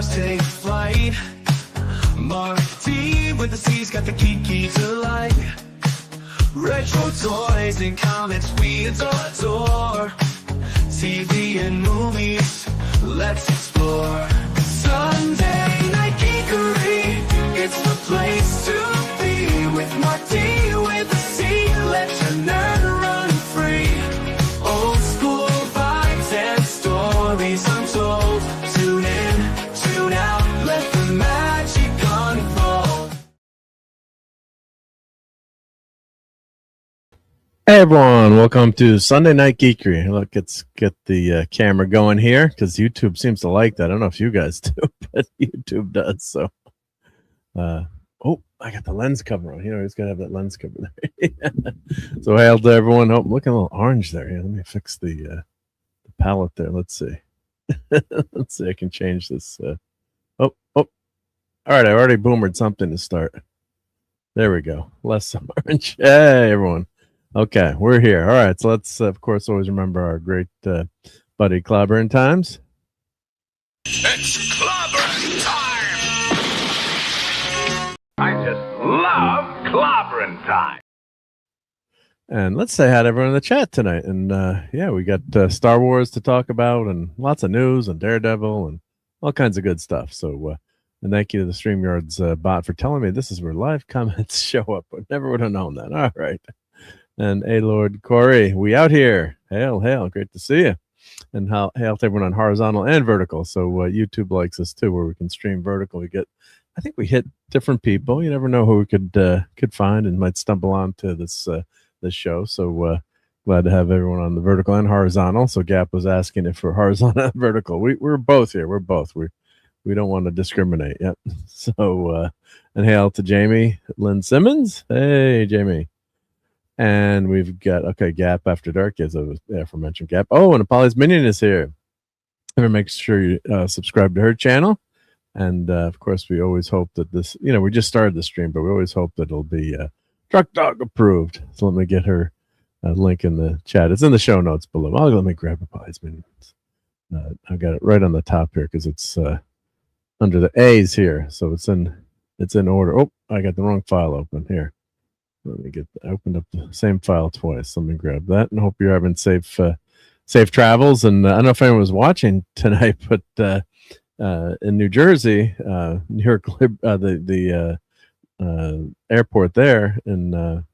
stars take flight. Marc D with the C's got the key to life. Retro toys and comics we adore. TV and movies, let's explore. Sunday Night Geekery, it's the place to be. With Marc D with the C, let your nerd run free. Old school vibes and stories untold. Tune in, tune out, let the magic unfold. Hey everyone, welcome to Sunday Night Geekery. Look, let's get the camera going here because YouTube seems to like that. I don't know if you guys do, but YouTube does. So, oh, I got the lens cover on. You know, he's got to have that lens cover there. So, hail to everyone. Oh, I'm looking a little orange there. Yeah, let me fix the palette there. Let's see. Let's see. I can change this. Oh. All right, I already boomered something to start. There we go. Less orange. Hey, everyone. Okay, we're here. All right, so let's, of course, always remember our great buddy Clobbering Times. It's clobbering time! I just love clobbering time. And let's say hi to everyone in the chat tonight. And yeah, we got Star Wars to talk about and lots of news and Daredevil and all kinds of good stuff. So, and thank you to the StreamYard's bot for telling me this is where live comments show up. I never would have known that. All right. And hey, Lord Corey, we out here. Hail, hail. Great to see you. And hail to everyone on horizontal and vertical. So YouTube likes us too, where we can stream vertical. We get, I think we hit different people. You never know who we could find and might stumble onto this show. So glad to have everyone on the vertical and horizontal. So Gap was asking if we're horizontal and vertical. We're both here. We're both. We don't want to discriminate. Yep. So and hail to Jamie Lynn Simmons. Hey, Jamie. And we've got, okay, Gap After Dark, as I was aforementioned Gap. Oh, and Apollo's Minion is here. Everyone make sure you subscribe to her channel. And, of course, we always hope that this, you know, we just started the stream, but we always hope that it'll be Truck Dog approved. So let me get her link in the chat. It's in the show notes below. Oh, let me grab Apollo's Minions. I got it right on the top here because it's under the A's here. So it's in order. Oh, I got the wrong file open here. Let me I opened up the same file twice. Let me grab that and hope you're having safe travels. And I don't know if anyone was watching tonight, but in New Jersey, near the airport there, and a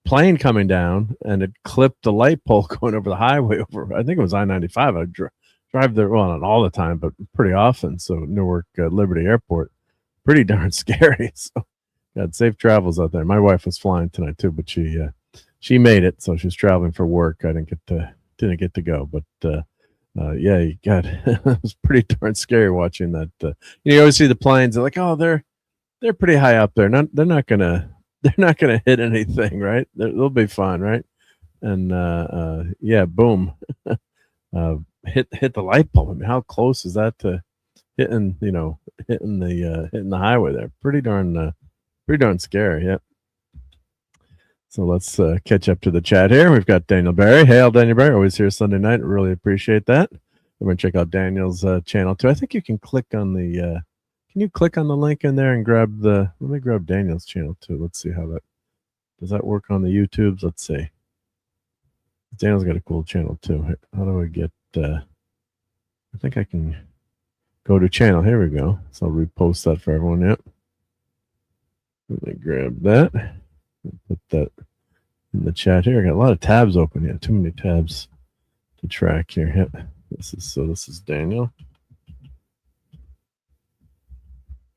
plane coming down and it clipped the light pole going over the highway over, I think it was I-95. I drive there, well, not all the time, but pretty often. So Newark Liberty Airport, pretty darn scary. So God, safe travels out there. My wife was flying tonight too, but she made it, so she's traveling for work. I didn't get to go, but yeah, God, it was pretty darn scary watching that. You always see the planes. They're like, oh, they're pretty high up there. They're not gonna hit anything, right? They'll be fine, right? And yeah, boom, hit the light bulb. I mean, how close is that to hitting the highway there? Pretty darn scary, yeah. So let's catch up to the chat here. We've got Daniel Barry. Hail, Daniel Barry. Always here Sunday night. Really appreciate that. I'm going to check out Daniel's channel too. I think you can click on the, can you click on the link in there and grab let me grab Daniel's channel too. Let's see how does that work on the YouTubes? Let's see. Daniel's got a cool channel too. How do I get, I think I can go to channel. Here we go. So I'll repost that for everyone. Yep. Let me grab that and put that in the chat here. I got a lot of tabs open here. Too many tabs to track here. Yep. This is Daniel.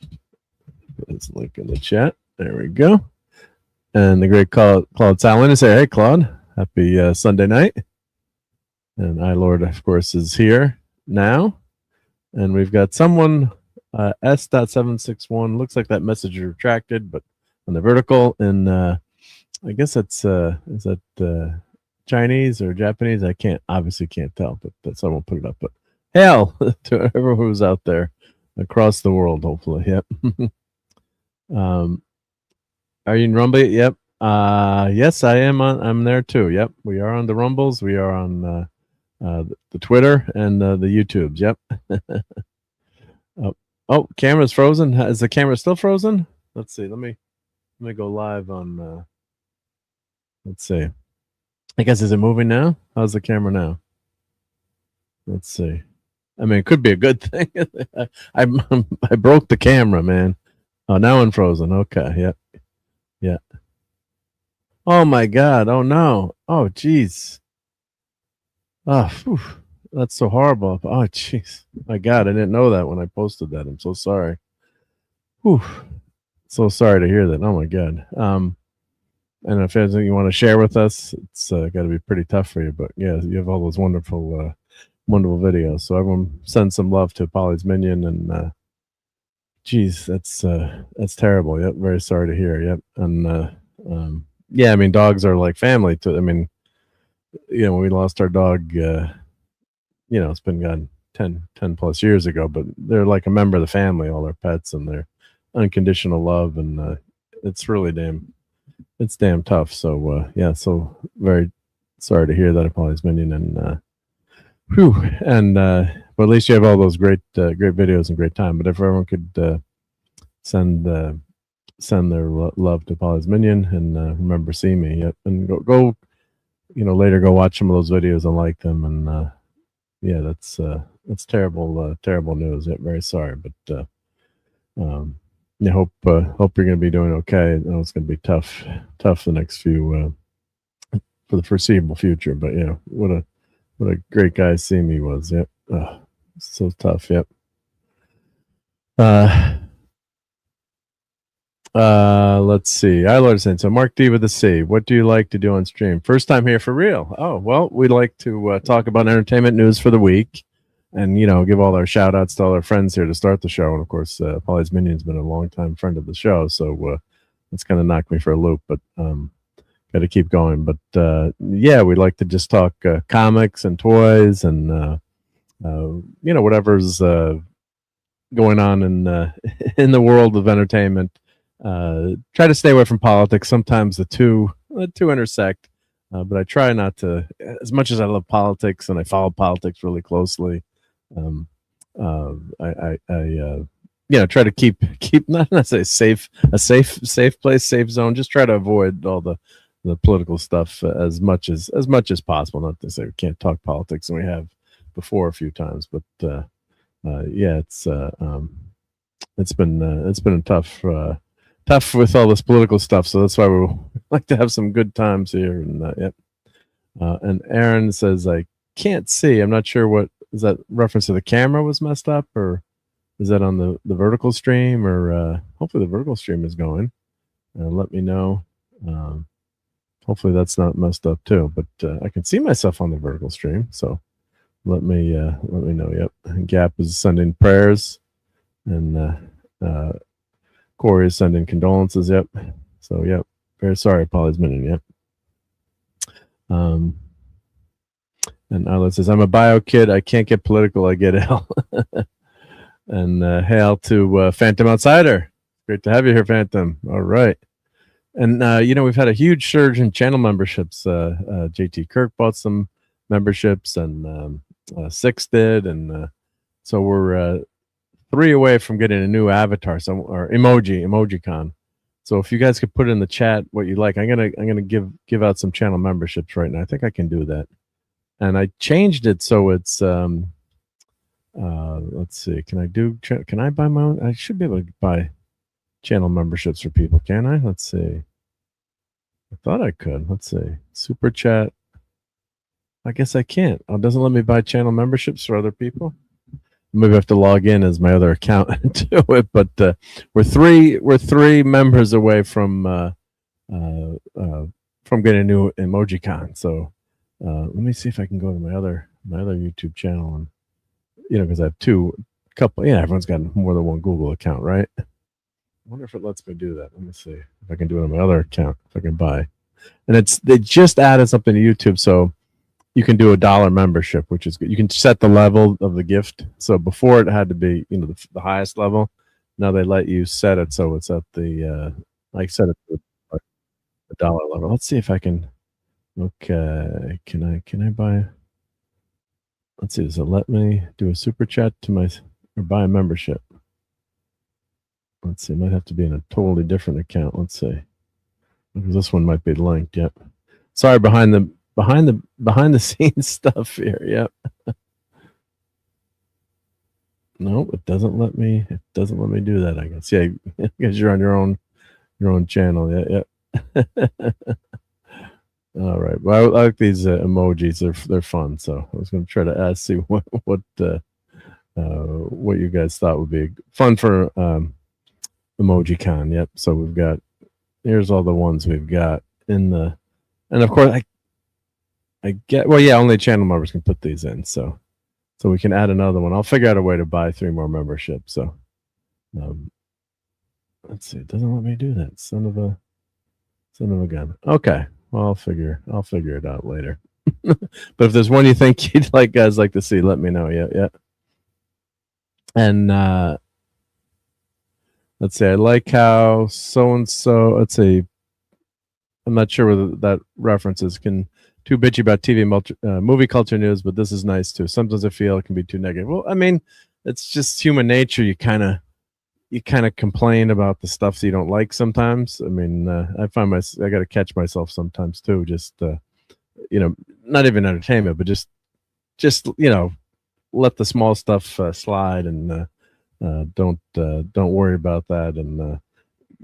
Put this link in the chat. There we go. And the great Claude Salin is here. Hey, Claude. Happy Sunday night. And iLord, of course, is here now. And we've got someone, S.761. Looks like that message is retracted, but on the vertical. And I guess that's, is that Chinese or Japanese? I obviously can't tell, but someone put it up. But hail to everyone who's out there across the world, hopefully. Yep. Are you in Rumble? Yep. Yes, I am I'm there too. Yep. We are on the Rumbles. We are on the Twitter and the YouTubes. Yep. Oh, Oh, camera's frozen. Is the camera still frozen? Let's see. Let me go live on. Let's see. I guess, is it moving now? How's the camera now? Let's see. I mean, it could be a good thing. I broke the camera, man. Oh, now unfrozen. Okay. Yep. Yeah. Oh my God. Oh no. Oh jeez. Oh, whew. That's so horrible. Oh jeez. My God, I didn't know that when I posted that. I'm so sorry. Whew. So sorry to hear that. Oh my God. And if there's anything you want to share with us, it's got to be pretty tough for you. But yeah, you have all those wonderful, wonderful videos. So everyone send some love to Polly's Minion. And geez, that's terrible. Yep, very sorry to hear. Yep, and yeah, I mean, dogs are like family. I mean, you know, when we lost our dog, you know, it's been gone 10 plus years ago, but they're like a member of the family, all our pets, and they're unconditional love, and it's really damn tough. So yeah, so very sorry to hear that, Polly's Minion, and whew, and but at least you have all those great videos and great time. But if everyone could send their love to Polly's Minion, and remember, see me. Yep, and go you know, later go watch some of those videos and like them. And yeah, that's terrible news. Yep, very sorry, but I hope you're gonna be doing okay. I know it's gonna be tough the next few for the foreseeable future. But yeah, what a great guy Simi was. Yep, so tough. Yep. Let's see. I learned saying so. Marc D with a C. What do you like to do on stream? First time here for real. Oh well, we'd like to talk about entertainment news for the week, and you know, give all our shout outs to all our friends here to start the show. And of course, Polly's Minion's been a long time friend of the show, so it's kind of knocked me for a loop, but got to keep going. But yeah, we'd like to just talk comics and toys, and you know, whatever's going on in in the world of entertainment. Try to stay away from politics. Sometimes the two intersect, but I try not to. As much as I love politics and I follow politics really closely, I you know, try to keep not say safe, a safe place, safe zone. Just try to avoid all the political stuff as much as possible. Not to say we can't talk politics, and we have before a few times, but yeah, it's been a tough with all this political stuff. So that's why we like to have some good times here. And yep. And Aaron says, I can't see. I'm not sure what is that reference to the camera was messed up, or is that on the vertical stream, or hopefully the vertical stream is going. Let me know. Hopefully that's not messed up too, but I can see myself on the vertical stream. So let me know. Yep. And Gap is sending prayers, and Corey is sending condolences. Yep. So yep. Very sorry, Polly's Minion. Yep. And Arla says, I'm a bio kid. I can't get political. I get ill. And hail to Phantom Outsider. Great to have you here, Phantom. All right. And you know, we've had a huge surge in channel memberships. JT Kirk bought some memberships, and Six did, and so we're 3 away from getting a new avatar, or emojicon. So if you guys could put in the chat what you like, I'm gonna give out some channel memberships right now. I think I can do that, and I changed it so it's let's see. Can I buy my own? I should be able to buy channel memberships for people, can I? Let's see. I thought I could. Let's see. Super chat. I guess I can't. Oh, it doesn't let me buy channel memberships for other people. Maybe I have to log in as my other account to do it. But we're three members away from getting a new emojicon. So let me see if I can go to my other YouTube channel, and you know, because I have couple. Yeah, everyone's got more than one Google account, right? I wonder if it lets me do that. Let me see if I can do it on my other account. If I can buy, and they just added something to YouTube, so you can do $1 membership, which is good. You can set the level of the gift. So before it had to be, you know, the highest level. Now they let you set it so it's at the like set it to the $1 level. Let's see if I can. Okay, can I buy? Let's see. Does it let me do a super chat to or buy a membership? Let's see. It might have to be in a totally different account. Let's see. Because this one might be linked. Yep. Sorry, behind the scenes stuff here. Yep. No, it doesn't let me. It doesn't let me do that. I guess. Yeah, because you're on your own channel. Yeah, yeah. All right. Well, I like these emojis. They're fun. So I was going to try to see what you guys thought would be fun for Emoji Con. Yep. So here's all the ones we've got in the, and of course I get, well, yeah, only channel members can put these in. So we can add another one. I'll figure out a way to buy 3 more memberships. So let's see. It doesn't let me do that. Son of a gun. Okay. Well, I'll figure it out later. But if there's one you think you'd guys like to see, let me know. Yeah, yeah. And let's see. I like how so and so. Let's see. I'm not sure whether that references can too bitchy about TV movie culture news, but this is nice too. Sometimes I feel it can be too negative. Well, I mean, it's just human nature. You kind of complain about the stuff that you don't like sometimes. I mean, I find I got to catch myself sometimes too. Just not even entertainment, but just let the small stuff slide and don't worry about that. And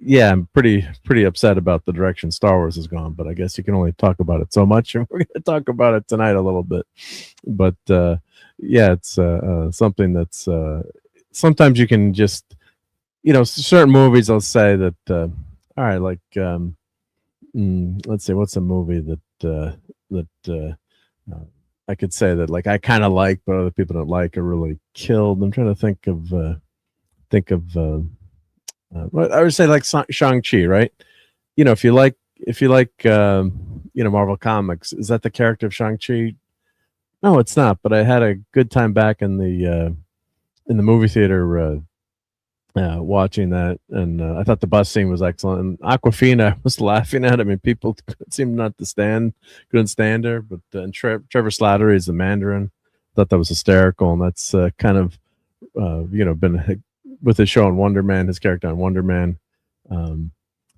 yeah, I'm pretty upset about the direction Star Wars has gone, but I guess you can only talk about it so much, and we're going to talk about it tonight a little bit. But yeah, it's something that's sometimes you can just, certain movies I'll say that all right, like let's see, what's a movie that I could say that I kind of like, but other people don't like, or really killed. I'm trying to think of what I would say, like Shang-Chi, right? If you like Marvel Comics, is that the character of Shang-Chi? No, it's not. But I had a good time back in the movie theater watching that, and I thought the bus scene was excellent. And Aquafina, I was laughing at. I mean, people seemed not to couldn't stand her. But and Trevor Slattery is the Mandarin. Thought that was hysterical, and that's kind of been with his show on Wonder Man, his character on Wonder Man.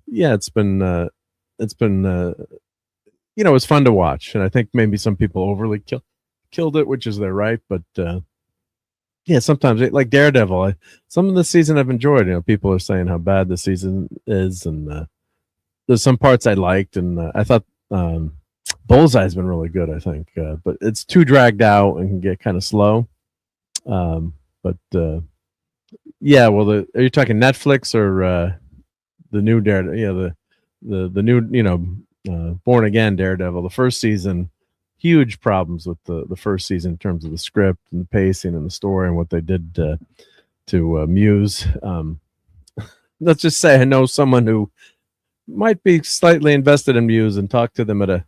Yeah, it's been it's fun to watch, and I think maybe some people overly killed it, which is their right, but yeah, sometimes like Daredevil. Some of the season I've enjoyed. People are saying how bad the season is, and there's some parts I liked, and I thought Bullseye's been really good. I think, but it's too dragged out and can get kind of slow. But yeah, well, are you talking Netflix or the new Daredevil? Yeah, the new Born Again Daredevil. The first season, huge problems with the first season in terms of the script and the pacing and the story and what they did to Muse. Let's just say I know someone who might be slightly invested in Muse and talked to them at a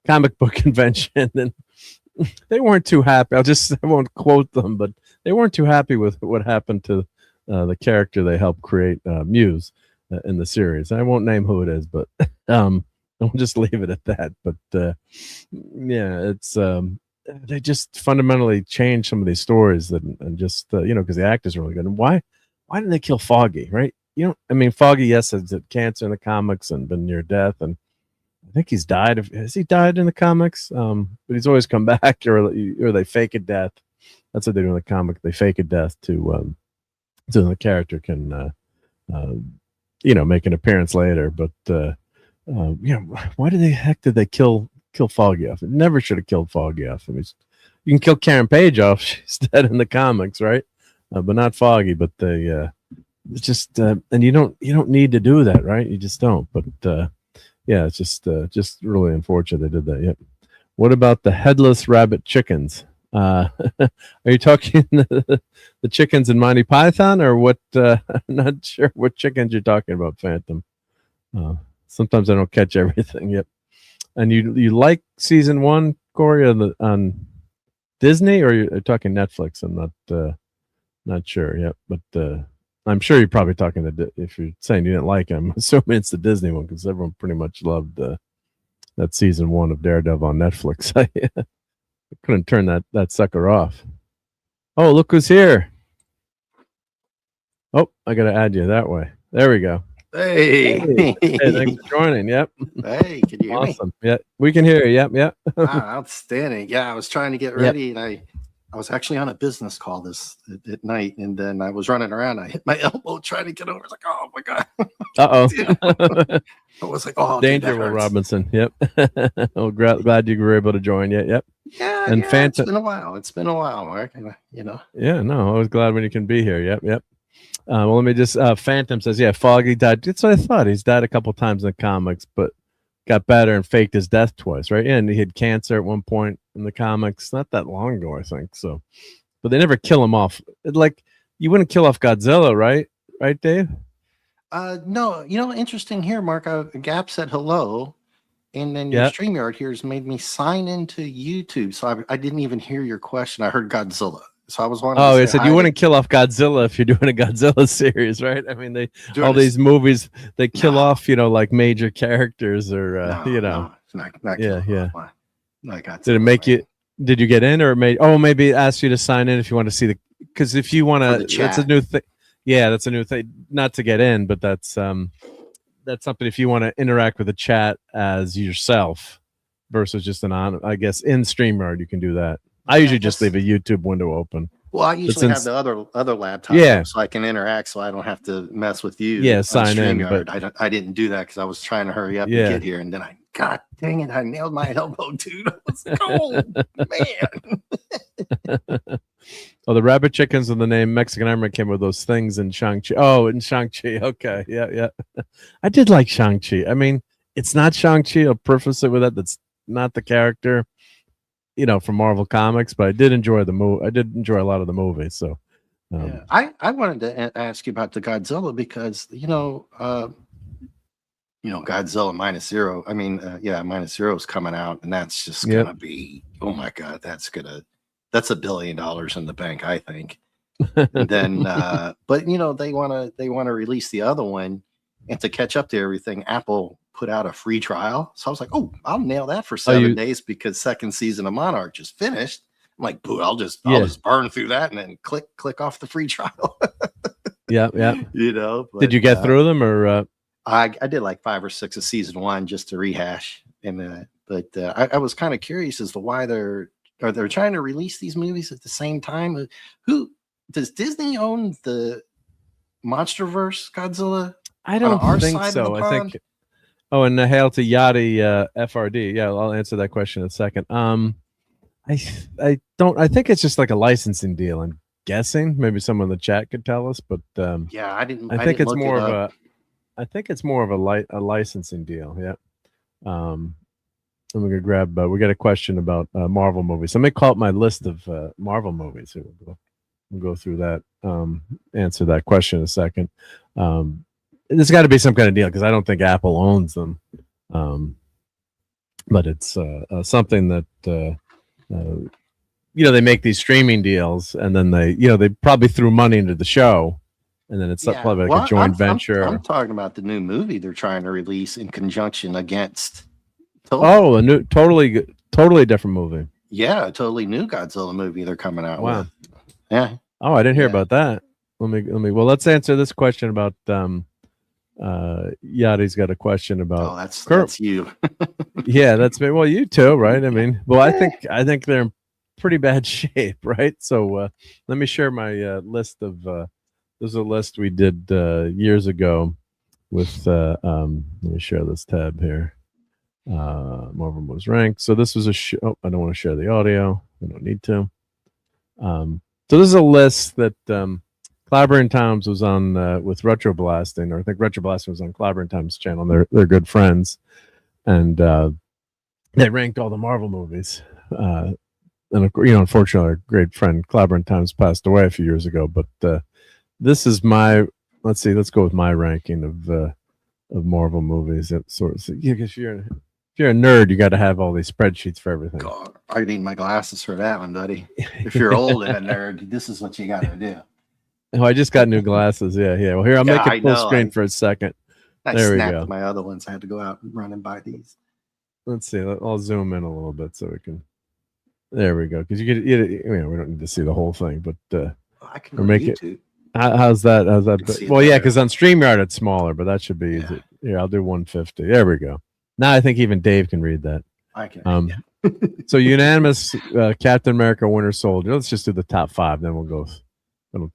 comic book convention, and they weren't too happy. I won't quote them, but they weren't too happy with what happened to the character they helped create, Muse, in the series. I won't name who it is, but I'll just leave it at that. But yeah, it's they just fundamentally changed some of these stories and just because the actor's really good. And why didn't they kill Foggy? Right? I mean, Foggy, yes, has had cancer in the comics and been near death, and I think he's died. Has he died in the comics? But he's always come back, or they fake a death. That's what they do in the comic. They fake a death to so the character can make an appearance later. But why did they kill Foggy off? It never should have killed Foggy off. I mean, you can kill Karen Page off; she's dead in the comics, right? But not Foggy. But they it's just and you don't need to do that, right? You just don't. But yeah, it's just really unfortunate they did that. Yep. What about the headless rabbit chickens? Are you talking the chickens in Monty Python, or what? I'm not sure what chickens you're talking about, Phantom. Sometimes I don't catch everything. Yep. And you like season 1, Corey, on Disney, or you're talking Netflix? I'm not sure. Yep. But I'm sure you're probably talking if you're saying you didn't like it, I'm assuming it's the Disney one, because everyone pretty much loved that season 1 of Daredevil on Netflix. I couldn't turn that sucker off. Oh, look who's here. Oh, I got to add you that way. There we go. Hey. Hey, thanks for joining. Yep. Hey, can you hear me? Awesome. Yeah, we can hear you. Yep. Yep. Wow, outstanding. Yeah, I was trying to get ready and I was actually on a business call at night, and then I was running around. I hit my elbow trying to get over. It's like, oh my God. Uh-oh. I was like, oh, Danger, dude, Will Robinson. Yep. Oh, glad you were able to join. Yep. Yeah, And It's been a while. It's been a while, Mark. Yeah, no, I was glad when you can be here. Yep. Well, let me just. Phantom says, yeah, Foggy died. That's what I thought. He's died a couple times in the comics, but got better and faked his death twice, right? Yeah, and he had cancer at one point in the comics, not that long ago, I think. So, but they never kill him off. Like you wouldn't kill off Godzilla, right? Right, Dave? No, interesting here, Mark. Gap said hello, and then your StreamYard here has made me sign into YouTube. So I didn't even hear your question. I heard Godzilla. So I was wondering. Oh, I said you wouldn't kill off Godzilla if you're doing a Godzilla series, right? I mean, these movies they kill off, like major characters or not yeah. Like did it make you? Did you get in or maybe ask you to sign in if you want to see because if you want to, that's a new thing. Yeah, that's a new thing. Not to get in, but that's something if you want to interact with the chat as yourself versus just I guess in StreamYard you can do that. I usually just leave a YouTube window open. Well, I usually have the other laptop so I can interact, so I don't have to mess with you. Yeah, sign in. But I didn't do that because I was trying to hurry up and get here, and then God dang it, I nailed my elbow, dude. I was cold, man. Oh, the rabbit chickens and the name Mexican Army came with those things in Shang-Chi. Oh, in Shang-Chi. Okay, yeah. I did like Shang-Chi. I mean, it's not Shang-Chi. I'll preface it with that. That's not the character. From Marvel Comics, but I did enjoy the movie. I did enjoy a lot of the movies. So, I wanted to ask you about the Godzilla because Godzilla -0. I mean, -0 is coming out, and that's just gonna be. Oh my God, that's $1 billion in the bank, I think. And then, but they want to release the other one, and to catch up to everything, Apple put out a free trial. So I was like, oh, I'll nail that for 7 days because second season of Monarch just finished. I'm like, boo, I'll just burn through that and then click off the free trial. Yeah. But, did you get through them or? I did like 5 or 6 of season 1 just to rehash. And I was kind of curious as to why they're trying to release these movies at the same time. Who does Disney own the MonsterVerse Godzilla? I don't think so. I think. Oh, and hail to Yachty FRD. Yeah, I'll answer that question in a second. I think it's just like a licensing deal. I'm guessing. Maybe someone in the chat could tell us, but I didn't. I think it's more of a. I think it's more of a licensing deal. Yeah. I'm gonna grab. We got a question about Marvel movies. Let me call up my list of Marvel movies. We'll go through that. Answer that question in a second. There's got to be some kind of deal because I don't think Apple owns them. But it's something that they make these streaming deals and then they probably threw money into the show and then it's probably like a joint venture. I'm talking about the new movie they're trying to release in conjunction against. Oh, a new, totally different movie. Yeah, a totally new Godzilla movie they're coming out with. Yeah. Oh, I didn't hear about that. Let me. Well, let's answer this question about. Yachty's got a question about. Oh, that's you. Yeah, that's me. Well, you too, right? I mean, well, I think they're in pretty bad shape, right? So let me share my list of. There's a list we did years ago with. Let me share this tab here. Marvel was ranked. So this was I don't want to share the audio. I don't need to. So this is a list that. Clobber and Tom's was on with Retro Blasting, or I think Retro Blasting was on Clobber and Tom's channel. They're good friends, and they ranked all the Marvel movies. And unfortunately, our great friend Clobber and Tom's passed away a few years ago. But this is my. Let's go with my ranking of Marvel movies. It sort of if you're a nerd, you got to have all these spreadsheets for everything. God, I need my glasses for that one, buddy. If you're old and a nerd, this is what you got to do. Oh, I just got new glasses. Yeah. Well, here, I'll make it full screen for a second. There we go. My other ones. I had to go out and run and buy these. Let's see. I'll zoom in a little bit so we can. There we go. Because we don't need to see the whole thing, but I can make it. How's that? How's can see that? it Well, yeah, there. because on StreamYard it's smaller, but that should be Yeah. easy. Here, I'll do 150. There we go. Now I think even Dave can read that. I can. So unanimous Captain America Winter Soldier. Let's just do the top 5, then we'll go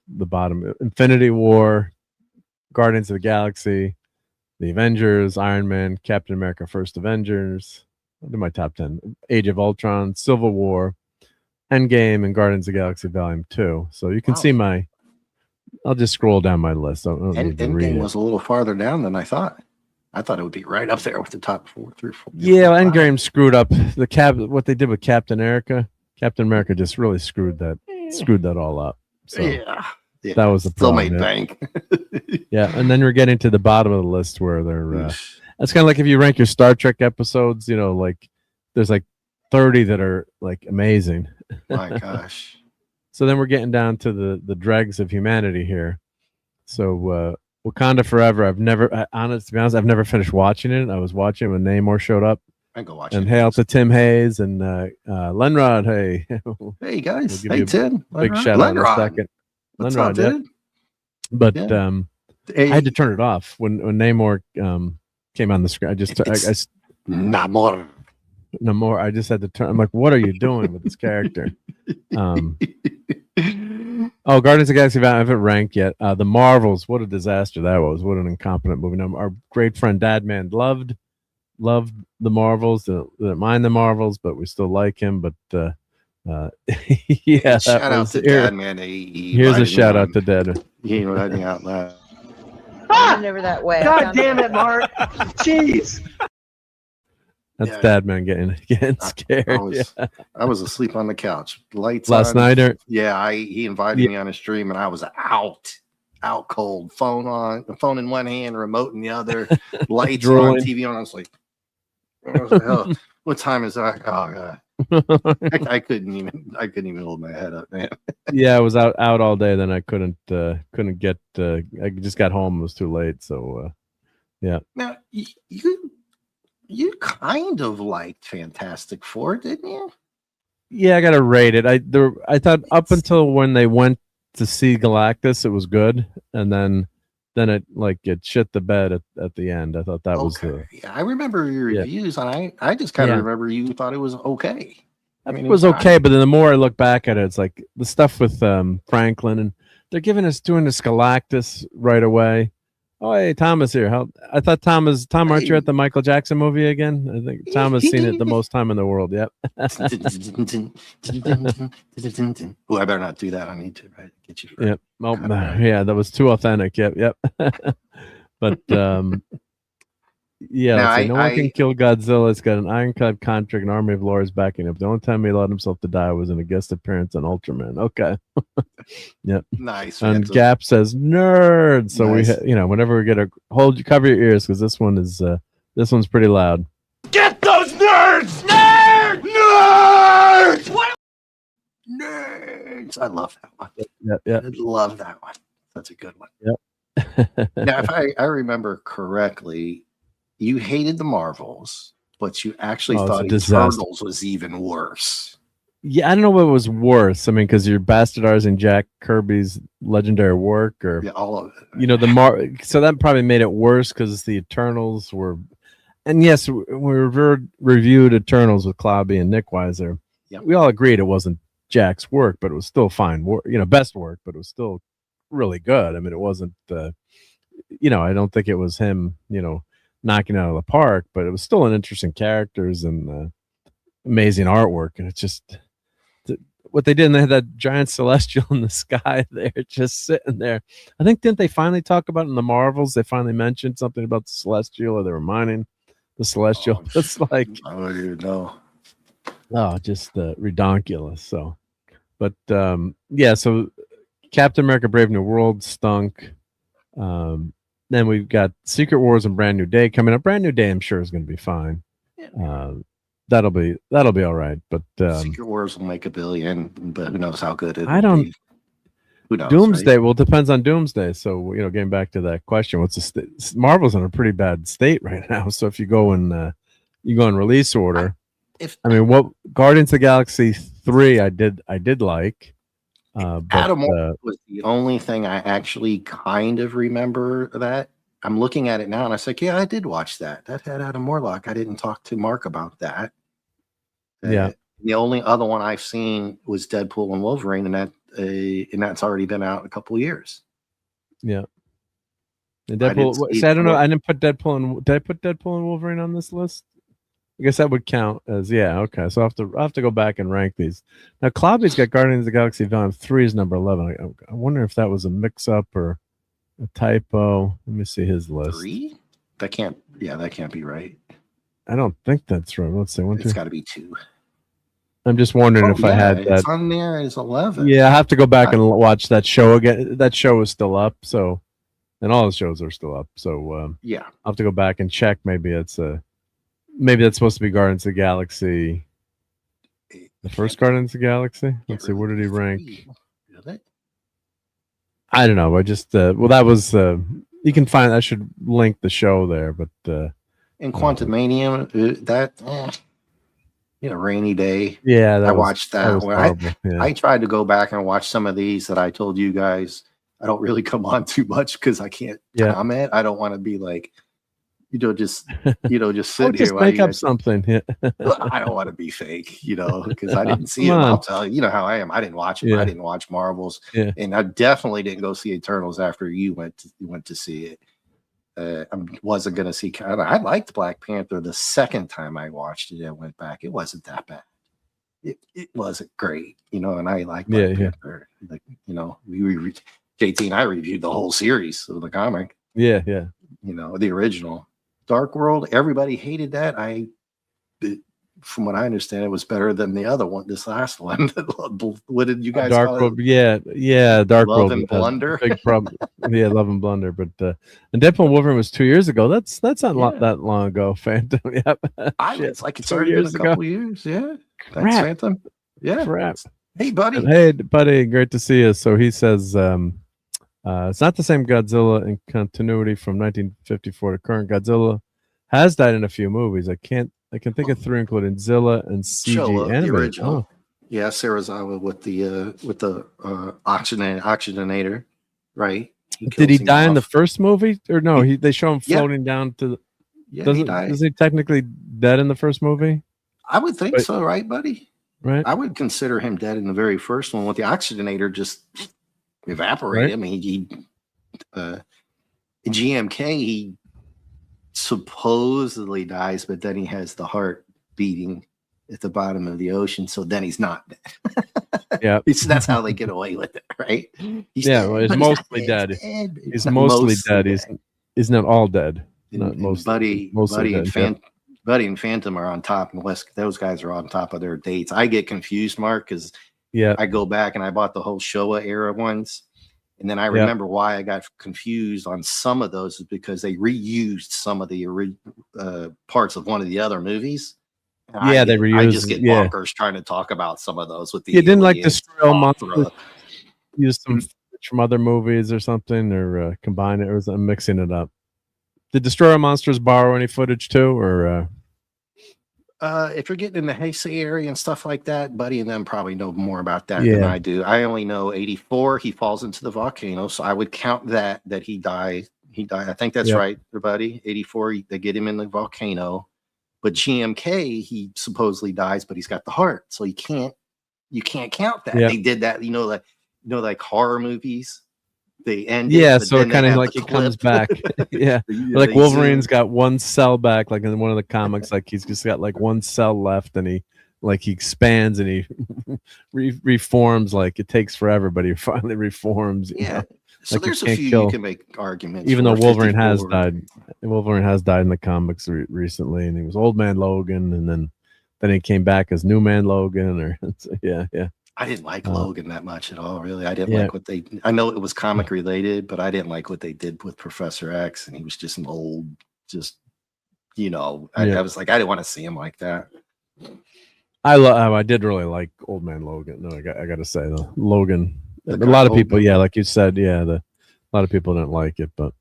the bottom. Infinity War, Guardians of the Galaxy, the Avengers, Iron Man, Captain America First Avengers. I'll do my top 10. Age of Ultron, Civil War, Endgame, and Guardians of the Galaxy Volume 2. So you can Wow. see I'll just scroll down my list. I don't need to read Endgame it. was a little farther down than I thought. I thought it would be right up there with the top 4, 3, 4. Yeah, 4, 5. Endgame screwed up what they did with Captain America. Captain America just really screwed that all up. So Yeah. that was the Still problem. made bank. Yeah, and then we're getting to the bottom of the list where they're. Oof. That's kind of like if you rank your Star Trek episodes. You know, like there's like 30 that are like amazing. My gosh. So then we're getting down to the dregs of humanity here. So Wakanda Forever. To be honest, I've never finished watching it. I was watching it when Namor showed up. I go watch And it. hail to Tim Hayes and Lenrod. Hey, Hey guys. We'll give Hey you Tim. big shout out in a second. What's Lenrod, up, dude? But Yeah. I had to turn it off when Namor came on the screen. I just Namor. no more. I just had to turn. I'm like, what are you doing with this character? Oh, Guardians of the Galaxy, I haven't ranked yet. The Marvels, what a disaster that was. What an incompetent movie. Now, our great friend Dadman loved the Marvels. Didn't mind the Marvels, but we still like him. But yeah, Shout out to Dad, man. Here's a shout out to Dad. He ain't writing out loud. Never that way. God damn it, Mark. Jeez. That's Yeah. Dadman getting scared. I was asleep on the couch. Lights Last on. night, or Yeah, he invited me on his stream, and I was out cold. Phone on, the phone in one hand, remote in the other, lights on, Drooling. TV on. I was like, what the hell? What time is that? Oh god, I couldn't even hold my head up, man. yeah, I was out all day. Then I couldn't get. I just got home. It was too late. So yeah. Now you kind of liked Fantastic Four, didn't you? Yeah, I gotta rate it. I thought up until when they went to see Galactus, it was good, and then it shit the bed at the end. I thought that was Yeah, I remember your Yeah. reviews, and I just kind of Yeah. remember you thought it was okay. I mean, it was okay, but then the more I look back at it, it's like the stuff with Franklin, and they're doing this Galactus right away. Oh, hey, Thomas here. I thought Tom, aren't you at the Michael Jackson movie again? I think Tom has seen it the most time in the world. Yep. Oh, I better not do that on YouTube, right? Get you. Yep. Oh, yeah, that was too authentic. Yep. But yeah, Now, let's see. No one can kill Godzilla. It's got an ironclad contract, an army of lawyers backing up. The only time he allowed himself to die was in a guest appearance on Ultraman. Okay. Yep. Nice. And Gap says nerd. So Nice. whenever we get cover your ears because this one's pretty loud. Get those nerds! Nerds! Nerds! What? Nerds. I love that one. Yeah. I love that one. That's a good one. Yep. Now, if I remember correctly, you hated the Marvels, but you actually Oh, it's a thought disaster. Eternals was even worse. Yeah, I don't know what was worse. I mean, because you're bastardizing Jack Kirby's legendary work, or Yeah, all of it. so that probably made it worse because the Eternals were. And yes, we reviewed Eternals with Clobby and Nick Weiser. Yep. We all agreed it wasn't Jack's work, but it was still fine work. Best work, but it was still really good. I mean, it wasn't. I don't think it was him. Knocking it out of the park, but it was still an interesting characters and amazing artwork. And it's just what they did. And they had that giant celestial in the sky there, just sitting there. I think didn't they finally talk about it in the Marvels? They finally mentioned something about the celestial, or they were mining the celestial. Oh, It's like I don't even know. just redonkulous. So, but yeah. So Captain America: Brave New World stunk. Then we've got Secret Wars and Brand New Day coming up. Brand New Day, I'm sure, is going to be fine. That'll be all right. But Secret Wars will make $1 billion, but who knows how good it. I don't. Be. Who knows? Doomsday. Right? Well, it depends on Doomsday. So getting back to that question, what's the state? Marvel's in a pretty bad state right now. So if you go in release order, what Guardians of the Galaxy 3, I did like. Adam Warlock was the only thing I actually kind of remember that. I'm looking at it now and I was like, yeah, I did watch that. That had Adam Warlock. I didn't talk to Mark about that. Yeah. The only other one I've seen was Deadpool and Wolverine, and that's already been out a couple of years. Yeah. And Deadpool. I don't know. I didn't put Deadpool and did I put Deadpool and Wolverine on this list? I guess that would count as okay. So I have to go back and rank these. Now Clobby's got Guardians of the Galaxy Volume 3 is number 11. I wonder if that was a mix-up or a typo. Let me see his list. 3? That can't be right. I don't think that's right. Let's see. It's got to be 2. I'm just wondering if I had that. It's on there as 11. Yeah, I have to go back and watch that show again. That show is still up, so and all the shows are still up. So yeah, I'll have to go back and check. Maybe that's supposed to be Guardians of the Galaxy. The first Guardians of the Galaxy. Let's see. Where did he rank? Really? I don't know. I just well, that was you can find. I should link the show there, but in Quantumanium, Rainy Day. Yeah, I watched that. I tried to go back and watch some of these that I told you guys. I don't really come on too much because I can't comment. I don't want to be like, just sit just here. Make up something. Yeah. I don't want to be fake, because I didn't see them. I'll tell you, you know how I am. I didn't watch it. Yeah. I didn't watch Marvels, yeah. And I definitely didn't go see Eternals after you went to see it. I wasn't going to see. I liked Black Panther the second time I watched it. I went back. It wasn't that bad. It wasn't great, and I like Black Panther. Like, JT and I reviewed the whole series of the comic. Yeah. The original Dark World. Everybody hated that. From what I understand, it was better than the other one. This last one. What did you guys Dark call World? it? Yeah. Dark Love World. And Blunder. Big problem. Yeah, Love and Blunder. But and Deadpool and Wolverine was 2 years ago. That's not that long ago. Phantom. Yep. It's like it's already been a couple years. Yeah. Thanks, Phantom. Yeah. Crap. Hey, buddy. Hey, buddy. Great to see you. So he says it's not the same Godzilla in continuity from 1954 to current. Godzilla has died in a few movies. I can think of 3, including Zilla and CG animated. The original. Yeah, Sarazawa with the oxygenator, right? Did he die in the first movie, or no? They show him floating down to. Is he technically dead in the first movie? I would think so, right, buddy? Right. I would consider him dead in the very first one with the oxygenator just evaporated. Right. I mean, he GMK he supposedly dies, but then he has the heart beating at the bottom of the ocean, so then he's not dead. Yeah, that's how they get away with it, right? He's mostly dead. He's mostly dead. He's not all dead. Buddy and Phantom are on top, and those guys are on top of their dates. I get confused, Mark, because I go back and I bought the whole Showa era ones. And then I remember why I got confused on some of those is because they reused some of the parts of one of the other movies. They reused. I just get bonkers trying to talk about some of those with the. You didn't like Destroy All Monsters? Use some from other movies or something, or combine it, or was I mixing it up? Did Destroy All Monsters borrow any footage too, or? If you're getting in the Heisei area and stuff like that, Buddy and them probably know more about that than I do. I only know 84. He falls into the volcano, so I would count that he died. I think that's right, Buddy. 84. They get him in the volcano, but GMK he supposedly dies, but he's got the heart, so you can't count that. They did that, like horror movies. They end. So it kind of like he comes back. Like Wolverine's got one cell back, like in one of the comics, like he's just got like one cell left, and he expands and he reforms. Like it takes forever, but he finally reforms. So there's a few you can make arguments. Even though Wolverine has died. Wolverine has died in the comics recently, and he was Old Man Logan, and then he came back as New Man Logan, I didn't like Logan that much at all, really. I didn't like what I know it was comic related, but I didn't like what they did with Professor X, and he was just an old, I was like, I didn't want to see him like that. I did really like Old Man Logan. No, I got to say, the Logan. A lot of people, like you said, a lot of people didn't like it, but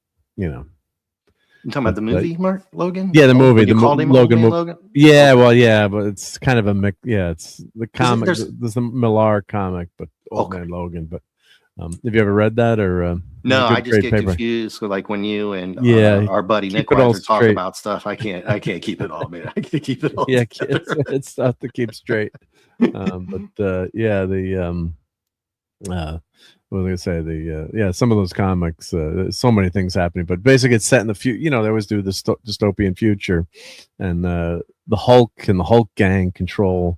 You talking about the movie, Mark Logan? Yeah, the movie. You called him Logan movie. Logan? Yeah, well, yeah, but it's kind of a mix. Yeah, it's the comic. there's- There's the Millar comic, but Old Man Logan. But have you ever read that or? No, I just get paper. confused. So like when you and Yeah, our buddy keep Nick it all Weiser talk straight. about stuff, I can't keep it all, man. I can't keep it all. Yeah, together. it's tough to keep straight. But yeah, the what was I gonna say? The yeah, some of those comics, there's so many things happening, but basically it's set in the future. You know, they always do the dystopian future, and the Hulk and the Hulk gang control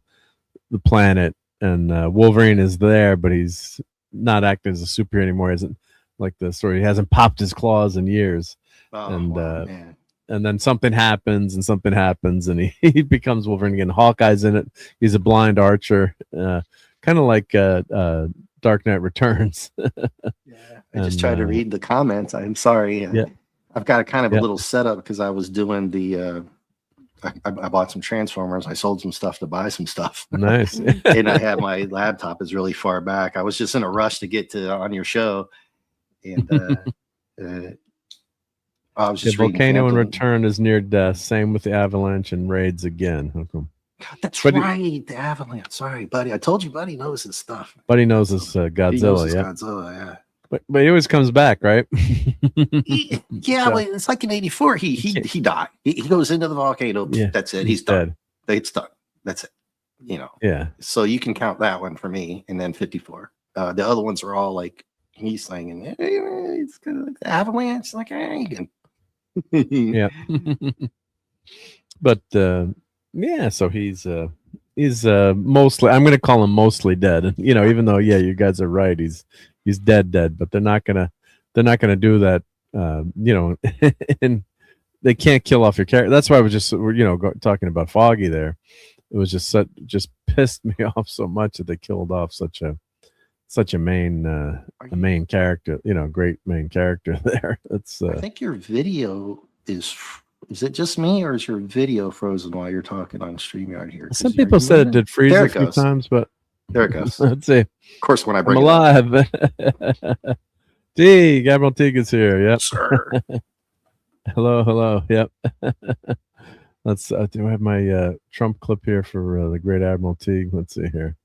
the planet, and Wolverine is there, but he's not acting as a superhero anymore. Isn't like the story. He hasn't popped his claws in years, Man. and then something happens, and he becomes Wolverine again. Hawkeye's in it. He's a blind archer, kind of like Dark Knight Returns. Yeah, I just tried to read the comments. I'm sorry. Yeah. I've got a kind of a little setup because I was doing the. I bought some Transformers. I sold some stuff to buy some stuff. Nice. And I had my laptop is really far back. I was just in a rush to get to on your show, and I was The just reading volcano in Phantom. return is near death. Same with the avalanche and raids again. Okay. God, that's But right. The Avalanche. Sorry, buddy. I told you, buddy knows his stuff. Buddy knows this He knows Godzilla, his yeah. Godzilla, yeah. But he always comes back, right? Yeah, So- well, it's like in '84. He died. He goes into the volcano. Yeah, That's it. He's done. dead. It's done. That's it. You know. Yeah. So you can count that one for me, and then 54. The other ones are all like he's singing. Hey, it's kind of like the Avalanche. Like, hey, you can. Yeah. But yeah, so he's mostly, I'm gonna call him mostly dead. You know, even though you guys are right, he's dead, but they're not gonna do that. You know, and they can't kill off your character. That's why I was just talking about Foggy there. It was just pissed me off so much that they killed off such a main character, great main character there. That's I think your video is it just me or is your video frozen while you're talking on StreamYard here? some people said it did freeze There a it few goes. times, but There it goes. let's see. Of course, when I I'm bring it up, alive. D. Gabriel Teague is here. Yep. sir. Hello. Yep. Let's. Do I have my Trump clip here for the Great Admiral Teague? Let's see here.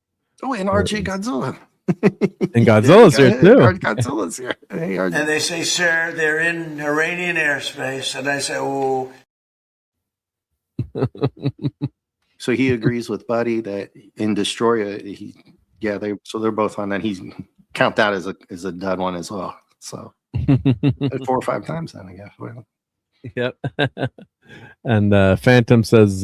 Oh, and RJ Godzilla. And Godzilla's here too. Godzilla's here. Hey, RJ. And they say, sir, they're in Iranian airspace. And I say, oh. So he agrees with Buddy that in Destroyer, they're both on that. He's count that as a dud one as well. So 4 or 5 times then, I guess. Well, Yep. And Phantom says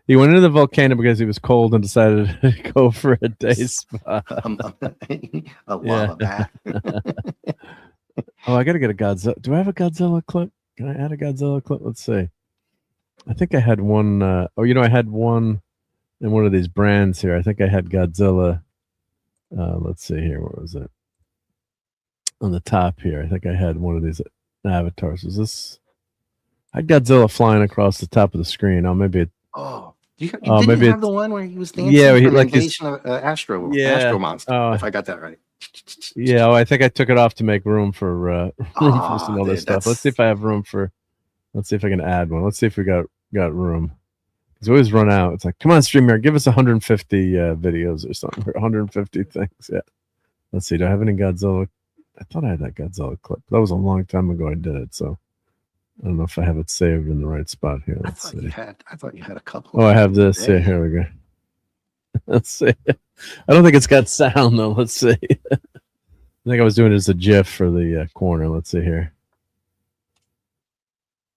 he went into the volcano because he was cold and decided to go for a day spa. a lava bath. Oh, I gotta get a Godzilla. Do I have a Godzilla clip? Can I add a Godzilla clip? Let's see. I think I had one. I had one in one of these brands here. I think I had Godzilla. Let's see here. What was it? On the top here. I think I had one of these avatars. Is this? I had Godzilla flying across the top of the screen. Oh, maybe it. Oh, didn't maybe you have it's- the one where he was dancing? Yeah, he from like his- Invasion of Astro Yeah. Monster. Oh. If I got that right. Yeah, I think I took it off to make room for some other dude, stuff. that's- Let's see if I have room for. Let's see if I can add one. Let's see if we got room. Because we always run out. It's like, come on, StreamYard, give us 150 videos or something, or 150 things. Yeah. Let's see. Do I have any Godzilla? I thought I had that Godzilla clip. That was a long time ago I did it, so I don't know if I have it saved in the right spot here. I Let's thought see. you had a couple. Oh, I have this. Yeah. Yeah, here we go. Let's see. I don't think it's got sound though. Let's see. I think I was doing it as a GIF for the corner. Let's see here.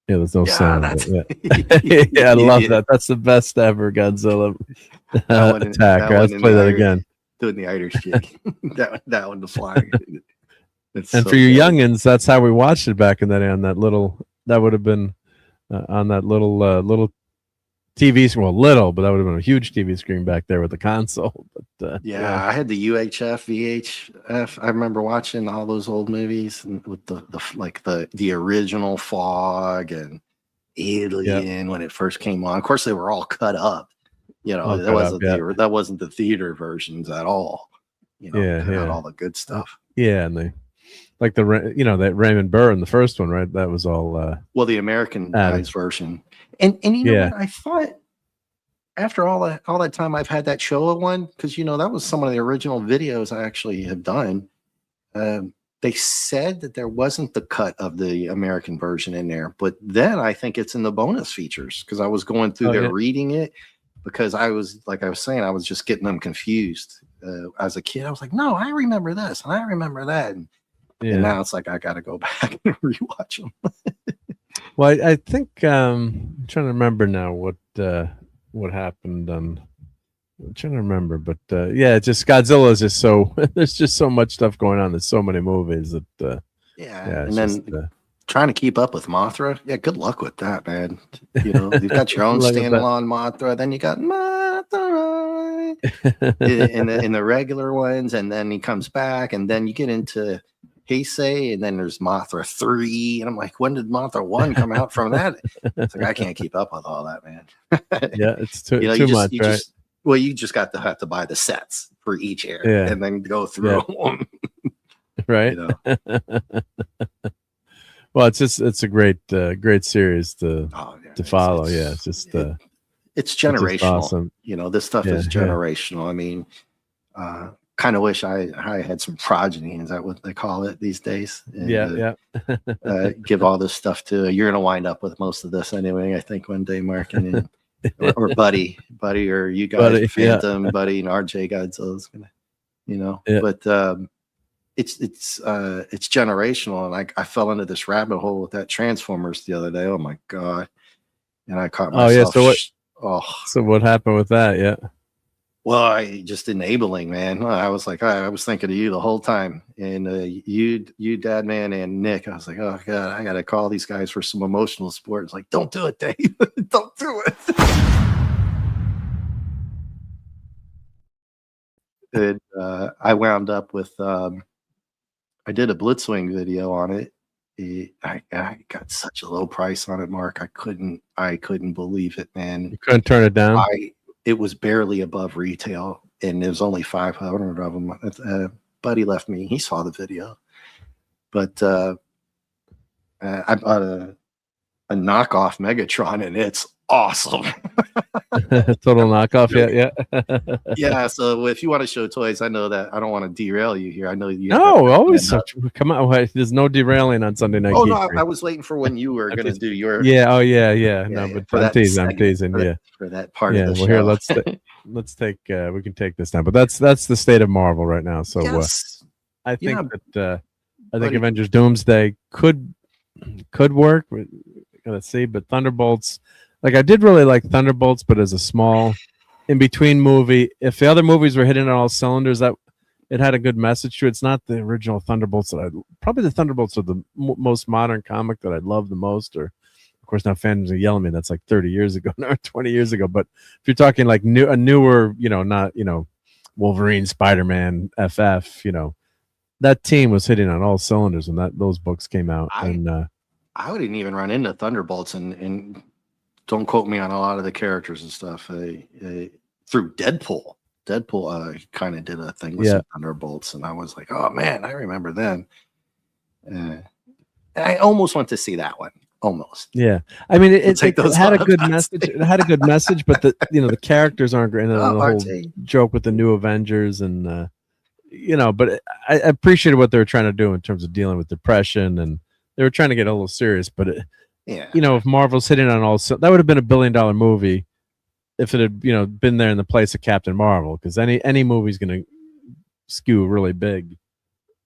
Yeah, there's no sound. that's- Yeah. Yeah, I love that. That's the best ever Godzilla That one- attack. that Right, let's one in play the that Irish- again. Doing the Irish jig. that one, the flying. It's And so for you good. youngins, that's how we watched it back in the day on that little. That would have been on that little TV screen. Well, little, but that would have been a huge TV screen back there with the console. But Yeah, I had the UHF, VHF. I remember watching all those old movies and with the original Fog and Alien when it first came on. Of course, they were all cut up. You know, All that cut wasn't up, that wasn't the theater versions at all. You know, Yeah, cut out yeah. all the good stuff. yeah, and like that Raymond Burr in the first one, right? That was all well, the Americanized version. And you know what? I thought after all that time I've had that Showa one, because that was some of the original videos I actually have done. They said that there wasn't the cut of the American version in there, but then I think it's in the bonus features because I was going through there reading it, because I was saying, I was just getting them confused. As a kid, I was like, no, I remember this and I remember that. And now it's like I got to go back and rewatch them. Well, I think I'm trying to remember now what happened on. I'm trying to remember, but just Godzilla is just so there's just so much stuff going on. There's so many movies that and then trying to keep up with Mothra. Yeah, good luck with that, man. You've got your own standalone Mothra, then you got Mothra in the regular ones, and then he comes back, and then you get into Heisei, and then there's Mothra 3, and I'm like, when did Mothra 1 come out from that? It's like I can't keep up with all that, man. Yeah, it's too much, right? Well, you just have to buy the sets for each area and then go through them. Right. Well, it's a great series to follow. It's just it's generational. It's awesome. This stuff is generational. I mean, kind of wish I had some progeny. Is that what they call it these days? And, give all this stuff to you're going to wind up with most of this anyway. I think one day, Mark, and or Buddy, or you guys, Phantom, Buddy, and RJ Godzilla's gonna, But it's generational, and I fell into this rabbit hole with that Transformers the other day. Oh my god! And I caught myself. So what happened with that? Yeah. Well, I just enabling, man. I was like, I was thinking of you the whole time, and you, Dad, man, and Nick. I was like, oh god, I gotta call these guys for some emotional support. It's like, don't do it, Dave. Don't do it. And I wound up with I did a Blitzwing video on it. I got such a low price on it, Mark. I couldn't believe it, man. You couldn't turn it down. It was barely above retail, and there was only 500 of them. Buddy left me. He saw the video, but I bought a knockoff Megatron, and it's awesome. Total knockoff. Yeah. Yeah. So if you want to show toys, I know that I don't want to derail you here. I know you. No, always. Come on. There's no derailing on Sunday Night. Oh no, I was waiting for when you were going to do your. Yeah. Oh yeah. No, but I'm teasing. For that part of the show. Here, let's take. We can take this now, but that's the state of Marvel right now. So I think that Avengers Doomsday could work. We're gonna see, but Thunderbolts. Like I did really like Thunderbolts, but as a small in between movie. If the other movies were hitting on all cylinders, that it had a good message to it. It's not the original Thunderbolts probably the Thunderbolts are the most modern comic that I love the most. Or of course now fans are yelling at me. That's like 30 years ago, not 20 years ago. But if you're talking like a newer, not Wolverine, Spider-Man, FF, that team was hitting on all cylinders when those books came out. I didn't even run into Thunderbolts and don't quote me on a lot of the characters and stuff. Through Deadpool. Deadpool kind of did a thing with some Thunderbolts, and I was like, oh man, I remember then. I almost went to see that one. Almost. Yeah. I mean, it had a good message. It had a good message, but the characters aren't great. And the whole joke with the new Avengers and but I appreciated what they were trying to do in terms of dealing with depression, and they were trying to get a little serious, but if Marvel's hitting on all, that would have been $1 billion movie if it had, been there in the place of Captain Marvel, because any movie's going to skew really big,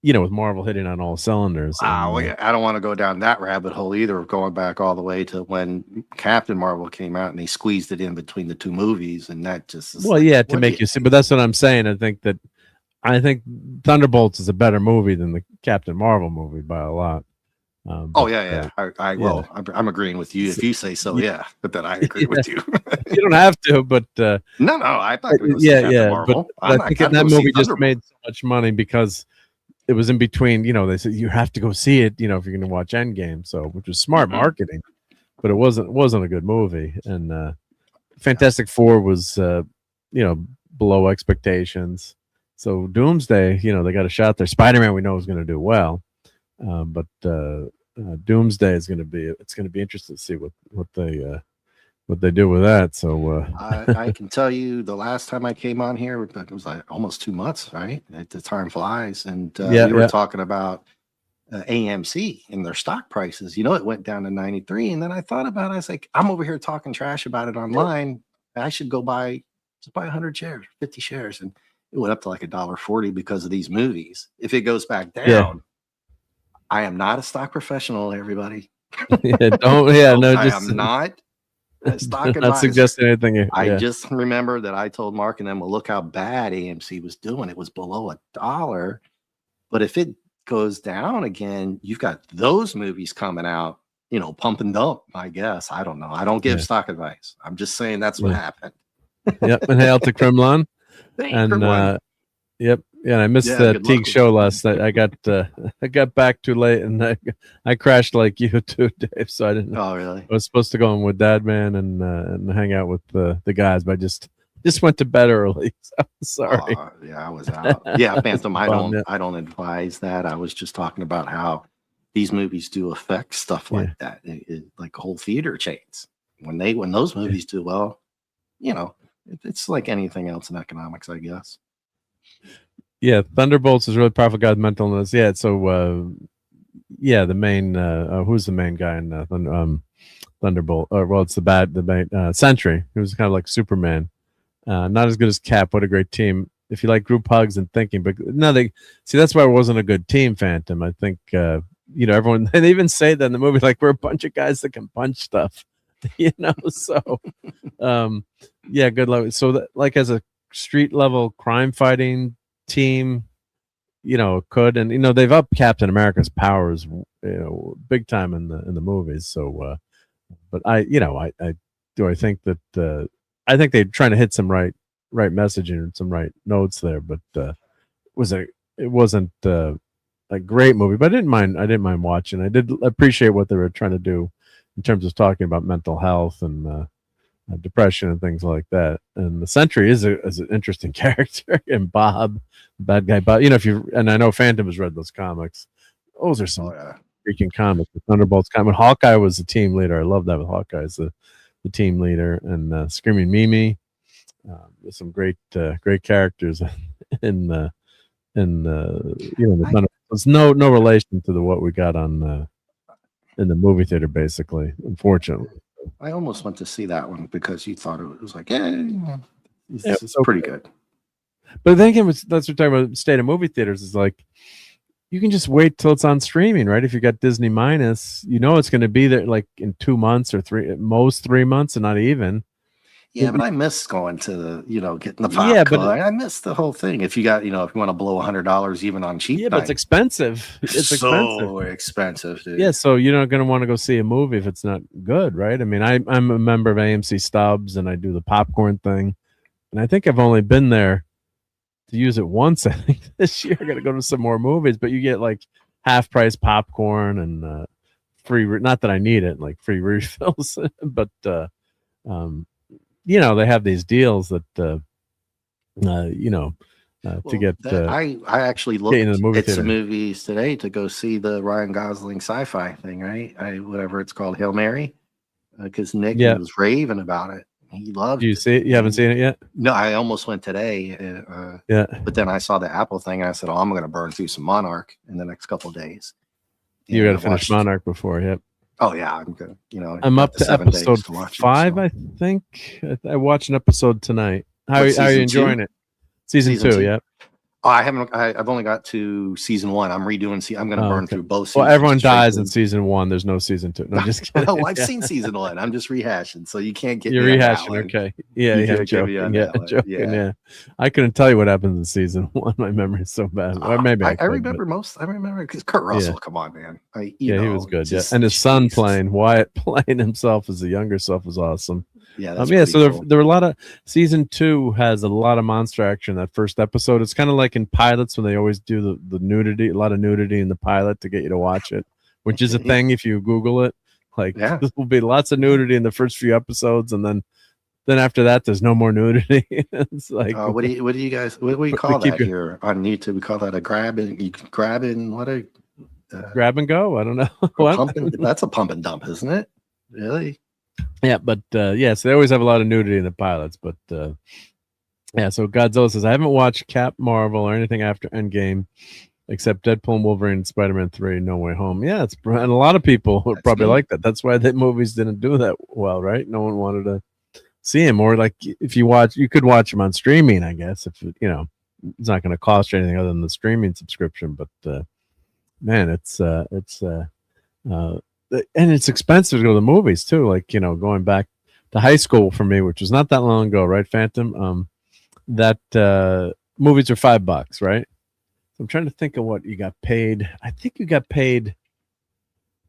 with Marvel hitting on all cylinders. I don't want to go down that rabbit hole either, of going back all the way to when Captain Marvel came out and they squeezed it in between the two movies, and that just is to make you see. But that's what I'm saying. I think Thunderbolts is a better movie than the Captain Marvel movie by a lot. I'm agreeing with you if you say so. But then I agree with you. You don't have to, but no, I thought it was Marvel. But I think that movie just made so much money because it was in between. They said you have to go see it. If you're going to watch Endgame, which was smart marketing, but it wasn't a good movie. And Fantastic Four was below expectations. So Doomsday, they got a shot there. Spider-Man we know is going to do well. But Doomsday is going to be, it's going to be interesting to see what they do with that. So I can tell you the last time I came on here, it was like almost 2 months, right? The time flies. And we were talking about AMC and their stock prices. It went down to 93. And then I thought about it. I was like, I'm over here talking trash about it online. I should go buy 100 shares, 50 shares. And it went up to like $1.40 because of these movies. If it goes back down, I am not a stock professional, everybody. No, I am not a stock advisor. Not suggesting anything here. I just remember that I told Mark and them, well, look how bad AMC was doing. It was below $1. But if it goes down again, you've got those movies coming out, pump and dump, I guess. I don't know. I don't give stock advice. I'm just saying that's what happened. Yep. And hail to Kremlin. And yep. Yeah, I missed the Teague show last night. I got back too late, and I crashed like you too, Dave. So I didn't. Oh, really? I was supposed to go in with Dad Man and hang out with the guys, but I just went to bed early. So sorry. I was out. Yeah, Phantom. I don't advise that. I was just talking about how these movies do affect stuff like that, like whole theater chains. When those movies do well, it's like anything else in economics, I guess. Yeah, Thunderbolts is really powerful. God's mental illness. Yeah, so the main who's the main guy in Thunderbolt? It's the main Sentry, who's kind of like Superman. Not as good as Cap. What a great team! If you like group hugs and thinking, but no, that's why it wasn't a good team. Phantom. I think everyone. They even say that in the movie, like we're a bunch of guys that can punch stuff. So good luck. So like as a street level crime fighting team, could, and they've upped Captain America's powers, big time in the movies. So, but I think that I think they're trying to hit some right messaging and some right notes there. But it wasn't a great movie, but I didn't mind watching. I did appreciate what they were trying to do in terms of talking about mental health and depression and things like that. And the Sentry is an interesting character, and Bob, bad guy Bob. And I know Phantom has read those comics. Those are some freaking comics. The Thunderbolts comic. Hawkeye was the team leader. I love that with Hawkeye as the team leader, and Screaming Mimi. There's some great characters in the Thunderbolts. There's no relation to what we got on in the movie theater, basically. Unfortunately. I almost went to see that one because you thought it was like, it's pretty good. But then again, that's what we're talking about. State of movie theaters is like, you can just wait till it's on streaming, right? If you got Disney Minus, it's going to be there like in 2 months or 3 months, and not even. Yeah, but I miss going to the, getting the popcorn. Yeah, but I miss the whole thing. If you got, if you want to blow $100 even on cheap, yeah, but it's expensive. It's so expensive, dude. Yeah, so you're not going to want to go see a movie if it's not good, right? I mean, I'm a member of AMC Stubs, and I do the popcorn thing, and I think I've only been there to use it once. I think this year I got to go to some more movies, but you get like half price popcorn and free. Not that I need it, like free refills, but they have these deals that to get. I actually looked at some movies today to go see the Ryan Gosling sci-fi thing, right? Whatever it's called, Hail Mary, because Nick was raving about it. He loved. Do you see it? You haven't seen it yet? No, I almost went today. But then I saw the Apple thing, and I said, I'm going to burn through some Monarch in the next couple of days. You got to finish Monarch before, yep. Oh yeah, I'm good. I'm up to episode 5. I think I watched an episode tonight. How are you enjoying it? Season 2, yeah. Oh, I haven't. I've only got to season 1. I'm redoing. I'm going to burn through both. Well, everyone dies in season 1. There's no season 2. No, just kidding. No, I've seen season 1. I'm just rehashing, so you can't get. You're rehashing, okay? Yeah, joking. Yeah. I couldn't tell you what happens in season 1. My memory is so bad. Or maybe I remember most. I remember because Kurt Russell. Yeah. Come on, man. He was good. And his son playing Wyatt playing himself as the younger self was awesome. Yeah, so cool. there were a lot of season 2 has a lot of monster action. That first episode, it's kind of like in pilots when they always do the nudity, a lot of nudity in the pilot to get you to watch it, which is a thing if you Google it. Like there will be lots of nudity in the first few episodes, and then after that, there's no more nudity. It's like what do you guys what do you call that here on YouTube? We call that a grab, and you grab in what a grab and go. I don't know. That's a pump and dump, isn't it? Really? Yeah, but yeah, so they always have a lot of nudity in the pilots. But yeah, so Godzilla says, I haven't watched Cap Marvel or anything after Endgame except Deadpool and Wolverine and Spider-Man 3 No Way Home. Yeah, and a lot of people would probably like that. That's why the movies didn't do that well, right? No one wanted to see him. Or like if you could watch him on streaming, I guess, if you know, it's not going to cost you anything other than the streaming subscription. But man, it's and it's expensive to go to the movies too. Like, you know, going back to high school for me, which was not that long ago, right, Phantom? That movies are $5, right? I'm trying to think of what you got paid. I think you got paid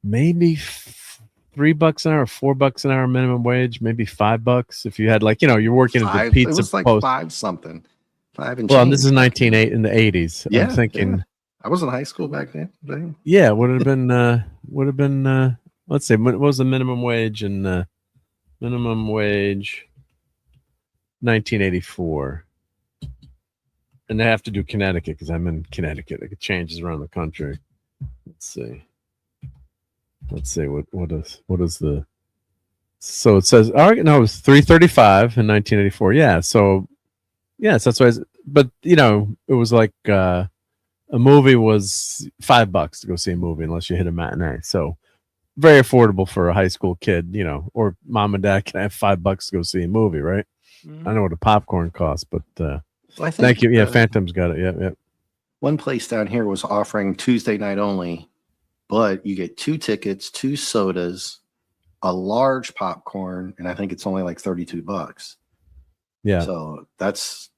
maybe $3 an hour, $4 an hour minimum wage, maybe $5 if you had, like, you know, you're working at the pizza. It was like post. 5 something. 5 and well, change. This is 1980 in the 80s. Yeah, I'm thinking. Yeah. I was in high school back then. Yeah, would have been. Let's say, what was the minimum wage in minimum wage 1984? And they have to do Connecticut because I'm in Connecticut. It changes around the country. Let's see. What is the? So it says, all right, no, it was $3.35 in 1984. Yeah, so yes, that's why. But you know, it was like a movie was $5 to go see a movie unless you hit a matinee. So very affordable for a high school kid, you know, or mom and dad can have $5 to go see a movie, right? Mm-hmm. I know what a popcorn costs, but. Well, I think, thank you. Yeah, Phantom's got it. Yeah. One place down here was offering Tuesday night only, but you get 2 tickets, 2 sodas, a large popcorn, and I think it's only like $32. Yeah. So that's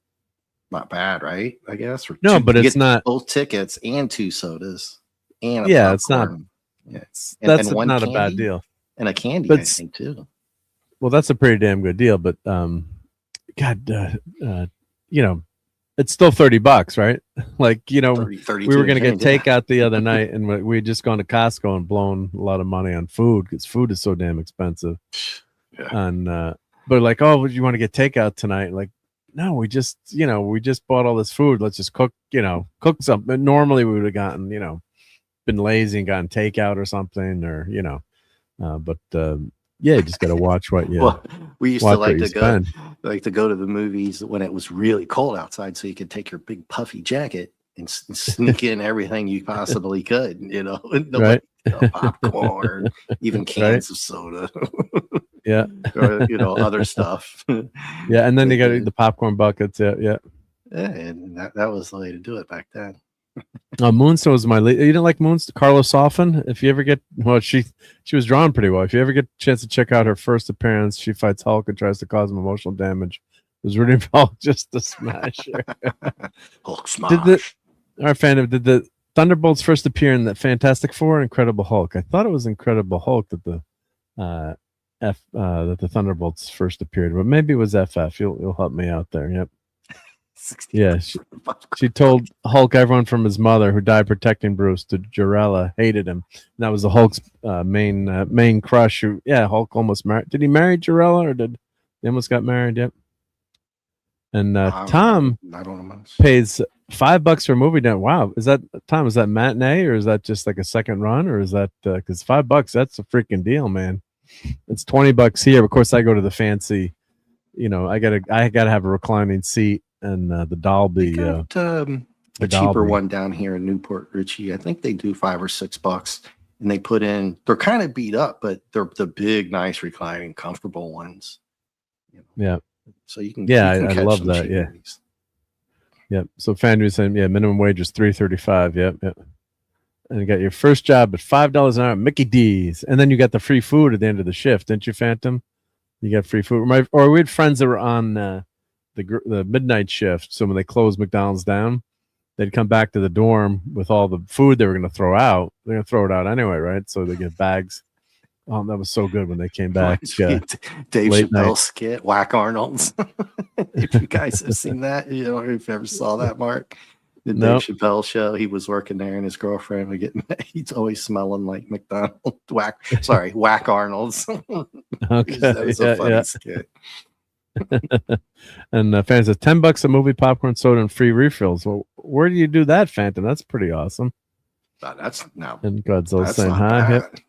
not bad, right? I guess. Or no, but it's not both tickets and 2 sodas and yeah, popcorn. It's not. Yeah, that's and not a bad deal. And a candy, but I think too. Well, that's a pretty damn good deal, but God, you know. It's still $30, right? Like, you know, 30, we were going to get takeout the other night, and we had just gone to Costco and blown a lot of money on food because food is so damn expensive. Yeah. And but like, oh, would you want to get takeout tonight? Like, no, we just bought all this food. Let's just cook something. Normally, we would have gotten, you know, been lazy and gotten takeout or something, or you know, but yeah, you just got to watch what you. Well, we used to like to go to the movies when it was really cold outside, so you could take your big puffy jacket and sneak in everything you possibly could. You know, right? Popcorn, even cans of soda. Yeah, or, you know, other stuff. Yeah, and then you got the popcorn buckets. Yeah, and that was the way to do it back then. Moonstone was my lead. You didn't like Moonstone? Carla Soffen? If you ever get, well, she was drawn pretty well. If you ever get a chance to check out her first appearance, she fights Hulk and tries to cause him emotional damage. It was really Hulk just to smash her. Hulk smash. Our fan did the Thunderbolts first appear in the Fantastic Four or Incredible Hulk? I thought it was Incredible Hulk that the Thunderbolts first appeared, but maybe it was FF. You'll help me out there. Yep. Yeah, she told Hulk everyone from his mother, who died protecting Bruce, to Jarella, hated him. And that was the Hulk's main crush. Who, yeah, Hulk almost married. Did he marry Jarella, or did they almost got married? Yep. And Tom pays $5 for a movie. Now, wow, is that Tom? Is that matinee, or is that just like a second run, or is that because $5? That's a freaking deal, man. It's $20 here. Of course, I go to the fancy. You know, I gotta have a reclining seat. And the Dolby, a cheaper Dolby one down here in Newport Richie. I think they do $5 or $6, and they put in. They're kind of beat up, but they're the big, nice, reclining, comfortable ones. You know? Yeah. So you can. Yeah, you can I love that. Yeah. Yep. So Fanny was saying, yeah, minimum wage is $3.35. Yep. And you got your first job at $5 an hour at Mickey D's, and then you got the free food at the end of the shift, didn't you, Phantom? You got free food. Or we had friends that were on. The midnight shift, so when they closed McDonald's down, they'd come back to the dorm with all the food they were going to throw out. They're going to throw it out anyway, right? So they get bags. That was so good when they came back. Dave Chappelle's skit, Whack Arnold's. If you guys have seen that, you know, if you ever saw that, Mark. The Dave Chappelle show, he was working there, and his girlfriend would get. He's always smelling like McDonald's. Whack Arnold's. Okay, that was a funny skit. And fans says $10 a movie, popcorn, soda, and free refills. Well, where do you do that, Phantom? That's pretty awesome. That's no. And Godzilla That's saying not hi. bad. Yep.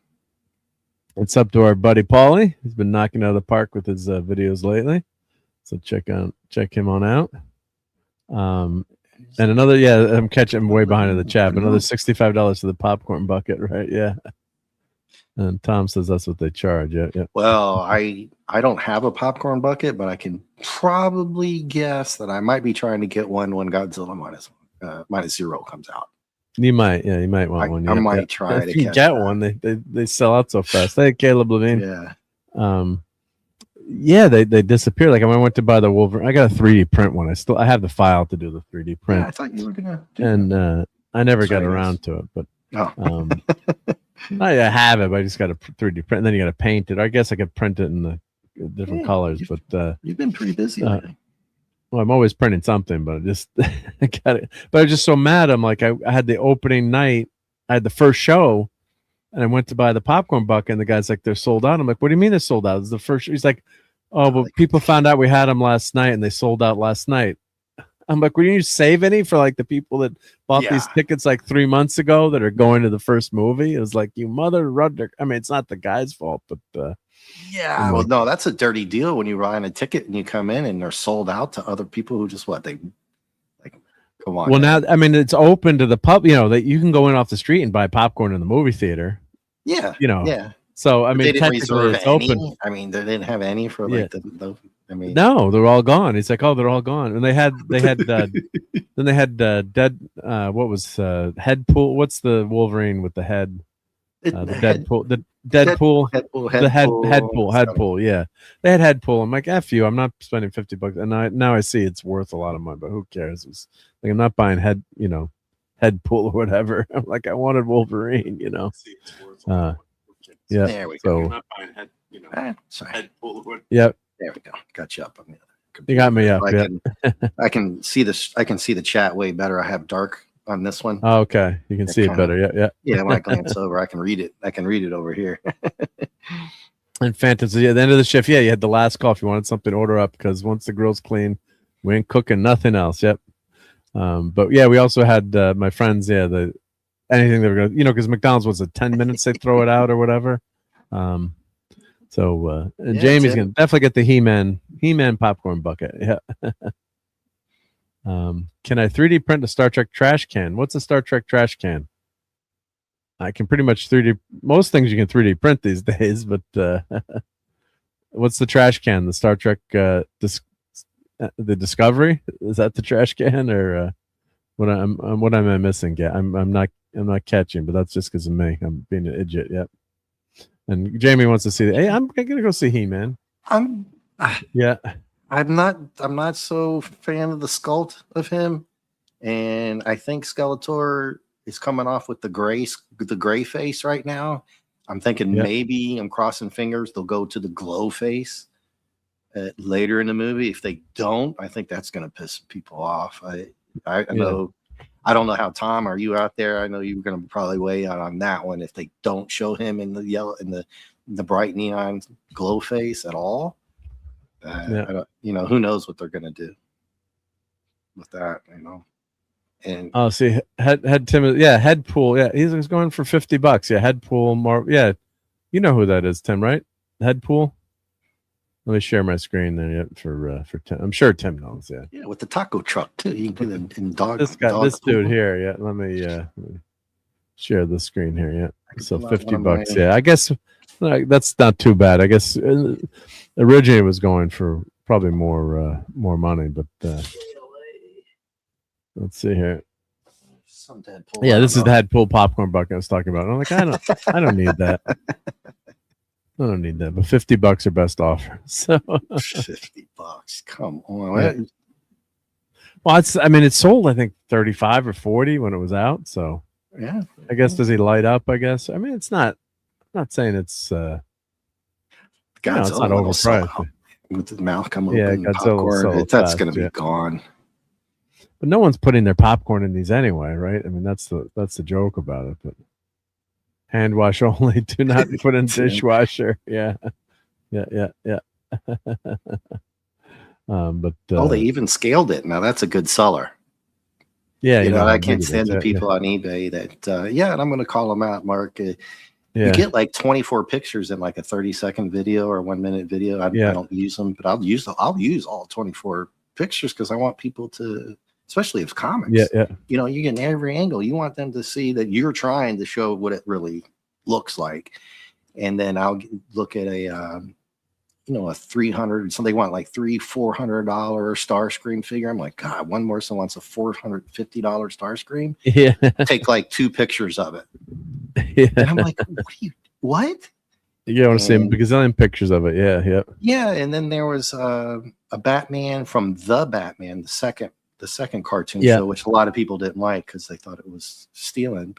It's up to our buddy Paulie. He's been knocking out of the park with his videos lately. So check him on out. And another, I'm catching him way behind in the chat. But another $65 to the popcorn bucket, right? Yeah. And Tom says that's what they charge. Yeah. Well, I don't have a popcorn bucket, but I can probably guess that I might be trying to get one when Godzilla minus zero comes out. You might want one. I might try if to you catch get that. one. They sell out so fast. Hey, Caleb Levine. Yeah. They disappear. Like when I went to buy the Wolverine, I got a 3D print one. I have the file to do the 3D print. Yeah, I thought you were gonna. And I never got around to it, but I have it. But I just got a 3D print. And then you got to paint it. I guess I could print it in the different colors. But you've been pretty busy lately. Well, I'm always printing something, but I got it. But I was just so mad. I'm like, I had the opening night. I had the first show, and I went to buy the popcorn bucket, and the guy's like, they're sold out. I'm like, what do you mean they're sold out? It's the first show. He's like, oh, but people found out we had them last night, and they sold out last night. I'm like, well, you save any for like the people that bought these tickets like 3 months ago that are going to the first movie? It was like, you mother rudder. I mean, it's not the guy's fault, but well, no, that's a dirty deal when you buy a ticket and you come in and they're sold out to other people who just come on. Well, now I mean it's open to the pub. You know that you can go in off the street and buy popcorn in the movie theater. Yeah, Yeah. So I mean, technically it's open. I mean, they didn't have any for like the. I mean, no, they're all gone. He's like, oh, they're all gone, and they had then they had dead. What was Headpool? What's the Wolverine with the head? The Deadpool. The Deadpool. Headpool. Yeah, they had Headpool. I'm like, F you. I'm not spending $50, and now I see it's worth a lot of money, but who cares? It's like I'm not buying Headpool or whatever. I'm like, I wanted Wolverine. Yeah. There we go. So, I'm not buying sorry. Yep. There we go. Got you up on the other computer. You got me up. I can see this. I can see the chat way better. I have dark on this one. Oh, okay. You can see it better. Yeah. Yeah. When I glance over, I can read it. I can read it over here. And Fantasy at the end of the shift. Yeah, you had the last call. If you wanted something, order up because once the grill's clean, we ain't cooking nothing else. Yep. But yeah, we also had my friends. Yeah, anything they were going to, because McDonald's was 10 minutes they throw it out or whatever. So Jamie's going to definitely get the He-Man popcorn bucket. Yeah. Can I 3D print a Star Trek trash can? What's a Star Trek trash can? I can pretty much 3D most things you can 3D print these days, but what's the trash can? The Star Trek the Discovery? Is that the trash can or what am I missing? Yeah, I'm not catching, but that's just because of me. I'm being an idiot. Yep. And Jamie wants to see. Hey, I'm gonna go see He-Man. I'm not so fan of the sculpt of him, and I think Skeletor is coming off with the gray face right now. I'm thinking maybe I'm crossing fingers they'll go to the glow face later in the movie. If they don't, I think that's gonna piss people off. I know. I don't know how, Tom, are you out there? I know you're going to probably weigh out on that one. If they don't show him in the yellow, in the bright neon glow face at all, who knows what they're going to do with that, And see, head Tim, Headpool, he's going for $50. Headpool, you know who that is, Tim, right? Headpool. Let me share my screen there for Tim. I'm sure Tim knows. Yeah, with the taco truck too. You can do it in dog. This dude here. Yeah, let me share the screen here. Yeah, so $50. Yeah, I guess that's not too bad. I guess originally it was going for probably more money, but let's see here. Some Deadpool. Yeah, this is the Deadpool popcorn bucket I was talking about. And I'm like, I don't need that. I don't need that, but $50 are best offer. So $50, come on. Yeah. Well, it sold I think 35 or 40 when it was out. So yeah, I guess does he light up? I guess. I mean, it's not. I'm not saying it's. It's not overpriced. With the mouth coming open, popcorn, that's going to be gone. But no one's putting their popcorn in these anyway, right? I mean, that's the joke about it. But hand wash only. Do not put in dishwasher. Yeah. But they even scaled it. Now that's a good seller. Yeah, You know, how I big can't it stand is, the yeah, people on eBay that, yeah, and I'm going to call them out, Mark. You yeah, get like 24 pictures in like a 30-second video or 1-minute video. I yeah, don't use them, but I'll use all 24 pictures because I want people to, especially if it's yeah, comics, yeah, you know, you get every angle. You want them to see that you're trying to show what it really looks like. And then I'll look at a 300, so they want like $400 Starscream figure. I'm like, God, one person wants a $450 Starscream. yeah, Take like 2 pictures of it. yeah. And I'm like, what? You want to see And- a gazillion pictures of it. Yeah, yeah, Yeah. And then there was a Batman from the Batman, the second cartoon Yeah. show, which a lot of people didn't like because they thought it was stealing.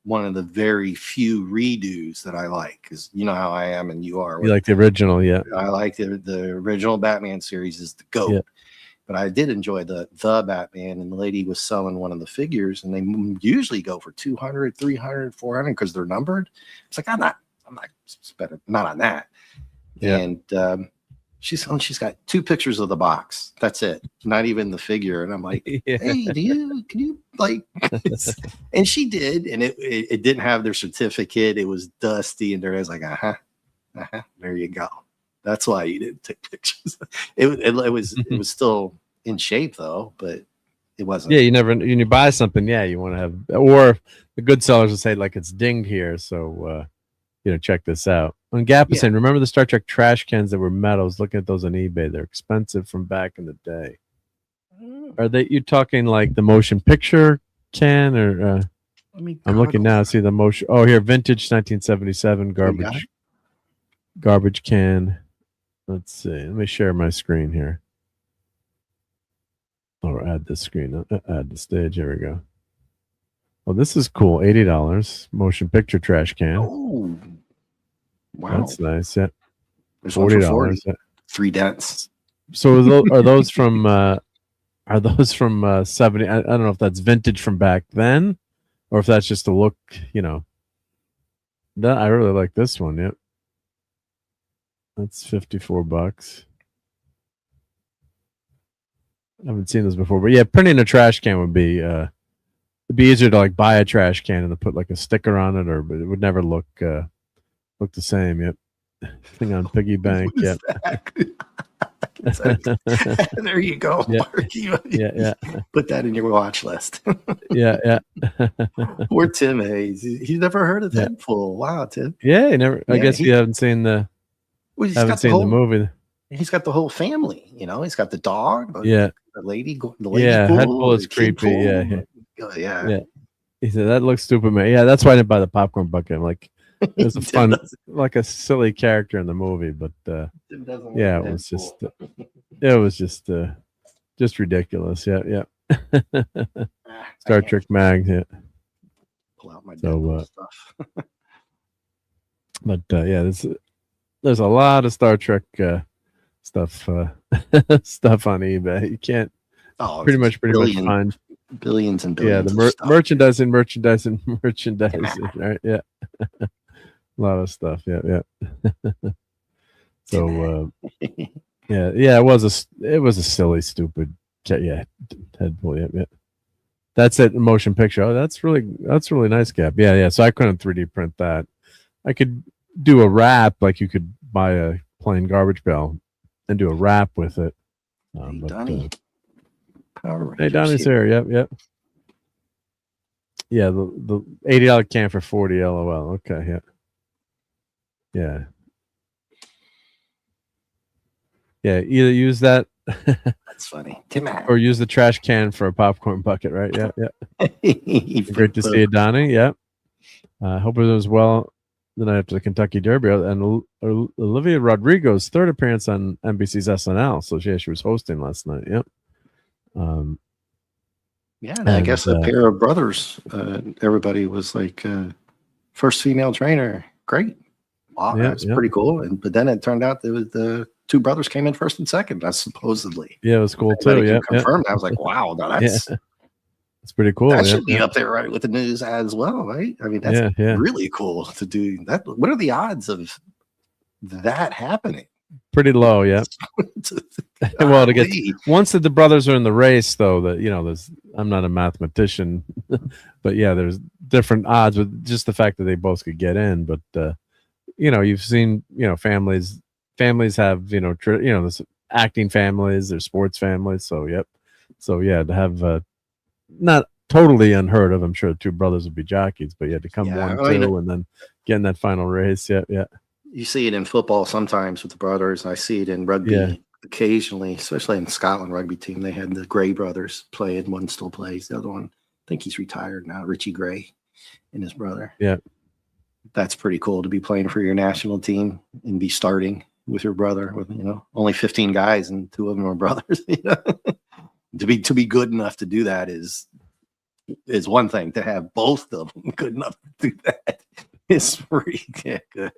One of the very few redos that I like, because you know how I am and you are. you like the original, yeah, I like the original Batman series is the GOAT. Yeah. But I did enjoy the Batman, and the lady was selling one of the figures, and they usually go for 200, 300, 400 because they're numbered. It's like, I'm not spending, not on that. Yeah. And she's got 2 pictures of the box. That's it. Not even the figure. And I'm like, yeah. hey, can you like, and she did. And it didn't have their certificate. It was dusty. And there was like, there you go. That's why you didn't take pictures. It was still in shape though, but it wasn't. Yeah, you never when you buy something, yeah, you want to have, or the good sellers will say like it's dinged here, so check this out. On Gap is saying, remember the Star Trek trash cans that were metal? I was looking at those on eBay. They're expensive from back in the day. Are you talking like the motion picture can, or I'm looking now to see the motion. Oh, here, vintage 1977 garbage can. Let's see. Let me share my screen here. Or add the screen. Add the stage. Here we go. Well, this is cool. $80 motion picture trash can. Oh, wow, That's nice. Yeah, there's one for $40. 40. Yeah. 3 dents. So are those from 70? I don't know if that's vintage from back then, or if that's just a look. That I really like this one. Yep, that's $54. I haven't seen this before, but yeah, printing a trash can would be it'd be easier to like buy a trash can and to put like a sticker on it, but it would never look the same. Yep. Thing on piggy bank. Yep. There you go, Yeah. Mark. Yeah. Put that in your watch list. Yeah. Or Tim Hayes. He's never heard of Deadpool. Wow, Tim. Yeah, you never. I Yeah, guess you haven't seen the movie. He's got the whole family. He's got the dog. Yeah. The lady pool, Headpool is the kid creepy. pool. Yeah. Yeah. He said that looks stupid, man. Yeah, that's why I didn't buy the popcorn bucket. I'm like, it was a fun, like a silly character in the movie, but yeah, it was just ridiculous. Yeah. Star Trek mag. Yeah. Pull out my stuff. But yeah, there's a lot of Star Trek stuff stuff on eBay. You can't pretty much find billions and billions. Yeah, the of merchandising, right? Yeah, a lot of stuff. Yeah. So it was a silly, stupid Deadpool. Yeah. That's it. Motion picture. Oh, that's really nice, Gap. Yeah. So I couldn't 3D print that. I could do a wrap, like you could buy a plain garbage pail and do a wrap with it. Donnie. Hey, Donnie's here. Yep. Yeah, the $80 can for 40. LOL. Okay. Yeah. Either use that. That's funny. Or use the trash can for a popcorn bucket, right? Yeah. Great to see you, Donnie. Yep. Hope it was well the night after the Kentucky Derby, and Olivia Rodrigo's third appearance on NBC's SNL. So she was hosting last night. Yep. And I guess a pair of brothers. Everybody was like, first female trainer. Great. Wow, that's pretty cool. But then it turned out that the 2 brothers came in first and second. That's supposedly. Yeah, it was cool too. Yeah, confirmed. I was like, wow, that's pretty cool. That should be up there, right, with the news as well, right? I mean, that's really cool to do that. What are the odds of that happening? Pretty low, yeah. Well, to get once the brothers are in the race, though, that there's I'm not a mathematician, but yeah, there's different odds with just the fact that they both could get in. But you've seen, families have, there's acting families, there's sports families. So yep. So yeah, to have not totally unheard of. I'm sure the two brothers would be jockeys, but yeah, to come 1-2 and then get in that final race. Yeah, yeah. You see it in football sometimes with the brothers. I see it in rugby occasionally, especially in Scotland rugby team. They had the Gray brothers playing. One still plays. The other one, I think he's retired now, Richie Gray and his brother. Yeah. That's pretty cool to be playing for your national team and be starting with your brother with, only 15 guys and 2 of them are brothers. To be good enough to do that is one thing. To have both of them good enough to do that is pretty good.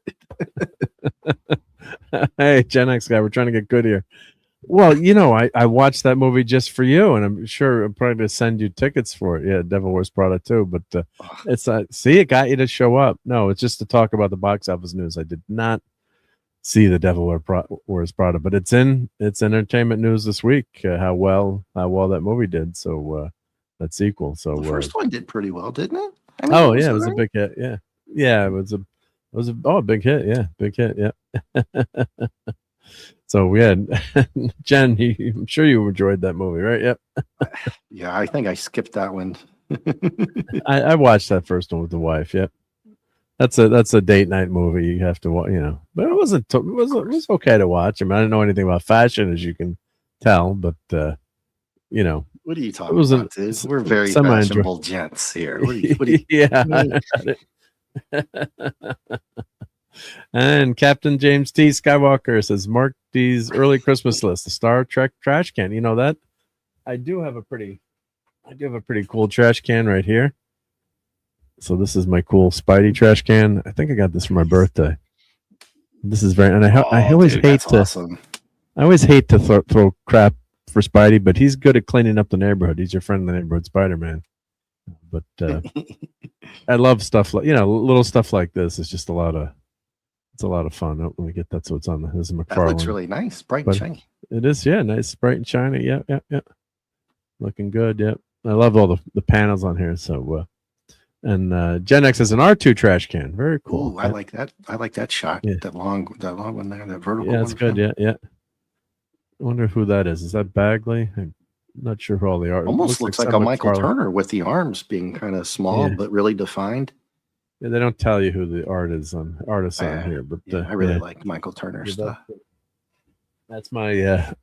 Hey, Gen X guy, we're trying to get good here. Well, I watched that movie just for you, and I'm sure I'm probably going to send you tickets for it. Yeah, Devil Wears Prada too. But it's see, it got you to show up. No, it's just to talk about the box office news. I did not see the Devil Wears Prada, but it's entertainment news this week. How well that movie did. So that sequel. So the first one did pretty well, didn't it? It was a big hit. Yeah, it was a big hit. Yeah, big hit. Yeah. So we had Jen. I'm sure you enjoyed that movie, right? Yep. Yeah, I think I skipped that one. I watched that first one with the wife. Yep. That's a date night movie. You have to watch, but it was okay to watch. I mean, I didn't know anything about fashion, as you can tell, but what are you talking about, dude? We're very fashionable gents here. What are you yeah. And Captain James T. Skywalker says Marc D's early Christmas list, the Star Trek trash can. You know that? I do have a pretty cool trash can right here. So this is my cool Spidey trash can. I think I got this for my birthday. This is very, and I always hate to awesome. I always hate to throw crap for Spidey, but he's good at cleaning up the neighborhood. He's your friend in the neighborhood, Spider-Man. But I love stuff like little stuff like this. It's just a lot of fun. Oh, let me get that so it's on the. This is McFarlane. That looks really nice, bright and shiny. It is, yeah, nice, bright and shiny. Yeah. Looking good. Yep. I love all the panels on here. So. And Gen X has an R2 trash can. Very cool. Ooh, I like that. I like that shot. Yeah. That long one there. That vertical. Yeah, it's good. Yeah. I wonder who that is. Is that Bagley? I'm not sure who all the art. Almost looks like a Michael Turner with the arms being kind of small but really defined. Yeah, they don't tell you who the artists on here, but I really like Michael Turner stuff. That's my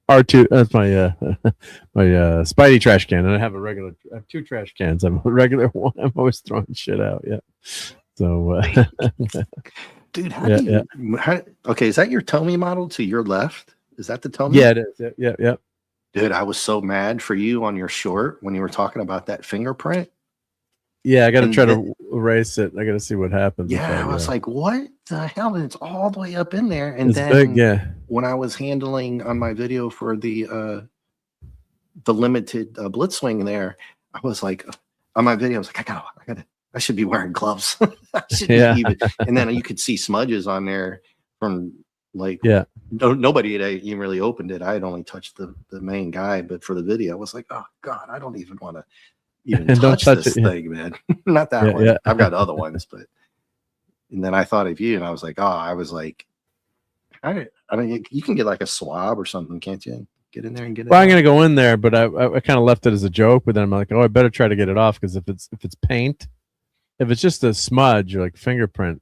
R2. That's my my Spidey trash can, and I have two trash cans. I have a regular one. I'm always throwing shit out. Yeah. So, dude, okay, is that your Tommy model to your left? Is that the Tommy? Yeah, it is. Yeah. Dude, I was so mad for you on your short when you were talking about that fingerprint. Yeah, I got to try to erase it. I got to see what happens. Yeah, I was like, what the hell? And it's all the way up in there. And it's then big, when I was handling on my video for the limited Blitzwing there, I was like, on my video, I was like, I should be wearing gloves. And then you could see smudges on there from nobody had even really opened it. I had only touched the main guy, but for the video, I was like, oh God, I don't even want to even touch this thing, man. Not that one. Yeah. I've got other ones, but and then I thought of you and I was like, I mean, you can get like a swab or something, can't you? Get in there and get it. Well, I'm gonna go in there, but I kind of left it as a joke, but then I'm like, I better try to get it off, because if it's paint, if it's just a smudge or like fingerprint,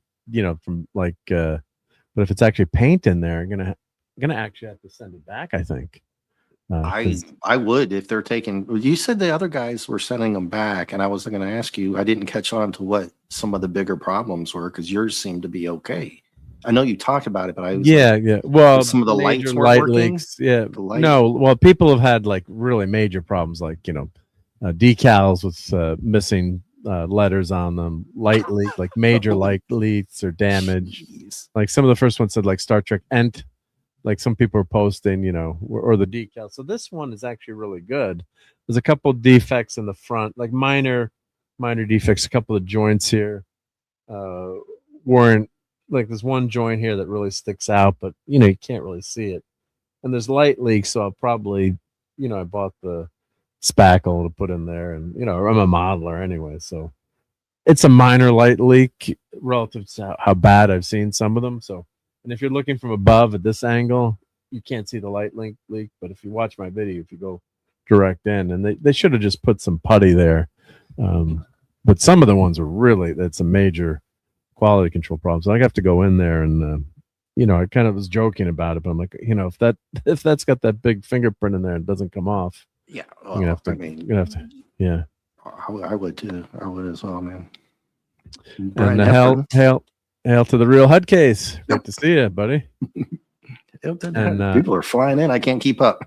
from like but if it's actually paint in there, I'm gonna actually have to send it back, I think. I would, if they're taking. You said the other guys were sending them back, and I was going to ask you. I didn't catch on to what some of the bigger problems were, because yours seemed to be okay. I know you talked about it, but I was well, some of the light leaks. Yeah, no. Well, people have had like really major problems, like decals with missing letters on them, light leak, like major light leaks or damage. Jeez. Like some of the first ones said like Star Trek Ent. Like some people are posting, or the decal. So this one is actually really good. There's a couple of defects in the front, like minor defects. A couple of joints here weren't, like there's one joint here that really sticks out, but you can't really see it. And there's light leaks, so I'll probably, I bought the spackle to put in there, and I'm a modeler anyway, so it's a minor light leak relative to how bad I've seen some of them. So, and if you're looking from above at this angle, you can't see the light leak. But if you watch my video, if you go direct in, and they should have just put some putty there. But some of the ones are really, that's a major quality control problem. So I have to go in there and, I kind of was joking about it, but I'm like, if that's got that big fingerprint in there and it doesn't come off, Yeah. you're gonna have to, yeah. I would too. I would as well, man. And hail to the real HUD case. Great to see you, buddy. And people are flying in. I can't keep up.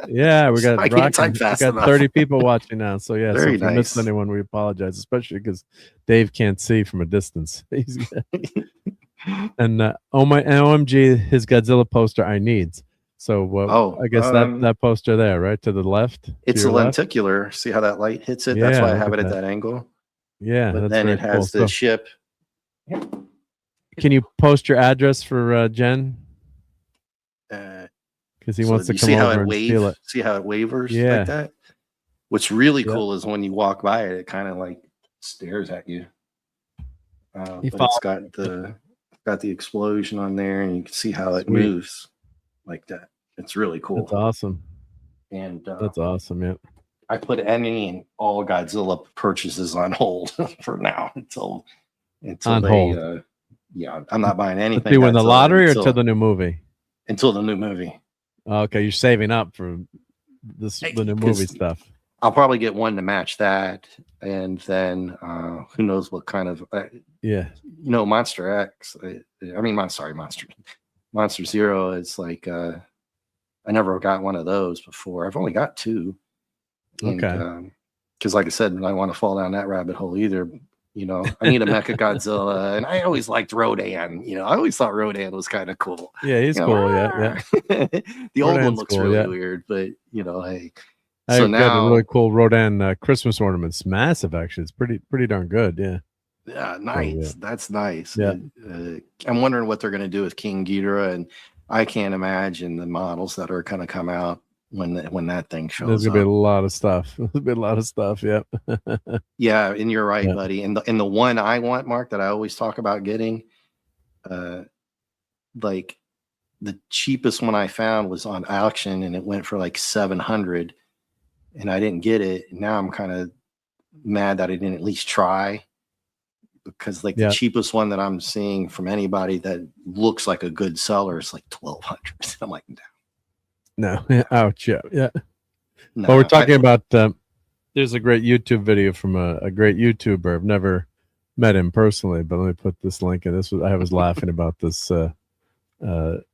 Yeah, we got I can't type fast enough. 30 people watching now. So yeah, Very if we missed nice. anyone, we apologize, especially because Dave can't see from a distance. And OMG, his Godzilla poster I needs. So I guess that poster there, right to the left. It's to a your left? lenticular. See how that light hits it? That's Yeah, why I look have at it at that. that angle. Yeah, But that's then very it has cool. the So, ship. can you post your address for Jen? Because he wants to you come see how over it and steal it. See how it wavers Yeah. like that? What's really Yep. cool is when you walk by it, it kind of like stares at you. But it's follows got the explosion on there, and you can see how it Sweet. moves like that. It's really cool. That's awesome. And That's awesome. Yeah. I put any and all Godzilla purchases on hold for now until On they, hold. Yeah, I'm not buying anything. Do you win the Godzilla lottery or until, to the new movie? until the new movie. Okay, you're saving up for the new movie stuff. I'll probably get one to match that, and then who knows what kind of Yeah. Monster X. Monster Zero. It's like I never got one of those before. I've only got two. Okay. Because like I said, I don't want to fall down that rabbit hole either. I need a Mecha Godzilla, and I always liked Rodan. I always thought Rodan was kind of cool. Yeah, he's cool. Yeah. The old one Rodan's looks cool, really yeah. weird, but hey. I So got a now, really cool Rodan Christmas ornaments. Massive, actually. It's pretty darn good. Yeah. yeah, nice. yeah. That's nice. Yeah. I'm wondering what they're going to do with King Ghidorah, and I can't imagine the models that are going to come out when that thing shows There's up. gonna be a lot of stuff. There's be a lot of stuff. Yep. Yeah, and you're right, Yeah. buddy. And the one I want, Mark, that I always talk about getting, like the cheapest one I found was on auction, and it went for like $700, and I didn't get it. And now I'm kind of mad that I didn't at least try, because like Yeah. the cheapest one that I'm seeing from anybody that looks like a good seller is like $1,200. I'm like, No. Ouch. Yeah. Yeah. no. Well, we're talking about. There's a great YouTube video from a great YouTuber. I've never met him personally, but let me put this link in. I was laughing about this.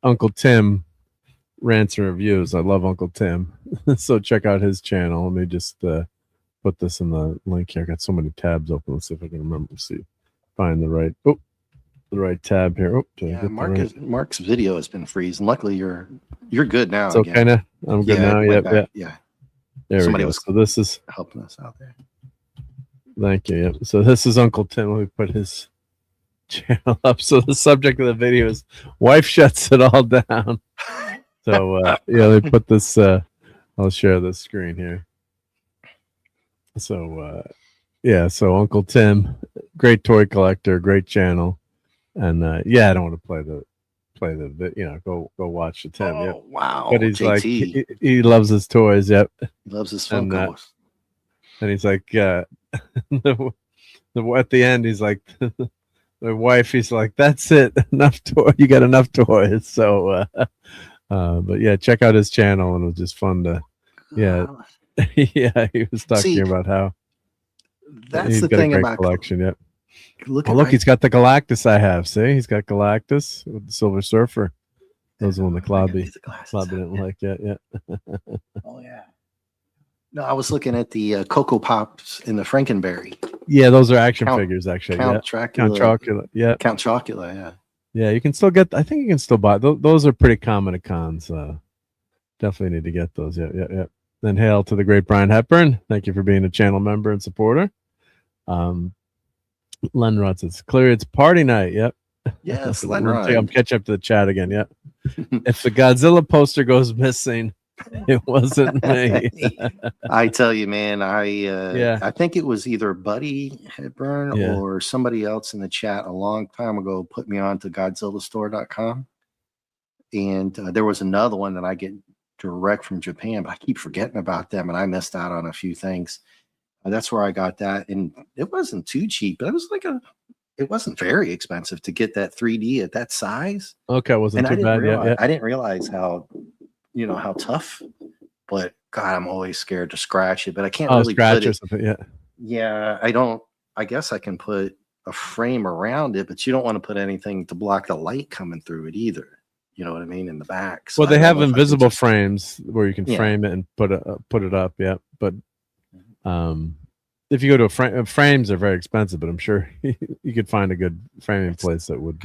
Uncle Tim rants and reviews. I love Uncle Tim, so check out his channel. Let me just put this in the link here. I got so many tabs open. Let's see if I can remember. Find the right tab here. Did I Yeah, get the right- Mark's video has been freezing. Luckily, you're good now. So again. kind of. I'm good now. it went Yep. back. Yeah. Yeah, There Somebody we go. was- So this is. helping us out there. Thank you. Yep. So this is Uncle Tim. Let me put his channel up. So the subject of the video is wife shuts it all down. So yeah, let me put this. I'll share this screen here. So yeah, so Uncle Tim, great toy collector, great channel, and yeah, I don't want to play the go watch the Tim. Yep. Wow! But he's JT, like he loves his toys. Yep. he loves his and, Funkos. And he's like, at the end, he's like, the wife, he's like, that's it, enough toy. You got enough toys. So, but yeah, check out his channel, and it was just fun to, yeah, yeah. He was talking See, about how That's he's the got thing a great about collection. Yep. Look, Oh, look, he's got the Galactus. I have. See, he's got Galactus with the Silver Surfer. Those one the Klobby didn't like yet. Yeah. Oh yeah. No, I was looking at the Cocoa Pops in the Frankenberry. Yeah, those are action Count- figures, actually. Count Yeah. Chocula. Count Chocula. Yeah. Count Chocula, yeah. Yeah, you can still get. I think you can still buy those. Are pretty common at cons. Definitely need to get those. Yeah. Then hail to the great Brian Hepburn. Thank you for being a channel member and supporter. Len Rutz, it's clear it's party night. Yep. Yes, I'm catching up to the chat again. Yep. Len If the Godzilla poster goes missing, It wasn't me. I tell you, man, I think it was either Buddy Hepburn or somebody else in the chat a long time ago put me on to GodzillaStore.com. And there was another one that I get direct from Japan, but I keep forgetting about them, and I missed out on a few things. That's where I got that, and it wasn't too cheap, but it was like it wasn't very expensive to get that 3D at that size. Okay, it wasn't too bad. I didn't realize how, how tough. But God, I'm always scared to scratch it. But I can't really scratch put it. Or something. Yeah. Yeah, I don't. I guess I can put a frame around it, but you don't want to put anything to block the light coming through it either. You know what I mean? In the back. So well, they have invisible frames where you can frame it and put it up. Yeah, but if you go to a frame, frames are very expensive, but I'm sure you could find a good framing place that would.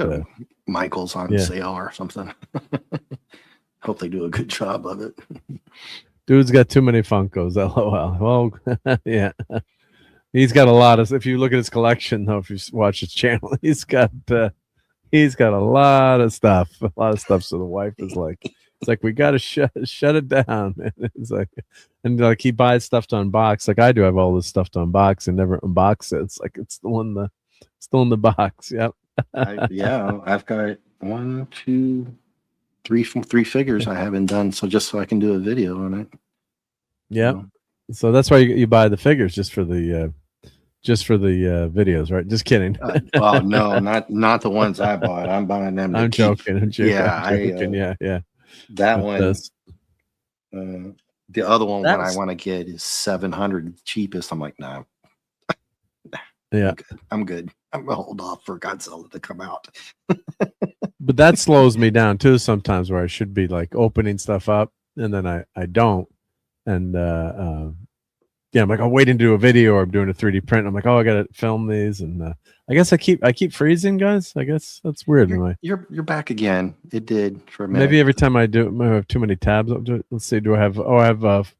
Michael's on sale or something. Hope they do a good job of it. Dude's got too many Funkos. LOL. Well, yeah, he's got a lot of. If you look at his collection, though, if you watch his channel, he's got a lot of stuff. So the wife is like, it's like, we got to shut it down. And it's like, and like he buys stuff to unbox, like I do. I have all this stuff to unbox and never unbox it. It's like it's still in the box. Yep. I've got 1, 2, 3 figures I haven't done. So just so I can do a video on it. Yeah. So that's why you buy the figures just for the videos, right? Just kidding. Well, no, not the ones I bought. I'm buying them. I'm joking. Yeah, yeah. That one. The other one I want to get is 700, the cheapest. I'm like, nah. Yeah, I'm good. I'm gonna hold off for Godzilla to come out. But that slows me down too sometimes, where I should be like opening stuff up and then I don't, and I'm like, I'm waiting to do a video or I'm doing a 3D print. I'm like, oh, I gotta film these, and I guess I keep freezing, guys. I guess that's weird. You're back again. It did for a minute. Maybe every time I have too many tabs. Let's see. Do I have? Oh, I have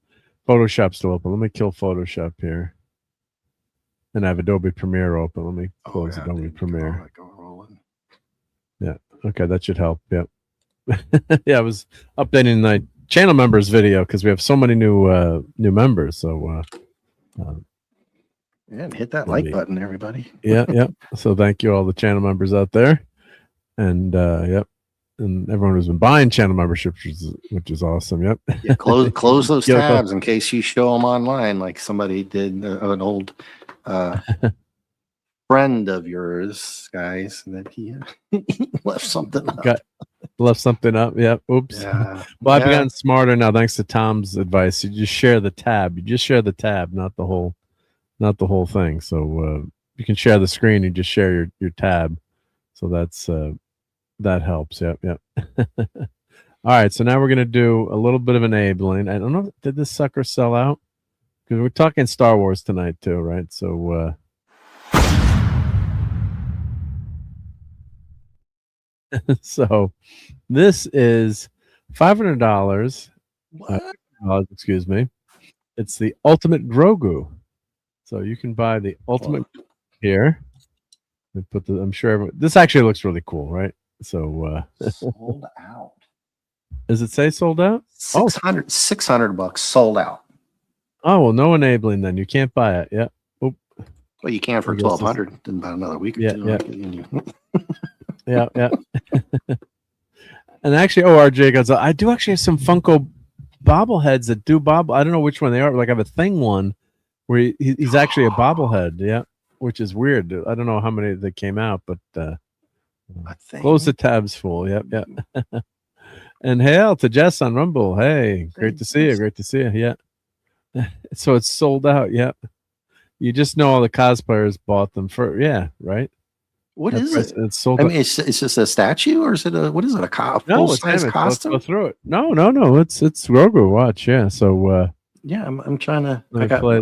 Photoshop still open. Let me kill Photoshop here. And I have Adobe Premiere open. Let me close Adobe Premiere. Yeah. Okay, that should help. Yep. Yeah, I was updating my channel members video because we have so many new members. So and hit that like button, everybody. Yeah. So thank you all the channel members out there, and and everyone who's been buying channel memberships, which is awesome. Yep. Yeah, close those tabs in case you show them online, like somebody did, an old friend of yours, guys, that he left something up. Left something up. Yep. Oops. Yeah. Well, I've gotten smarter now thanks to Tom's advice. You just share the tab. You just share the tab, not the whole thing. So you can share the screen. You just share your tab. So that's that helps. Yep. All right. So now we're gonna do a little bit of enabling. I don't know. Did this sucker sell out? Because we're talking Star Wars tonight too, right? So so this is $500. Excuse me. It's the Ultimate Grogu. So you can buy the Ultimate here. I'm sure this actually looks really cool, right? So sold out. Does it say sold out? $600 sold out. Oh, well, no enabling then. You can't buy it. Yeah. Oop. Well, you can for $1,200 in about another week or two. Yeah. Yeah. And actually, RJ goes, I do actually have some Funko bobbleheads that do bobble. I don't know which one they are. Like I have a Thing one where he's actually a bobblehead. Yeah. Which is weird. I don't know how many that came out, but close the tabs full. Yep. And hail to Jess on Rumble. Hey, great to see you. Great to see you. Yeah. So it's sold out. Yep. You just know all the cosplayers bought them for. Yeah. Right. What is it? It's sold. I mean, it's just a statue, or is it what is it? A full-size costume? Let's go through it. No. It's Grogu. Watch. Yeah. So. Yeah, I'm trying to. Play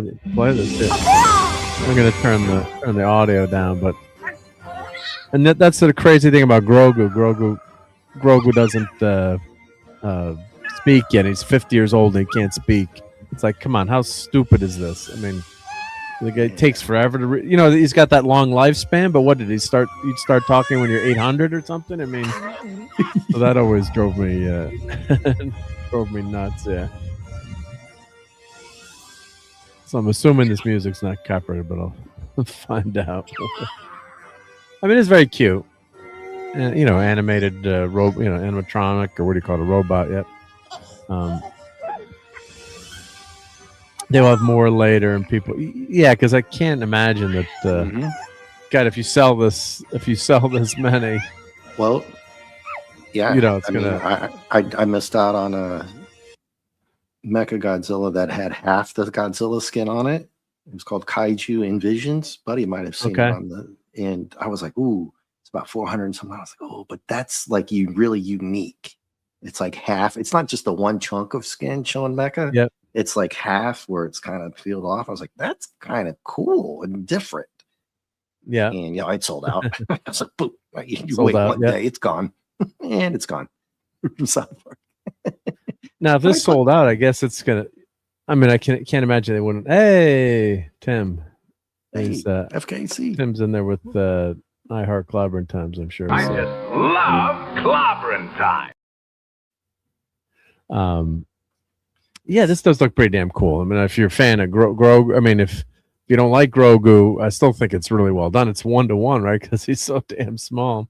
this. Here. I'm gonna turn the audio down, and that's the crazy thing about Grogu. Grogu doesn't speak yet. He's 50 years old and he can't speak. It's like, come on, how stupid is this? I mean, the guy takes forever to he's got that long lifespan, but what did he start? You'd start talking when you're 800 or something. I mean, so that always drove me nuts. Yeah. So I'm assuming this music's not copyrighted, but I'll find out. I mean, it's very cute. And, animated animatronic, or what do you call it, a robot? Yep. They'll have more later, and people, because I can't imagine that. God, if you sell this many, well, yeah, it's I gonna. I missed out on a Mecha Godzilla that had half the Godzilla skin on it. It was called Kaiju Invisions. Buddy might have seen it on the, and I was like, ooh, it's about 400 and something. I was like, oh, but that's like really unique. It's like half. It's not just the one chunk of skin showing Mecha. Yep. It's like half where it's kind of peeled off. I was like, that's kind of cool and different. Yeah. And it sold out. I was like, boom. You Sold wait out, one day, it's gone. And it's gone. Now, if this sold out, I guess it's gonna. I mean, I can't imagine they wouldn't. Hey, Tim. Hey, FKC. Tim's in there with I Heart Clobbering Times, I'm sure. I just love clobbering time. Yeah, this does look pretty damn cool. I mean, if you're a fan of Grogu, I mean, if you don't like Grogu, I still think it's really well done. It's 1-to-1, right? Because he's so damn small.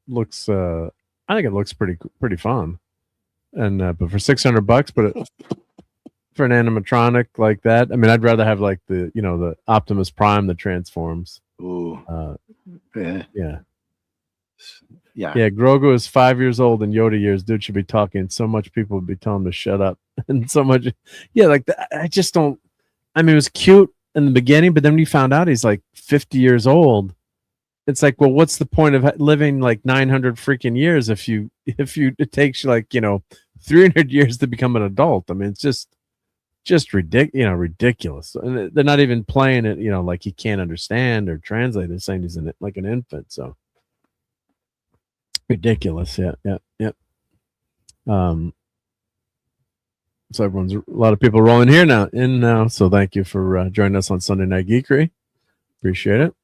Looks. I think it looks pretty fun. And but for $600, but for an animatronic like that, I mean, I'd rather have like the Optimus Prime that transforms. Ooh. Yeah. Yeah. Grogu is 5 years old in Yoda years. Dude should be talking. So much people would be telling him to shut up, and so much. Yeah, like that, I just don't. I mean, it was cute in the beginning, but then when you found out he's like 50 years old, it's like, well, what's the point of living like 900 freaking years if it takes you like 300 years to become an adult? I mean, it's just ridiculous. And they're not even playing it, like he can't understand or translate. They're saying he's like an infant. So. Ridiculous. Yeah. So a lot of people rolling here now. So thank you for joining us on Sunday Night Geekery. Appreciate it.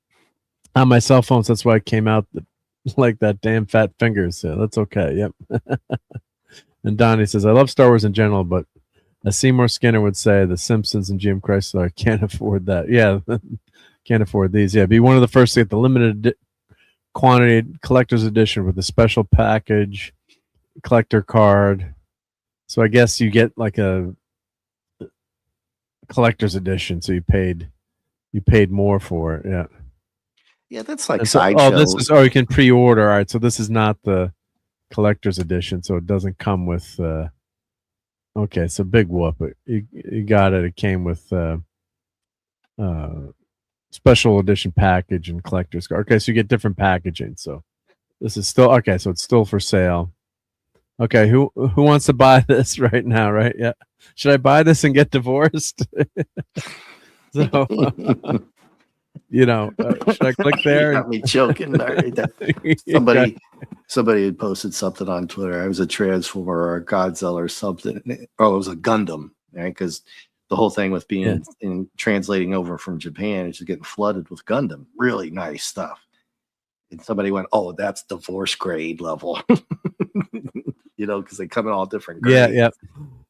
On my cell phones, that's why I came out like that damn fat fingers. Yeah, that's okay. Yep. And Donnie says, I love Star Wars in general, but as Seymour Skinner would say, The Simpsons and GM Chrysler can't afford that. Yeah, can't afford these. Yeah, be one of the first to get the limited quantity collector's edition with a special package collector card. So I guess you get like a collector's edition, so you paid more for it. Yeah, that's like sideshow. You can pre-order. All right, so this is not the collector's edition, so it doesn't come with okay, so big whoop. You got it. It came with special edition package and collector's card. Okay, so you get different packaging. So this is still okay. So it's still for sale. Okay, who wants to buy this right now? Right? Yeah. Should I buy this and get divorced? So should I click there? You got me choking. Somebody had posted something on Twitter. I was a Transformer or a Godzilla or something. Oh, it was a Gundam, right? Because the whole thing with being in translating over from Japan is just getting flooded with Gundam. Really nice stuff. And somebody went, "Oh, that's divorce grade level," because they come in all different grades. Yeah.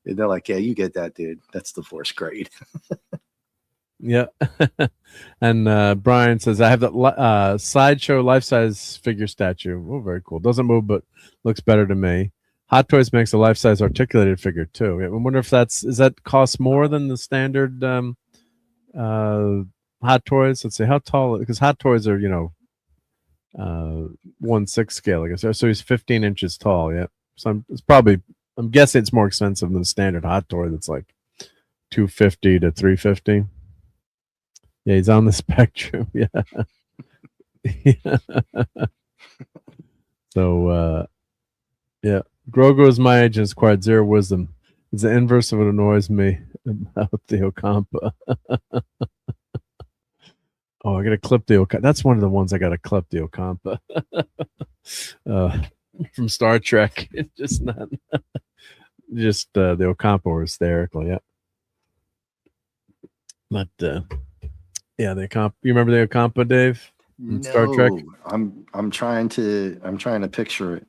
And they're like, "Yeah, you get that, dude. That's divorce grade." Yeah. And Brian says, I have that sideshow life-size figure statue. Oh, very cool. Doesn't move, but looks better to me. Hot Toys makes a life-size articulated figure too. I wonder if that costs more than the standard Hot Toys. Let's see, how tall? Because Hot Toys are 1/6 scale, I guess. So he's 15 inches tall. Yeah. So I'm guessing it's more expensive than the standard Hot Toy. That's like $250 to $350. Yeah, he's on the spectrum. Yeah. So, yeah. Grogu is my age and has acquired 0 wisdom. It's the inverse of what annoys me about the Ocampa. Oh, I got to clip the Ocampa. That's one of the ones I got to clip, the Ocampa. From Star Trek. It's just not. Just the Ocampa were hysterical. Yeah. But, yeah, the Ocampa. You remember the Ocampa, Dave? No, Star Trek. I'm trying to picture it.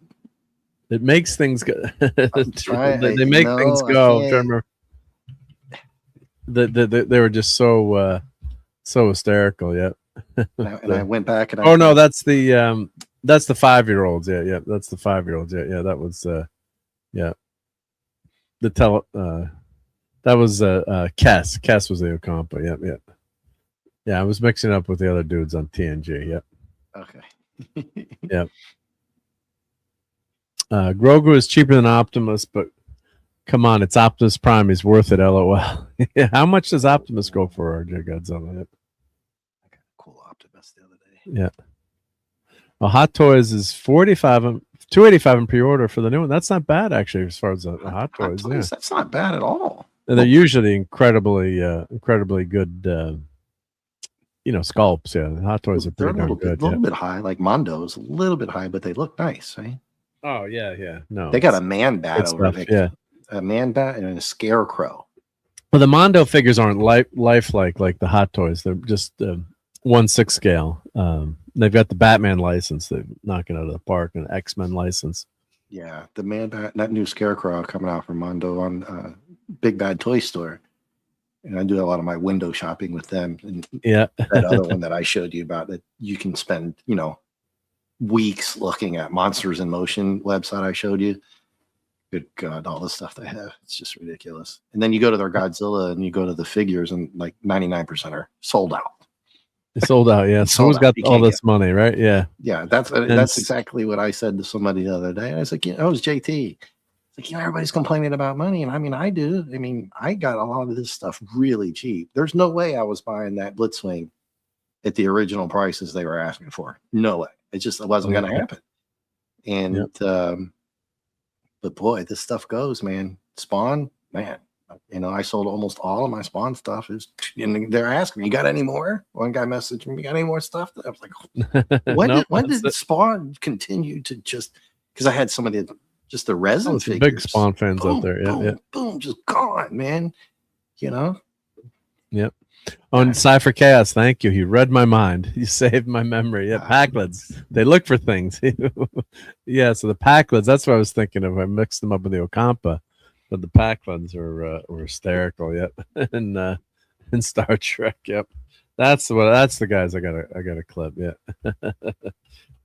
It makes things go. They make things I go. can't. Remember, they were just so hysterical. Yeah. And I went back and Oh no, that's the 5-year-olds. Yeah, that's the 5-year-olds. Yeah, that was yeah. That was Cass. Cass was the Ocampa. Yeah. Yeah, I was mixing up with the other dudes on TNG. Yep. Okay. Yep. Grogu is cheaper than Optimus, but come on, it's Optimus Prime. He's worth it. LOL. Yeah, how much does Optimus go for, RJ Godzilla? Yep. I got a cool Optimus the other day. Yeah. Well, Hot Toys is $285 in pre-order for the new one. That's not bad actually, as far as the Hot Toys. Yeah. That's not bad at all. And they're usually incredibly good. Sculpts. Yeah, the Hot Toys are They're pretty darn good. A little bit high, like Mondo's, a little bit high, but they look nice, right? Oh yeah. No, they got a man bat over stuff, there. Yeah, a man bat and a scarecrow. Well, the Mondo figures aren't lifelike like the Hot Toys. They're just 1/6 scale. They've got the Batman license. They're knocking out of the park, an X-Men license. Yeah, the man bat, that new scarecrow coming out from Mondo on Big Bad Toy Store. And I do a lot of my window shopping with them. And yeah, that other one that I showed you about, that you can spend, weeks looking at. Monsters in Motion website I showed you. Good God, all the stuff they have. It's just ridiculous. And then you go to their Godzilla and you go to the figures and like 99% are sold out. It's sold out, yeah. Someone's got all this money, right? Yeah. Yeah, that's exactly what I said to somebody the other day. I was like, it was JT. It's like, everybody's complaining about money. And I mean, I do. I mean, I got a lot of this stuff really cheap. There's no way I was buying that Blitzwing at the original prices they were asking for. No way. It wasn't going to happen. And, but boy, this stuff goes, man. Spawn, man. I sold almost all of my Spawn stuff. And they're asking me, you got any more? One guy messaged me, you got any more stuff? I was like, when did Spawn continue to just, because I had some of just the resin figures. Big Spawn fans boom, out there. Yeah, boom, boom, just gone, man. Yep. On Cypher Chaos, thank you. He read my mind. He saved my memory. Yeah, Packlids. They look for things. Yeah, so the Packlids, that's what I was thinking of. I mixed them up with the Ocampa, but the Packlids were hysterical. Yep. And in Star Trek. Yep. That's the guys I got a clip. Yeah.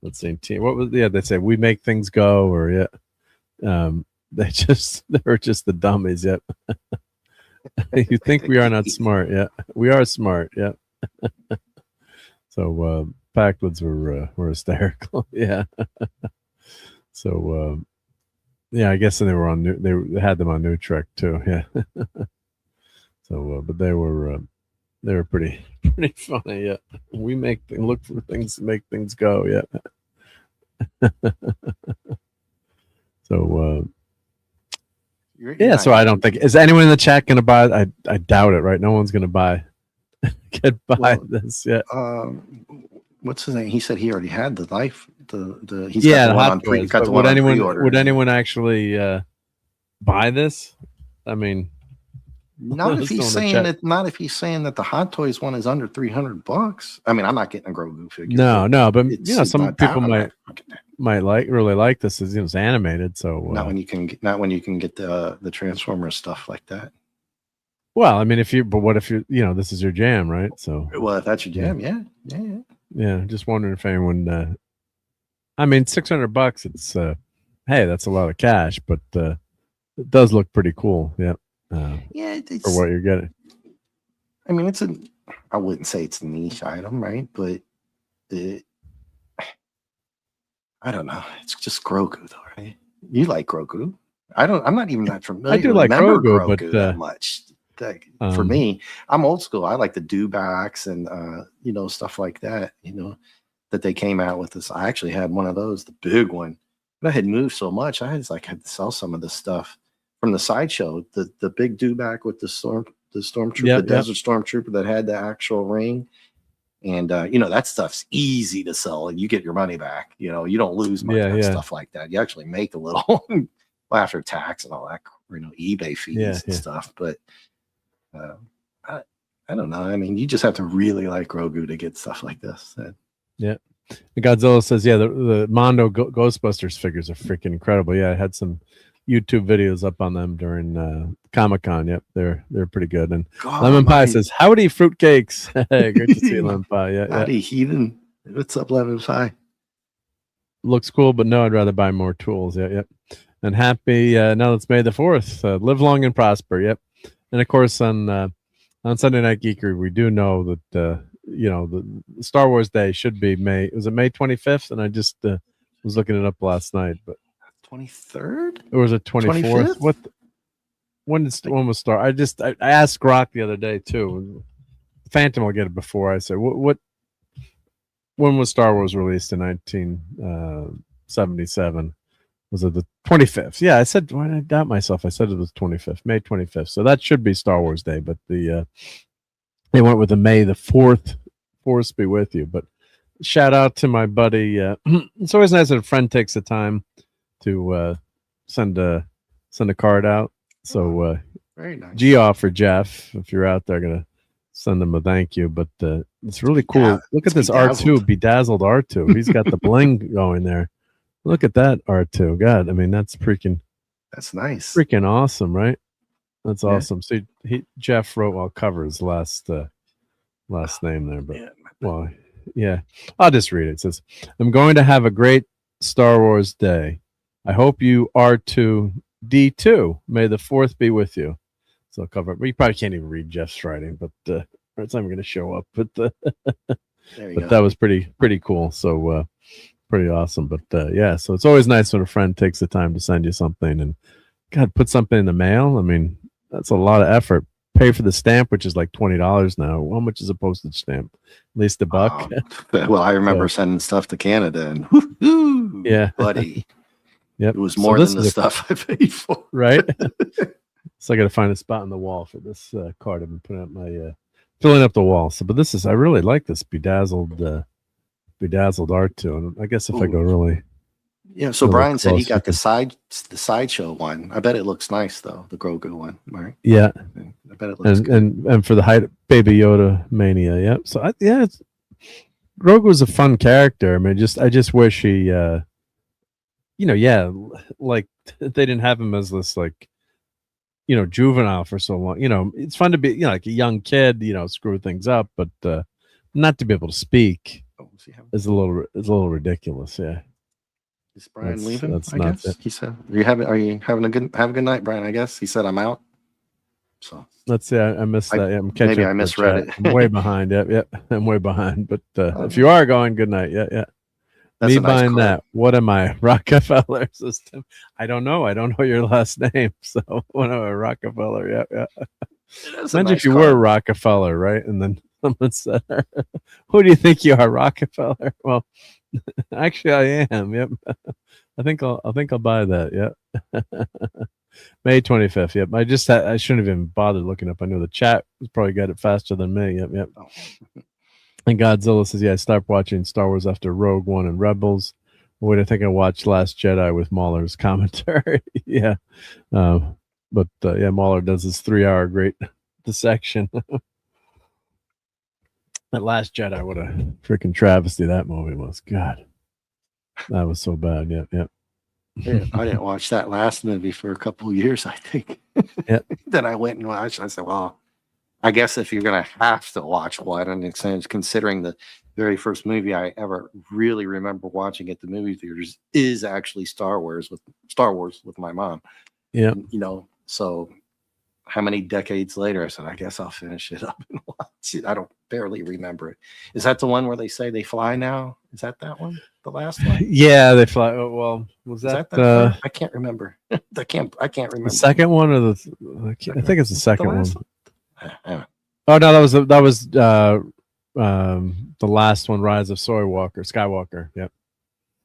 Let's see. What was they say we make things go, or yeah. They were just the dummies. Yep. You think we are not smart? Yeah, we are smart. Yeah. So Packlids were hysterical. Yeah. So yeah, I guess they were on they had them on New Trek too. Yeah. So but they were pretty funny. Yeah, we look for things to make things go. Yeah. So so I don't think is anyone in the chat going to buy. I doubt it. Right? No one's going to buy this yet. What's his name? He said he already had the life. He's got the one on pre. Got the one on pre-order. Would anyone actually buy this? I mean, not if he's saying that. Not if he's saying that the Hot Toys one is under $300. I mean, I'm not getting a Grogu figure. No, but some people might really like this. As it's animated, so not when you can get the Transformers stuff like that. Well, I mean, what if this is your jam, right? So if that's your jam, yeah. Just wondering if anyone. I mean, $600. It's hey, that's a lot of cash, but it does look pretty cool. Yeah. It's, for what you're getting. I mean, I wouldn't say it's a niche item, right? But I don't know. It's just Grogu, though, right? You like Grogu? I'm not even that familiar. I do like Grogu, but that much. For me, I'm old school. I like the dewbacks and stuff like that. That they came out with this. I actually had one of those, the big one, but I had moved so much. I had to sell some of the stuff from the sideshow. The big dewback with the stormtrooper, desert stormtrooper that had the actual ring. And that stuff's easy to sell and you get your money back. You don't lose money on stuff like that. You actually make a little after tax and all that, eBay fees and stuff. But I don't know. I mean, you just have to really like Grogu to get stuff like this. Yeah. Godzilla says, yeah, the Mondo Ghostbusters figures are freaking incredible. Yeah, I had some YouTube videos up on them during Comic-Con. Yep, they're pretty good. And God, Lemon Pie says, howdy, fruitcakes. Hey, great to see you, Lemon Pie. Yeah, howdy, heathen. What's up, Lemon Pie? Looks cool, but no, I'd rather buy more tools. Yep. And happy, now it's May the 4th. Live long and prosper. Yep. And of course, on Sunday Night Geekery, we do know that, the Star Wars Day should be May 25th? And I just was looking it up last night, but 23rd? Or was it 24th? 25th? When was Star? I asked Grok the other day too. Phantom will get it before I say when was Star Wars released in 1977? Was it the 25th? Yeah, I said, why did I doubt myself? I said it was 25th, May 25th. So that should be Star Wars Day, but they went with the May the 4th. Force be with you. But shout out to my buddy. It's always nice that a friend takes the time to send a card out. So very nice. G-off for Jeff, if you're out there, gonna send him a thank you. But it's really cool. Yeah, look at this R2, bedazzled R2. He's got the bling going there. Look at that R2. God, I mean, that's That's nice. freaking awesome, right? That's Yeah. awesome. So Jeff wrote, I'll cover his last name there, but well, yeah, I'll just read it. It says, I'm going to have a great Star Wars day. I hope you are too. D2. May the 4th be with you. So I'll cover it. Well, you probably can't even read Jeff's writing, but it's not going to show up. But There you go. that was pretty cool. So pretty awesome. But yeah, so it's always nice when a friend takes the time to send you something, and God, put something in the mail. I mean, that's a lot of effort. Pay for the stamp, which is like $20 now. How much is a postage stamp? At least $1. Well, I remember sending stuff to Canada, and woo-hoo, Yeah. buddy. Yep. It was So more this than the is stuff I paid for. right? So I got to find a spot on the wall for this card. I've been putting up my filling up the wall. So, but this is, I really like this bedazzled R2. And I guess if I go really, Yeah. So really Brian said he close, got the sideshow one. I bet it looks nice though, the Grogu one, right? yeah, I bet it looks good. and for the height Baby Yoda mania, yeah. So Grogu was a fun character. I mean, I just wish he, like they didn't have him as this like, juvenile for so long. It's fun to be, like a young kid, screw things up, but not to be able to speak is a little ridiculous. Yeah. Is Brian That's- leaving? that's I not guess it. he said. Are you having a good night, Brian? I guess he said I'm out. So Let's see. I missed that. Yeah, I'm catching maybe up I with the misread chat. it. I'm way behind. Yep. I'm way behind. But if you are going, good night. Yeah. that's Me a nice buying quote. that. What am I? Rockefeller system. I don't know. I don't know your last name. So what am I? Rockefeller. Yeah. That's a Imagine nice if you card. were Rockefeller, right? And then someone said, who do you think you are, Rockefeller? Well, actually I am. Yep. I think I'll buy that. Yep. May 25th. Yep. I shouldn't have even bothered looking up. I know the chat probably got it faster than me. Yep. Oh. And Godzilla says, yeah, I stopped watching Star Wars after Rogue One and Rebels. Wait, I think I watched Last Jedi with Mahler's commentary. Yeah. But Mahler does his 3-hour great dissection. That Last Jedi, what a freaking travesty that movie was. God. That was so bad. Yep. Yeah, I didn't watch that last movie for a couple of years, I think. Yeah. Then I went and watched. I said, well, I guess if you're going to have to watch one, and it's considering the very first movie I ever really remember watching at the movie theaters is actually Star Wars with my mom. Yeah. And, so how many decades later, I said, I guess I'll finish it up and watch it. I don't barely remember it. Is that the one where they say they fly now? Is that one? The last one? Yeah, they fly. Oh, well, was Is that, that one? I can't remember. I can't remember. the second one or I think it's the second one. last one? Oh no, that was the last one, Rise of Skywalker. Yep.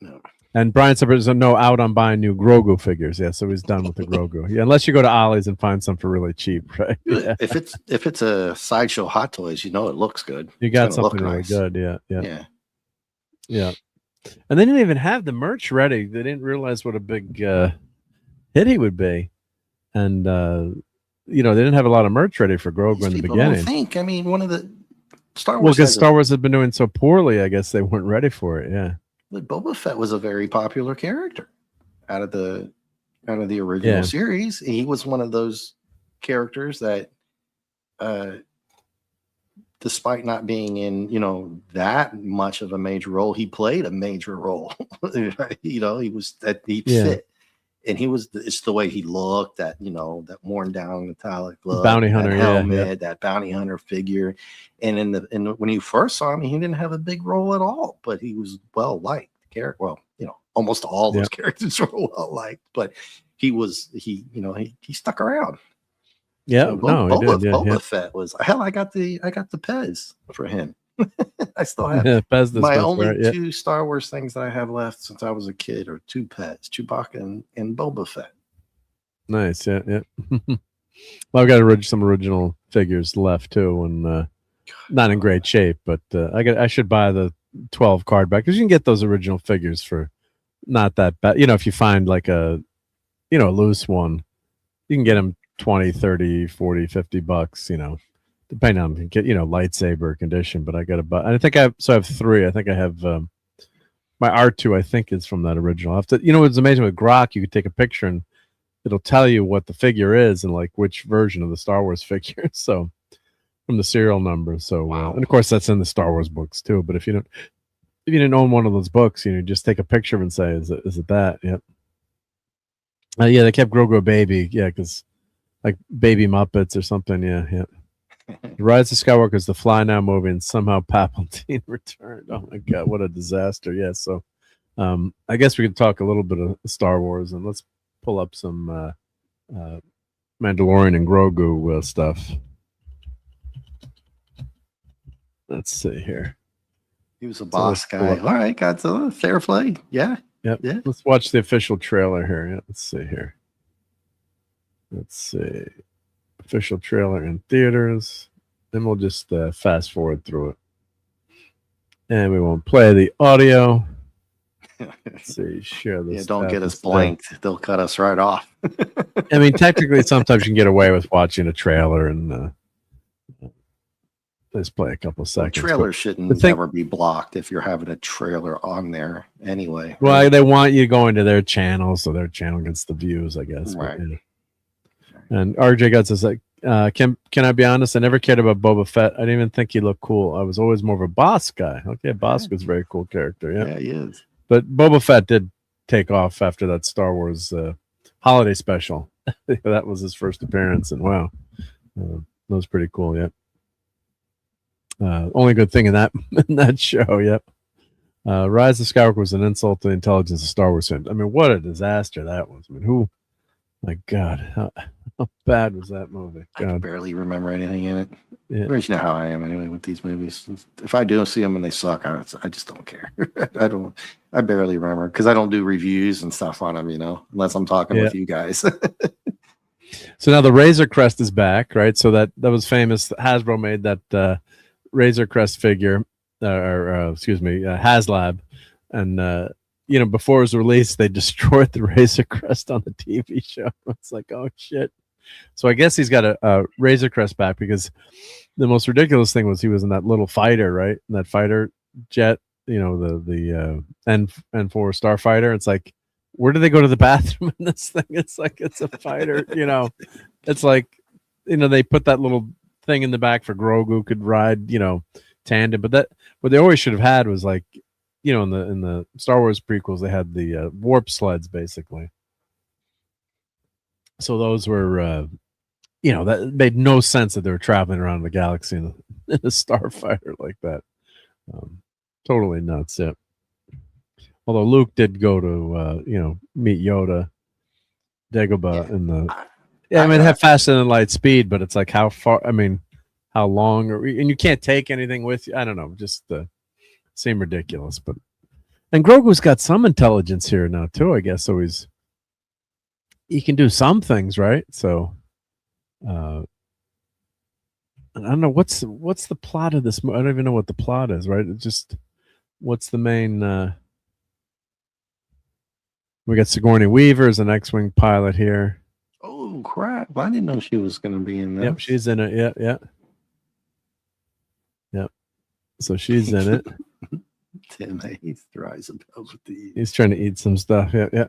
No. And Brian said there's no out on buying new Grogu figures. Yeah, so he's done with the Grogu. Yeah, unless you go to Ollie's and find some for really cheap, right? Yeah. If it's a Sideshow Hot Toys, it looks good. You got It's gonna something look really nice. good. Yeah. Yeah. And they didn't even have the merch ready. They didn't realize what a big hit he would be. And they didn't have a lot of merch ready for Grogu in the People don't beginning. think. I mean, one of the Star Well, Wars. because Star Wars had been doing so poorly, I guess they weren't ready for it. Yeah. But Boba Fett was a very popular character out of the original series. He was one of those characters that, despite not being in, that much of a major role, he played a major role. He fit, and it's the way he looked, that that worn down metallic look, bounty hunter, that helmet, that bounty hunter figure. And when you first saw him, he didn't have a big role at all, but he was well liked character. Well, almost all those characters were well liked, but he stuck around. Yeah, So Boba Fett was hell. I got the Pez for him. I still have Pez my only two Star Wars things that I have left since I was a kid are two Pez, Chewbacca and Boba Fett. Nice, yeah. Well, I've got some original figures left too, and not in great shape. But I should buy the 12 card back, because you can get those original figures for not that bad. If you find like a loose one, you can get them 20, 30, 40, $50, depending on lightsaber condition. But I got to buy. I think I have three. I think I have my R2. I think is from that original. I have to, it's amazing with Grok. You could take a picture and it'll tell you what the figure is and like which version of the Star Wars figure. So from the serial number. So and of course that's in the Star Wars books too. But if you didn't own one of those books, just take a picture and say, is it that? Yep. They kept Grogu a baby. Yeah, because like Baby Muppets or something. Yeah. Rise of Skywalker is the Fly Now movie, and somehow Palpatine returned. Oh my God, what a disaster! Yeah, so I guess we could talk a little bit of Star Wars, and let's pull up some Mandalorian and Grogu stuff. Let's see here. He was a boss guy. All right, got the fair play. Yeah. Yep. Yeah. Let's watch the official trailer here. Yeah, let's see here. Let's see. Official trailer in theaters. Then we'll just fast forward through it. And we won't play the audio. Let's see. Share this. Yeah, don't get us blanked. They'll cut us right off. I mean, technically, sometimes you can get away with watching a trailer and let's play a couple seconds. Trailer shouldn't ever be blocked if you're having a trailer on there anyway. Well, they want you going to their channel, so their channel gets the views, I guess. Right. But, and RJ Guts is like, can I be honest? I never cared about Boba Fett. I didn't even think he looked cool. I was always more of a Boss guy. Okay, Boss was a very cool character. Yeah, he is. But Boba Fett did take off after that Star Wars holiday special. That was his first appearance, and wow, that was pretty cool. Yep. Only good thing in that show. Yep. Rise of Skywalker was an insult to the intelligence of Star Wars fans. I mean, what a disaster that was. I mean, my God, how bad was that movie? God. I can barely remember anything in it. Yeah. You know how I am anyway with these movies. If I do see them and they suck, I just don't care. I barely remember because I don't do reviews and stuff on them, unless I'm talking with you guys. So now the Razor Crest is back, right? So that was famous. Hasbro made that Razor Crest figure, HasLab, and before it was released, they destroyed the Razor Crest on the TV show. It's like, oh shit. So I guess he's got a Razor Crest back, because the most ridiculous thing was he was in that little fighter, right? In that fighter jet, the N4 Starfighter. It's like, where do they go to the bathroom in this thing? It's like, it's a fighter, It's like, they put that little thing in the back for Grogu could ride, tandem. But what they always should have had was like, in the Star Wars prequels, they had the warp sleds basically. So those were, that made no sense that they were traveling around the galaxy in a starfighter like that. Totally nuts. Yeah. Although Luke did go to, meet Yoda, Dagobah, in the. Yeah, I mean, they have faster than light speed, but it's like how far? I mean, how long? And you can't take anything with you. I don't know. Just seem ridiculous. And Grogu's got some intelligence here now too, I guess. So he can do some things, right? So, I don't know what's the plot of this. I don't even know what the plot is, right? It's just what's the main. We got Sigourney Weaver as an X-wing pilot here. Oh crap! Well, I didn't know she was going to be in that. Yep, she's in it. Yeah. So she's in it. Tim Hayes rise above the. He's trying to eat some stuff. Yeah, yeah.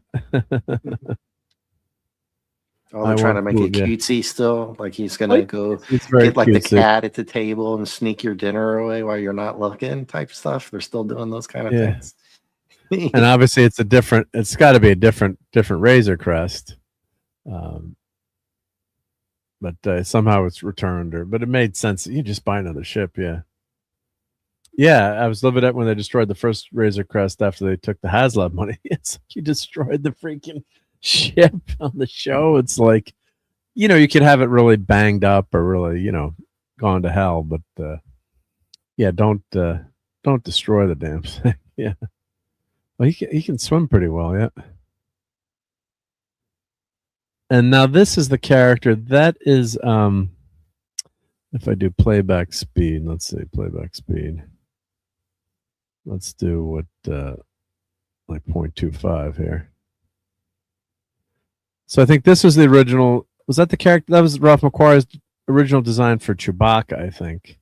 Oh, they're trying to make it cutesy still. Like he's gonna go it's very get like cutesy. the cat at the table and sneak your dinner away while you're not looking, type stuff. They're still doing those kind of things. And obviously, it's a different. It's got to be a different Razor Crest. But somehow it's returned, but it made sense. You just buy another ship, yeah. Yeah, I was living it when they destroyed the first Razor Crest after they took the HasLab money. It's like you destroyed the freaking ship on the show. It's like, you know, you could have it really banged up or really, you know, gone to hell, but yeah, don't destroy the damn thing. Yeah. Well, he can swim pretty well, yeah. And now this is the character that is if I do playback speed, let's see, playback speed. Let's do what like 0.25 here. So I think this was the original. Was that the character? That was Ralph McQuarrie's original design for Chewbacca, I think.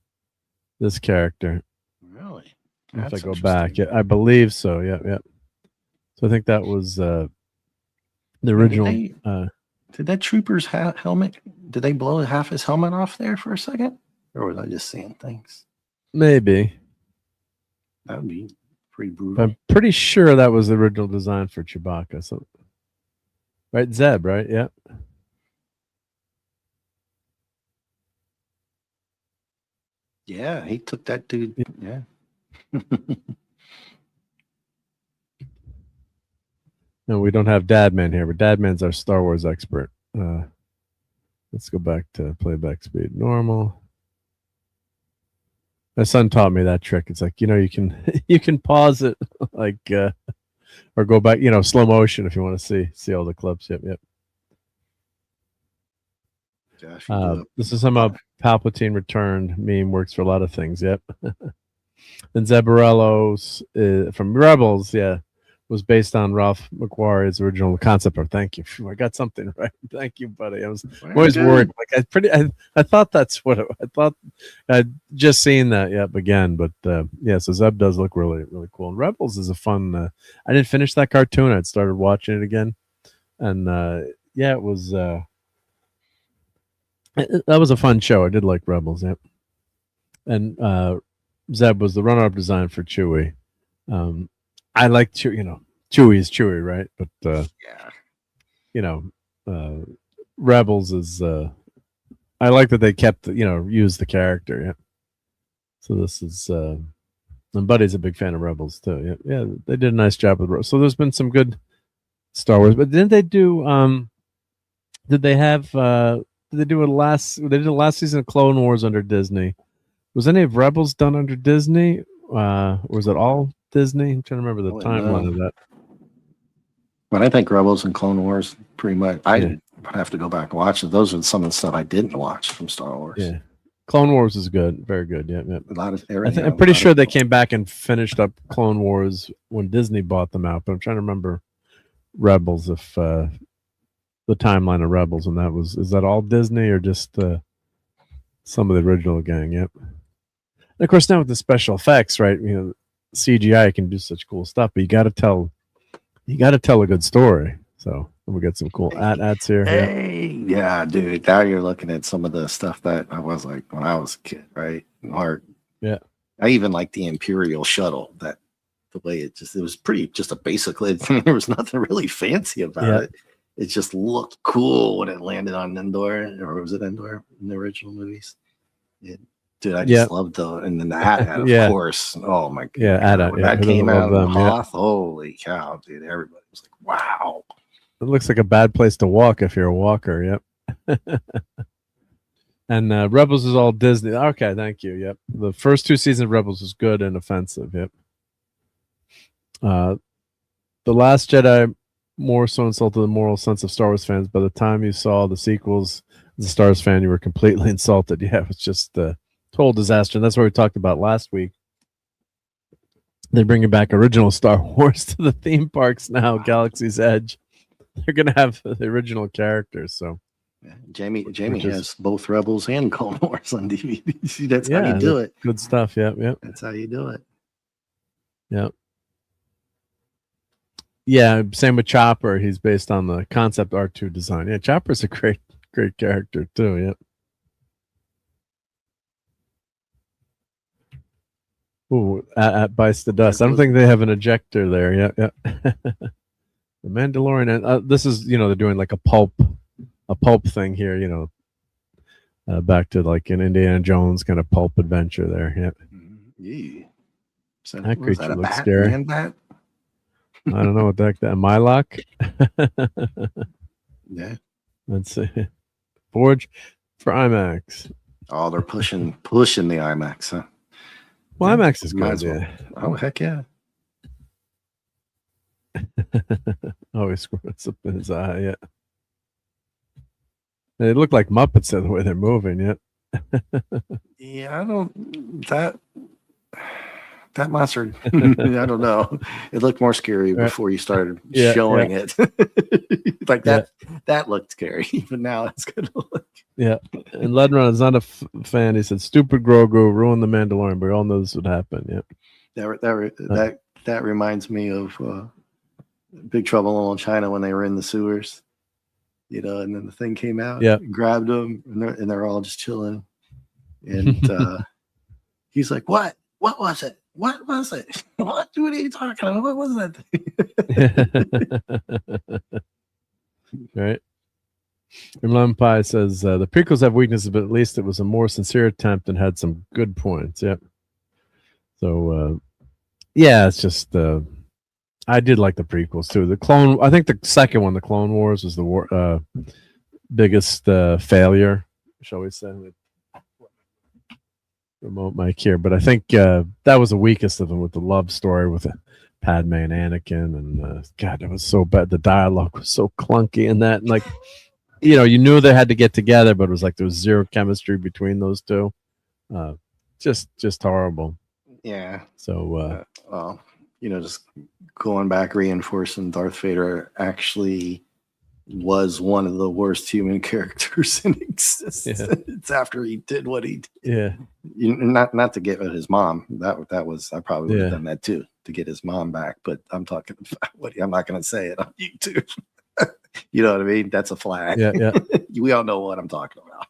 This character. Really? If I go back, yeah, I believe so. Yeah, yeah. So I think that was the original. Did that trooper's helmet? Did they blow half his helmet off there for a second, or was I just seeing things? Maybe. That would be pretty brutal. I'm pretty sure that was the original design for Chewbacca. So, right, Zeb, right? Yeah. Yeah, he took that dude. Yeah. No, we don't have Dadman here, but Dadman's our Star Wars expert. Let's go back to playback speed normal. My son taught me that trick. It's like, you know, you can pause it like or go back, you know, slow motion if you want to see all the clips. Yep, yep. Josh, this is somehow Palpatine returned meme works for a lot of things. Yep. And Zebarellos from Rebels, yeah, was based on Ralph McQuarrie's original concept art. Thank you. I got something right. Thank you, buddy. I was always worried. Like I thought that's what I thought. I'd just seen that again, but yeah. So Zeb does look really, really cool. And Rebels is a fun. I didn't finish that cartoon. I'd started watching it again, and yeah, it was. That was a fun show. I did like Rebels. Yep. And Zeb was the runner-up design for Chewie. I like Chewie, you know, Chewie is Chewie, right? But yeah, you know, Rebels is I like that they kept, you know, used the character, yeah. So this is and Buddy's a big fan of Rebels too. Yeah, yeah, they did a nice job with Rebels. So there's been some good Star Wars, but didn't they do did they do the last season of Clone Wars under Disney? Was any of Rebels done under Disney? Or was it all Disney? I'm trying to remember the timeline of that. But I think Rebels and Clone Wars pretty much. I have to go back and watch it. Those are some of the stuff I didn't watch from Star Wars. Yeah, Clone Wars is good, very good. Yeah, yeah. A lot of. I'm pretty sure they came back and finished up Clone Wars when Disney bought them out. But I'm trying to remember Rebels if the timeline of Rebels, and is that all Disney or just some of the original gang? Yep. And of course, now with the special effects, right? You know, CGI can do such cool stuff, but you got to tell a good story. So we got some cool ads here. Hey, yeah, dude. Now you're looking at some of the stuff that I was like when I was a kid, right? Hard. Yeah. I even like the Imperial shuttle. That the way it was pretty, just a basically. There was nothing really fancy about it. It just looked cool when it landed on Endor, or was it Endor in the original movies? Dude, I just loved and then the hat, of course. Oh my god! Yeah, when that came out of Hoth, holy cow, dude! Everybody was like, "Wow!" It looks like a bad place to walk if you're a walker. Yep. And Rebels is all Disney. Okay, thank you. Yep. The first 2 seasons of Rebels was good and offensive. Yep. The Last Jedi more so insulted the moral sense of Star Wars fans. By the time you saw the sequels, as a Star Wars fan, you were completely insulted. Yeah, it was just total disaster. And that's what we talked about last week. They're bringing back original Star Wars to the theme parks now, Galaxy's Edge. They're going to have the original characters. So Yeah. Jamie Which is- has both Rebels and Clone Wars on DVD. See, that's how you do it. Good stuff. Yep. That's how you do it. Yep. Yeah, same with Chopper. He's based on the concept R2 design. Yeah, Chopper's a great character too. Yep. Ooh, at Bites the Dust. I don't think they have an ejector there. Yeah, yeah. The Mandalorian, and this is, they're doing like a pulp thing here. Back to like an Indiana Jones kind of pulp adventure there. Yeah. Yeah. So, That was creature a looks bat? scary. Man bat? I don't know what that Mylock. Yeah. Let's see. Forge for IMAX. Oh, they're pushing the IMAX, huh? Well, Yeah, IMAX is might good. as well. Yeah. Oh, heck yeah. Oh, he squirts up in his eye. Yeah. They look like Muppets the way they're moving. Yeah. Yeah, I don't that monster. I don't know. It looked more scary before you started showing it. Like that. That looked scary, but now it's gonna look. Yeah, and Ledron is not a fan. He said, "Stupid Grogu ruined the Mandalorian," but we all know this would happen. Yeah. That reminds me of Big Trouble in Little China when they were in the sewers, and then the thing came out, grabbed them, and they're all just chilling, and he's like, "What? What was it? What was it? What are you talking about? What was that?" Right. And Lemon Pie says the prequels have weaknesses, but at least it was a more sincere attempt and had some good points. Yep. So it's just I did like the prequels too. I think the second one, the Clone Wars, was the biggest failure, shall we say? Remote mic here, but I think that was the weakest of them, with the love story with Padme and Anakin, and God, it was so bad. The dialogue was so clunky in that, and like, you knew they had to get together, but it was like there was zero chemistry between those two. Just horrible. Yeah. So, just going back, reinforcing Darth Vader actually was one of the worst human characters in existence. Yeah. It's after he did what he did. Yeah. Not to get at his mom. That was, I probably would have done that too, to get his mom back. But I'm talking about I'm not going to say it on YouTube. You know what I mean? That's a flag. Yeah, yeah. We all know what I'm talking about.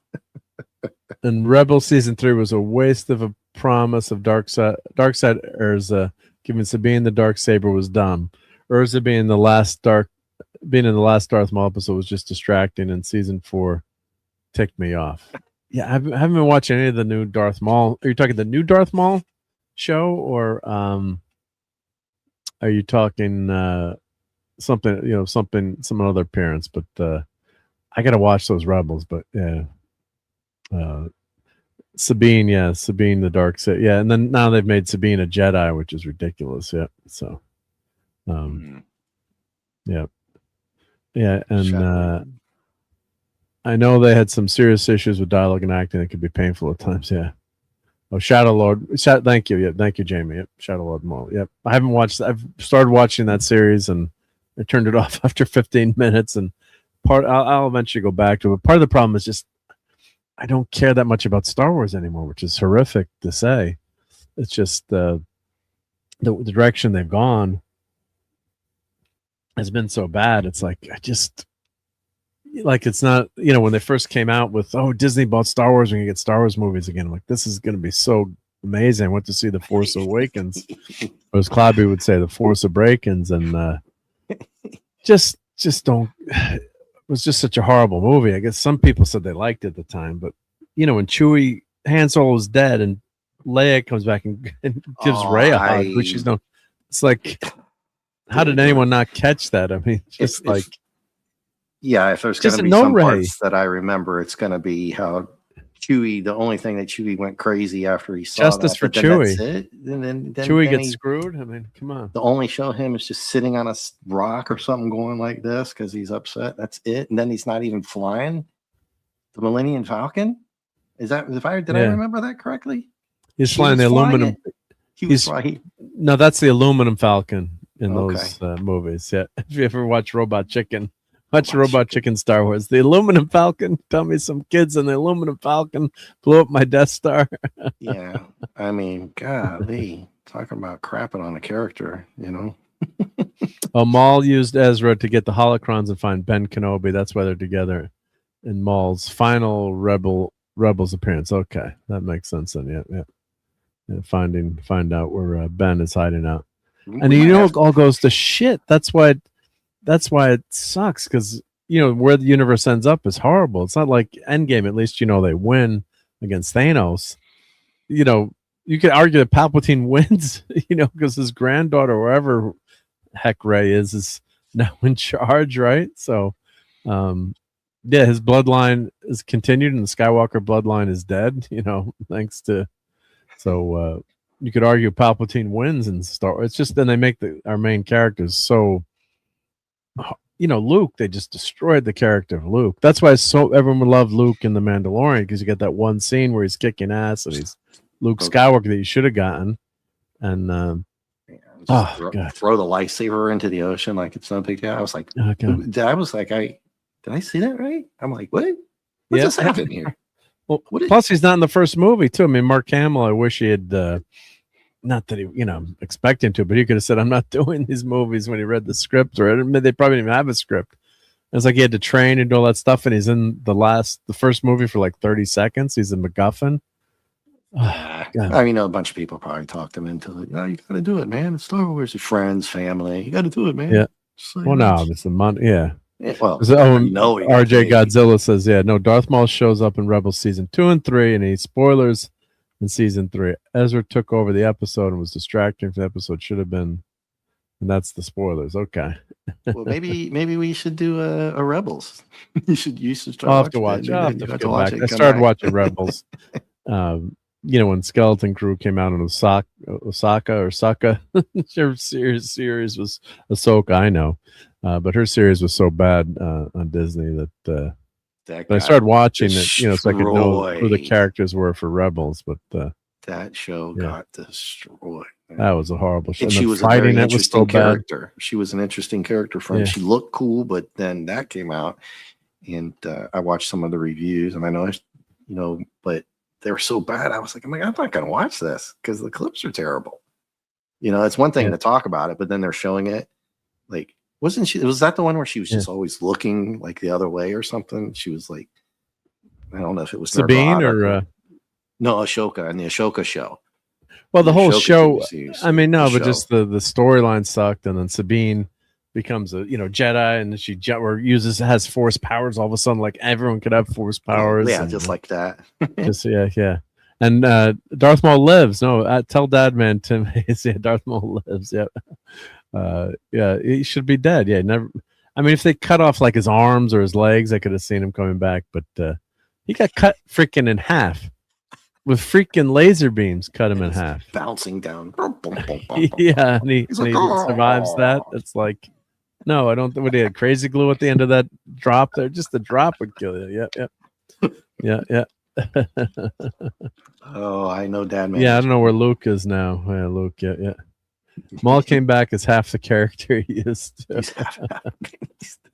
And Rebel Season 3 was a waste of a promise of Darkseid Urza. Giving Sabine the Darksaber was dumb. Urza being in the last Darth Maul episode was just distracting, and Season 4 ticked me off. Yeah, I haven't been watching any of the new Darth Maul. Are you talking the new Darth Maul show, or are you talking some other appearance? But I gotta watch those Rebels. But yeah, Sabine the Darksaber. Yeah, and then now they've made Sabine a Jedi, which is ridiculous. Yeah, so yeah. Yeah, and I know they had some serious issues with dialogue and acting that could be painful at times. Yeah. Oh, Shadow Lord. Thank you. Yep. Thank you, Jamie. Yep. Shadow Lord Maul. Yep. I've started watching that series and I turned it off after 15 minutes. And I'll eventually go back to it. But part of the problem is just I don't care that much about Star Wars anymore, which is horrific to say. It's just the direction they've gone has been so bad. It's like it's not, when they first came out with, Disney bought Star Wars, we're gonna get Star Wars movies again. I'm like, this is gonna be so amazing. I went to see The Force Awakens, or as Clobby would say, The Force Awakens, and just don't. It was just such a horrible movie. I guess some people said they liked it at the time, but when Han Solo is dead and Leia comes back and gives Rey a hug, which she's no. It's like, how did anyone not catch that? I mean, if there's going to be some parts that I remember, it's going to be how Chewie, the only thing that Chewie went crazy after he saw Justice that, for Chewie. That's it. Then Chewie gets screwed. I mean, come on. The only show him is just sitting on a rock or something going like this because he's upset. That's it. And then he's not even flying the Millennium Falcon. Is that, I remember that correctly? He's flying the aluminum. No, that's the aluminum Falcon in those movies. Yeah. If you ever watch Robot Chicken Watch Robot Chicken Star Wars. The aluminum Falcon. Tell me some kids in the aluminum Falcon blew up my Death Star. Yeah, I mean, golly, talking about crapping on a character, you know. Maul used Ezra to get the holocrons and find Ben Kenobi. That's why they're together in Maul's final Rebels appearance. Okay, that makes sense then. Yeah. Find out where Ben is hiding out, and it all goes to shit. That's why it sucks, because where the universe ends up is horrible. It's not like Endgame. At least they win against Thanos. You could argue that Palpatine wins, because his granddaughter, wherever heck Rey is now in charge, right? So, his bloodline is continued, and the Skywalker bloodline is dead. Thanks to. So you could argue Palpatine wins in Star Wars. It's just then they make our main characters so. Luke, they just destroyed the character of Luke. That's why everyone would love Luke in The Mandalorian, because you get that one scene where he's kicking ass and he's Luke Skywalker that you should have gotten. And throw the lightsaber into the ocean like it's no big deal. I was like, did I see that right? I'm like, what? What just happened here? Well, plus he's not in the first movie too. I mean, Mark Hamill, I wish he had. Not that he, expect him to, but he could have said, "I'm not doing these movies" when he read the script, or they probably didn't even have a script. It's like he had to train and do all that stuff, and he's in the first movie for like 30 seconds. He's a MacGuffin. I mean, a bunch of people probably talked him into it. You got to do it, man. It's Star Wars, your friends, family. You got to do it, man. Yeah. Well, no, it's the money. Yeah. Well, RJ Godzilla says, no, Darth Maul shows up in Rebels season 2 and 3, and spoilers. In season 3, Ezra took over the episode and was distracting for the episode. Should have been, and that's the spoilers. Okay. Well, maybe we should do a Rebels. You should start. I'll have to watch. I started watching Rebels. When Skeleton Crew came out in Osaka. Her series was Ahsoka, I know, but her series was so bad on Disney that. But I started watching it, so I could know who the characters were for Rebels. But that show got destroyed. That was a horrible show. And she was a very interesting character. She was an interesting character She looked cool, but then that came out, and I watched some of the reviews, and I noticed, but they were so bad. I was like, I'm not going to watch this because the clips are terrible. It's one thing to talk about it, but then they're showing it like. Was that the one where she was just always looking like the other way or something? She was like, I don't know if it was Sabine or no, Ashoka and the Ashoka show. Well, the whole show, I mean, no, but just the storyline sucked. And then Sabine becomes a, Jedi, and she has force powers. All of a sudden, like everyone could have force powers. Yeah, just like that. Yeah. And Darth Maul lives. No, tell Dad, man, Tim Hayes. Yeah, Darth Maul lives. Yeah. He should be dead. Yeah, never. I mean, if they cut off like his arms or his legs, I could have seen him coming back. But he got cut freaking in half with freaking laser beams. Cut him in half, bouncing down. Yeah, and he survives that. It's like, no, I don't. What he had crazy glue at the end of that drop there. Just the drop would kill you. Yeah. Oh, I know, Dad, man. Yeah, I don't know where Luke is now. Yeah, Luke. Yeah. Maul came back as half the character he used to.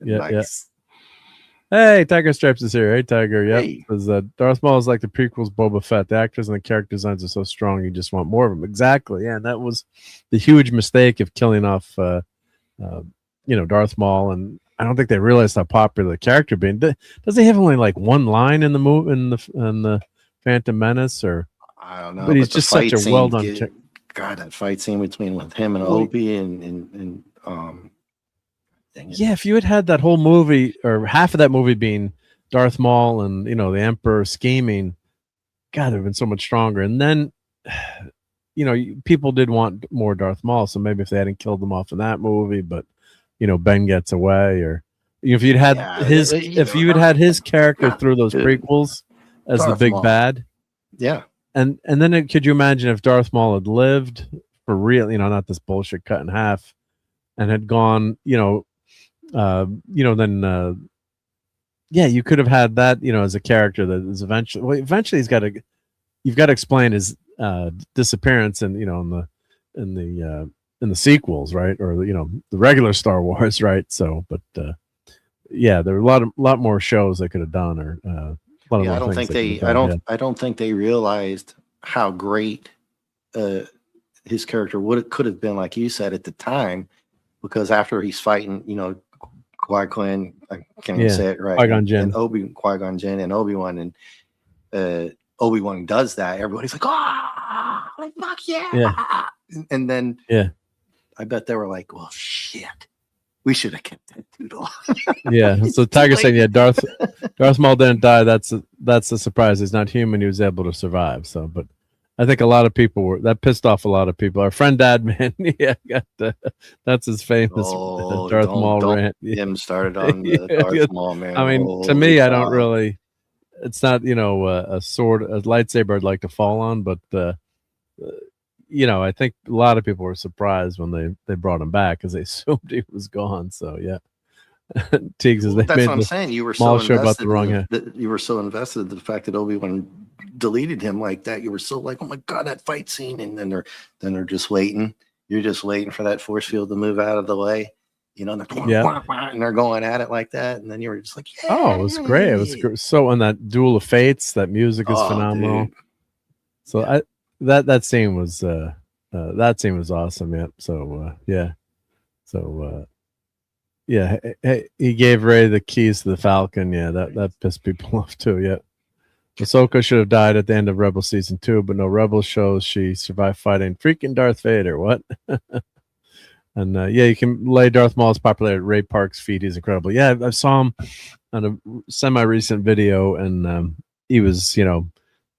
Nice. Hey, Tiger Stripes is here. Hey, Tiger. Yep. Hey. Because Darth Maul is like the prequels Boba Fett. The actors and the character designs are so strong, you just want more of them. Exactly. Yeah, and that was the huge mistake of killing off, Darth Maul. And I don't think they realized how popular the character being. Does he have only like one line in the movie in the Phantom Menace, or I don't know? But he's just such a well done. God, that fight scene with him and Obi and yeah, if you had that whole movie or half of that movie being Darth Maul and the Emperor scheming, God, it'd have been so much stronger. And then people did want more Darth Maul, so maybe if they hadn't killed him off in that movie, but Ben gets away, or if you'd had had his character through those prequels as Darth the big Maul. Bad, yeah. And then could you imagine if Darth Maul had lived for real, not this bullshit cut in half, and had gone, then you could have had that, as a character that is eventually you've got to explain his disappearance and in the sequels, right? Or the regular Star Wars, right? So, but yeah, there were a lot more shows they could have done, or a lot of Yeah, more I don't things think they they. could have done. I don't think they realized how great his character could have been, like you said at the time, because after he's fighting, Qui-Gon, I can't even say it right, Qui-Gon Jinn. and Qui-Gon Jinn and Obi-Wan, and Obi-Wan does that. Everybody's like, like fuck yeah. And then I bet they were like, well, shit, we should have kept that doodle. Yeah. So Tiger saying, yeah, Darth Maul didn't die. That's a surprise. He's not human. He was able to survive. So, but I think a lot of people that pissed off a lot of people. Our friend Dadman, that's his famous Darth Maul rant. Him started on the Darth Maul, man. I mean, to me, I don't really. It's not a lightsaber I'd like to fall on, but I think a lot of people were surprised when they brought him back because they assumed he was gone. So yeah. Teague says that's what I'm saying. You were so invested about the wrong you were so invested in the fact that Obi-Wan deleted him like that. You were so like, oh my god, that fight scene, and then they're just waiting. You're just waiting for that force field to move out of the way. And they're going at it like that, and then you were just like, oh, it was great. It was so on that Duel of Fates. That music is phenomenal. Dude. So that scene was awesome. Yeah. So he gave Rey the keys to the Falcon. Yeah, that pissed people off too. Yeah. Ahsoka should have died at the end of Rebel Season 2, but no, Rebel shows she survived fighting freaking Darth Vader. What? And you can lay Darth Maul's popularity at Ray Park's feet. He's incredible. Yeah, I saw him on a semi-recent video, and he was,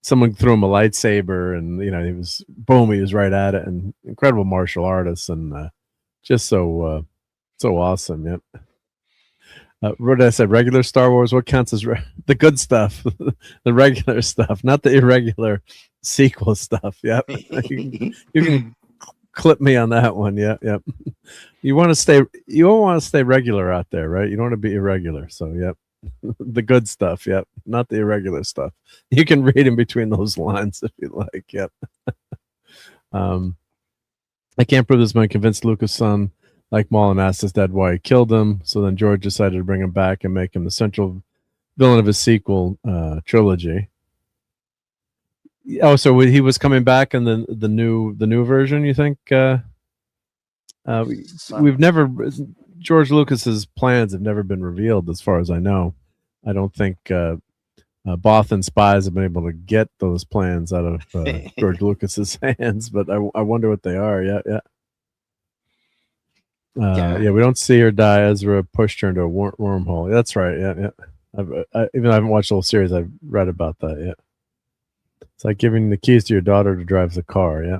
someone threw him a lightsaber, and he was right at it, and incredible martial artist, and just so awesome. Yep. What did I say? Regular Star Wars. What counts as the good stuff? The regular stuff, not the irregular sequel stuff. Yep. You can clip me on that one. Yep. You don't want to stay regular out there, right? You don't want to be irregular. So yep. The good stuff. Yep. Not the irregular stuff. You can read in between those lines if you like. Yep. I can't prove this, but I convinced Lucas' son like Maul and asked his dad why he killed him. So then George decided to bring him back and make him the central villain of his sequel trilogy. Oh, so he was coming back in the new version, you think? We've never, George Lucas's plans have never been revealed as far as I know. I don't think Bothan spies have been able to get those plans out of George Lucas's hands, but I wonder what they are. Yeah. We don't see her die. Ezra pushed her into a wormhole. That's right. Yeah. Even though I haven't watched the whole series, I've read about that. Yeah. It's like giving the keys to your daughter to drive the car. Yeah.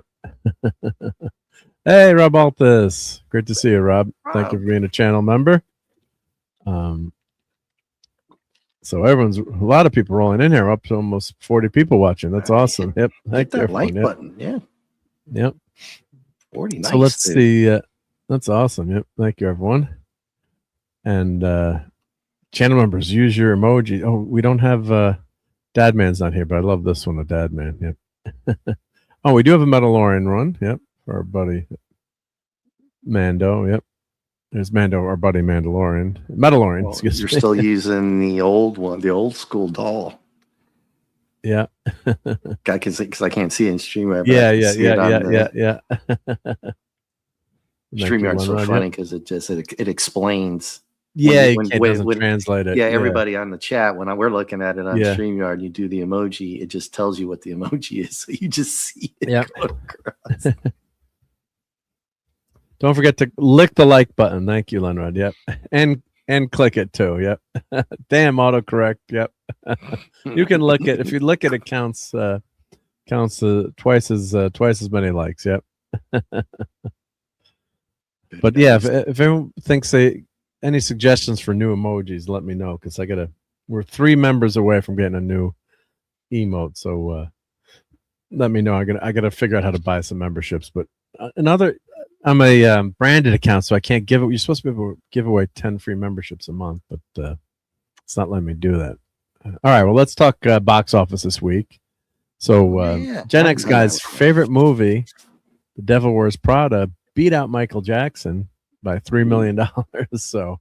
Hey, RobAltis. Great to see you, Rob. Thank you for being a channel member. So a lot of people rolling in here. We're up to almost 40 people watching. That's awesome. Yep. Hit that like button. Yeah. Yep. 40. Nice, so let's see. That's awesome. Yep. Thank you, everyone. And channel members, use your emoji. Oh, we don't have Dadman's not here, but I love this one, a Dadman. Yep. Oh, we do have a Mandalorian run. Yep. For our buddy Mando. Yep. There's Mando, our buddy Mandalorian. Excuse me. You're still using the old one, the old school doll. Yeah. Because I can't see it in StreamYard. Yeah. StreamYard's so funny because it explains. Yeah, it doesn't translate it. Yeah, everybody on the chat, when we're looking at it on StreamYard, you do the emoji, it just tells you what the emoji is. So you just see it go across. Don't forget to lick the like button. Thank you, Lenrod. Yep. And click it too. Yep. Damn autocorrect. Yep. You can lick it. If you lick it, it counts twice as many likes. Yep. But yeah, if anyone thinks any suggestions for new emojis, let me know, because we're 3 members away from getting a new emote. So let me know. I gotta figure out how to buy some memberships. But I'm a branded account, so I can't give it. You're supposed to be able to give away 10 free memberships a month, but it's not letting me do that. All right, well, let's talk box office this week. So Gen X guy's favorite movie, The Devil Wears Prada, beat out Michael Jackson by $3 million. So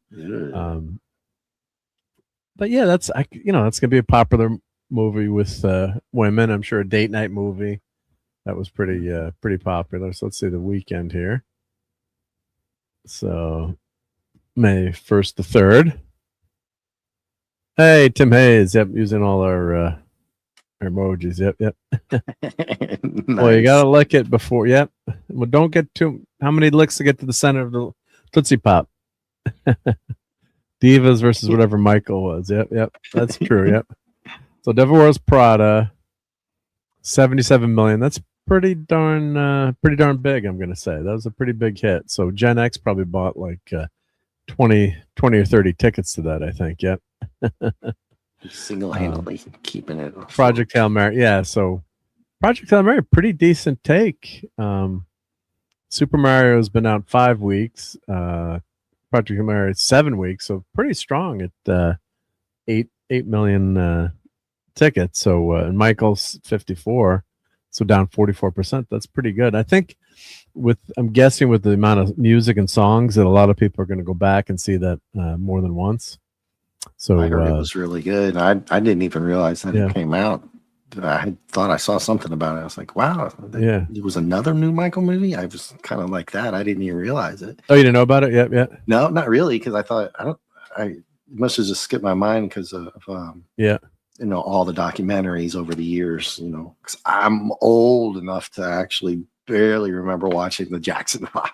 But yeah, that's that's gonna be a popular movie with women. I'm sure a date night movie that was pretty popular. So let's see the weekend here. So May 1st to 3rd. Hey, Tim Hayes. Yep, using all our emojis. Yep. Well, you gotta lick it before. Yep. Well, don't get too. How many licks to get to the center of the Tootsie Pop? Divas versus whatever Michael was. Yep. That's true. Yep. So Devil Wears Prada, 77 million. That's pretty darn big. I'm gonna say that was a pretty big hit. So Gen X probably bought like 20 or 30 tickets to that. I think. Yep. Single-handedly keeping it. Project Hail Mary. Yeah. So Project Hail Mary, pretty decent take. Super Mario's been out 5 weeks. Project Hail Mary 7 weeks, so pretty strong at 8 million tickets. So and Michael's 54, so down 44%. That's pretty good. I think I'm guessing with the amount of music and songs that a lot of people are going to go back and see that more than once. So I heard it was really good. I didn't even realize that it came out. I thought I saw something about it. I was like, wow, there was another new Michael movie. I was kind of like that. I didn't even realize it. Oh, you didn't know about it? Yeah. No, not really, because I thought I must have just skipped my mind because of all the documentaries over the years. Because I'm old enough to actually barely remember watching the Jackson 5.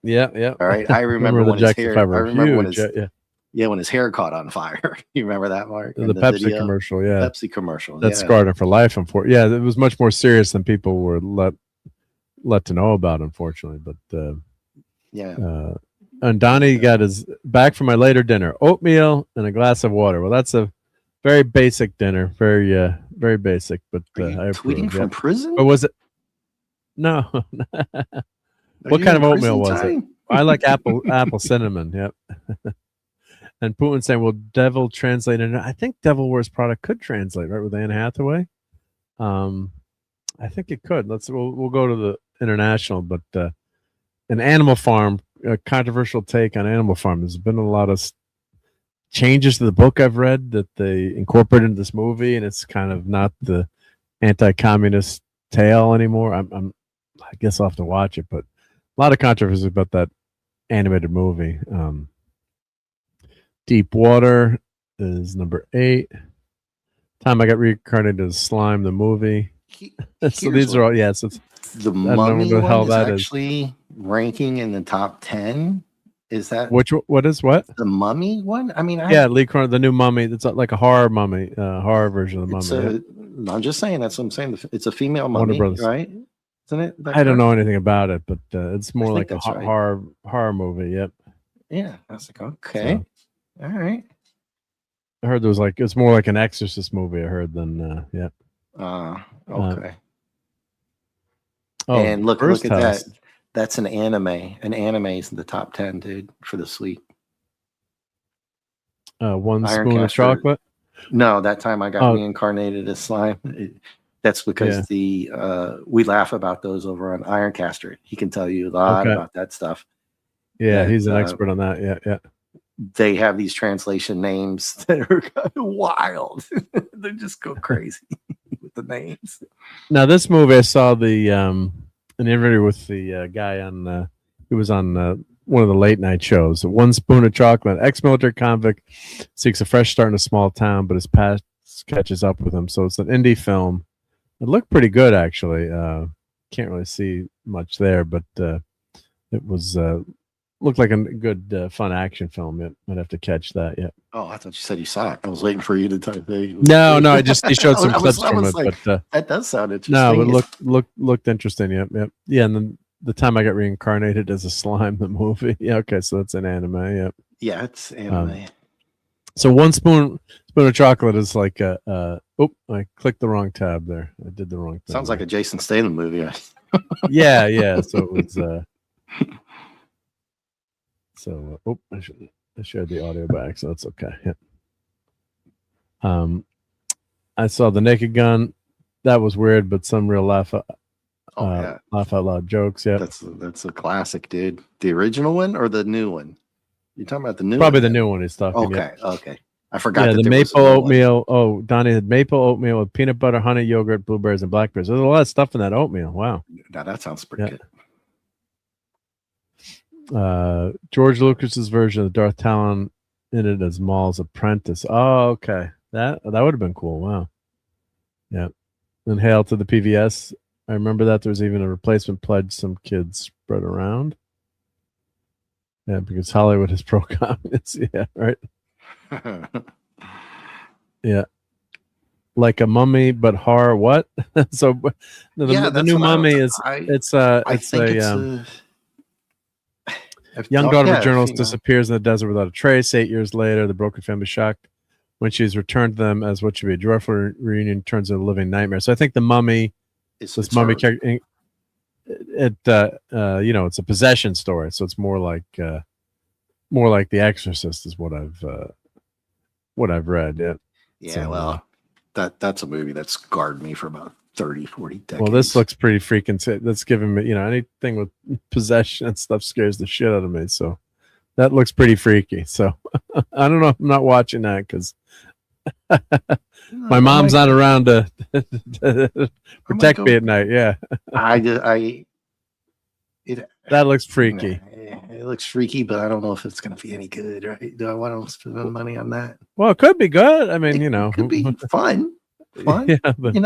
Yeah. All right, I remember when the Jackson 5 were huge. When his hair caught on fire. You remember that, Mark? The Pepsi video? Commercial, yeah. Pepsi commercial. That scarred him for life. Yeah, it was much more serious than people were let to know about, unfortunately. But and Donnie got his back for my later dinner: oatmeal and a glass of water. Well, that's a very basic dinner, very basic. But I tweeting from prison? Or was it? No. What kind of oatmeal was it? I like apple cinnamon. Yep. And Putin saying, "Well, Devil translated." I think Devil Wears Prada could translate, right, with Anne Hathaway. I think it could. We'll go to the international, but an Animal Farm, a controversial take on Animal Farm. There's been a lot of changes to the book I've read that they incorporated into this movie, and it's kind of not the anti-communist tale anymore. I guess I'll have to watch it, but a lot of controversy about that animated movie. Deep Water is number 8. Time I Got Reincarnated as Slime, the movie. So these are all, so it's the Mummy one is actually ranking in the top 10. Is that what is the Mummy one? I mean, Lee Cronin, the new Mummy. It's like a horror mummy, horror version of the Mummy. I'm just saying, that's what I'm saying. It's a female mummy, right? Isn't it? I don't know anything about it, but it's more like a horror movie. Yep. Yeah, that's like okay. So, all right. I heard it's more like an Exorcist movie. I heard than okay. Oh, and look at that. That's an anime. An anime is in the top 10, dude, for this week. One Spoon of Chocolate. No, that time I got reincarnated as slime. That's because we laugh about those over on Ironcaster. He can tell you a lot about that stuff. Yeah, he's an expert on that. Yeah. They have these translation names that are kind of wild. They just go crazy with the names. Now, this movie, I saw an interview with the guy on. He was on one of the late night shows. One Spoon of Chocolate. Ex-military convict seeks a fresh start in a small town, but his past catches up with him. So it's an indie film. It looked pretty good, actually. Can't really see much there, but it was. Looked like a good, fun action film. Yep. Might have to catch that. Yeah. Oh, I thought you said you saw it. I was waiting for you to type. No. He showed some clips from it. Like, but that does sound interesting. No, it looked interesting. Yep. Yeah, and then the time I got reincarnated as a slime, the movie. Yeah. Okay, so that's an anime. Yep. Yeah, it's anime. So one spoon of chocolate is like I clicked the wrong tab there. I did the wrong thing. Sounds like a Jason Statham movie. Yeah. So it was. So I shared the audio back, so that's okay. Yeah. I saw The Naked Gun. That was weird, but some real laugh out loud jokes. Yeah, that's a classic, dude. The original one or the new one? You're talking about the new Probably one? the new one he's talking. Okay. I forgot. Yeah, that the there was maple another one. oatmeal. Oh, Donnie had maple oatmeal with peanut butter, honey, yogurt, blueberries, and blackberries. There's a lot of stuff in that oatmeal. Wow. Now that sounds pretty Yeah. George Lucas's version of Darth Talon in it as Maul's apprentice. Oh, okay. That would have been cool. Wow. Yeah. And hail to the PVS. I remember that there was even a replacement pledge some kids spread around. Yeah, because Hollywood is pro-communist. Yeah, right. good. Yeah. Like a mummy, but horror. What? So the that's new what mummy I it's think it's young daughter of a yeah, journalist female. disappears in the desert without a trace. 8 years later, the broken family shocked when she's returned to them as what should be a joyful reunion turns into a living nightmare. So I think the mummy, It's mummy her. character, it's a possession story. So it's more like The Exorcist is what I've read. Yeah. Yeah, So, well, that's a movie that scarred me for about 30, 40 decades. well, this looks pretty freaking. That's giving me, anything with possession and stuff scares the shit out of me. So that looks pretty freaky. So I don't know. I'm not watching that because my mom's not around to protect me at night. Yeah, that looks freaky. It looks freaky, but I don't know if it's going to be any good, right? Do I want to spend money on that? Well, it could be good. I mean, It could be fun. Yeah, but,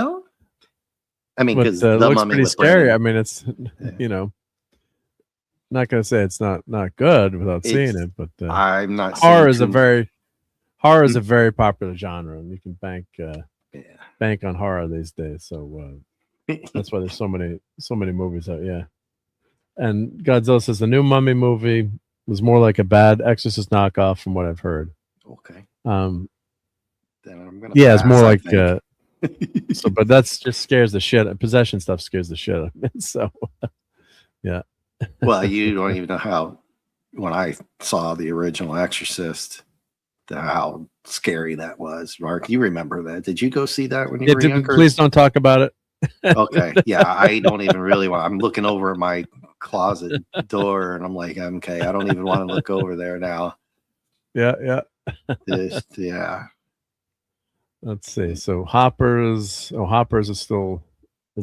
I mean, because it the looks Mummy pretty with scary. Brandon- I mean, it's not gonna say it's not good without seeing it, but I'm not. horror saying is a very popular genre, and you can bank on horror these days. So that's why there's so many movies out. Yeah, and Godzilla says the new Mummy movie was more like a bad Exorcist knockoff, from what I've heard. Okay. Then I'm gonna it's more pass, I like think. so, but that's just scares the shit. Possession stuff scares the shit out of me. So, yeah. Well, you don't even know how. When I saw the original Exorcist, how scary that was. Mark, you remember that? Did you go see that when you were younger? Please don't talk about it. Okay. Yeah, I don't even really want. I'm looking over at my closet door, and I'm like, okay, I don't even want to look over there now. Yeah. Yeah. Let's see. So Hoppers is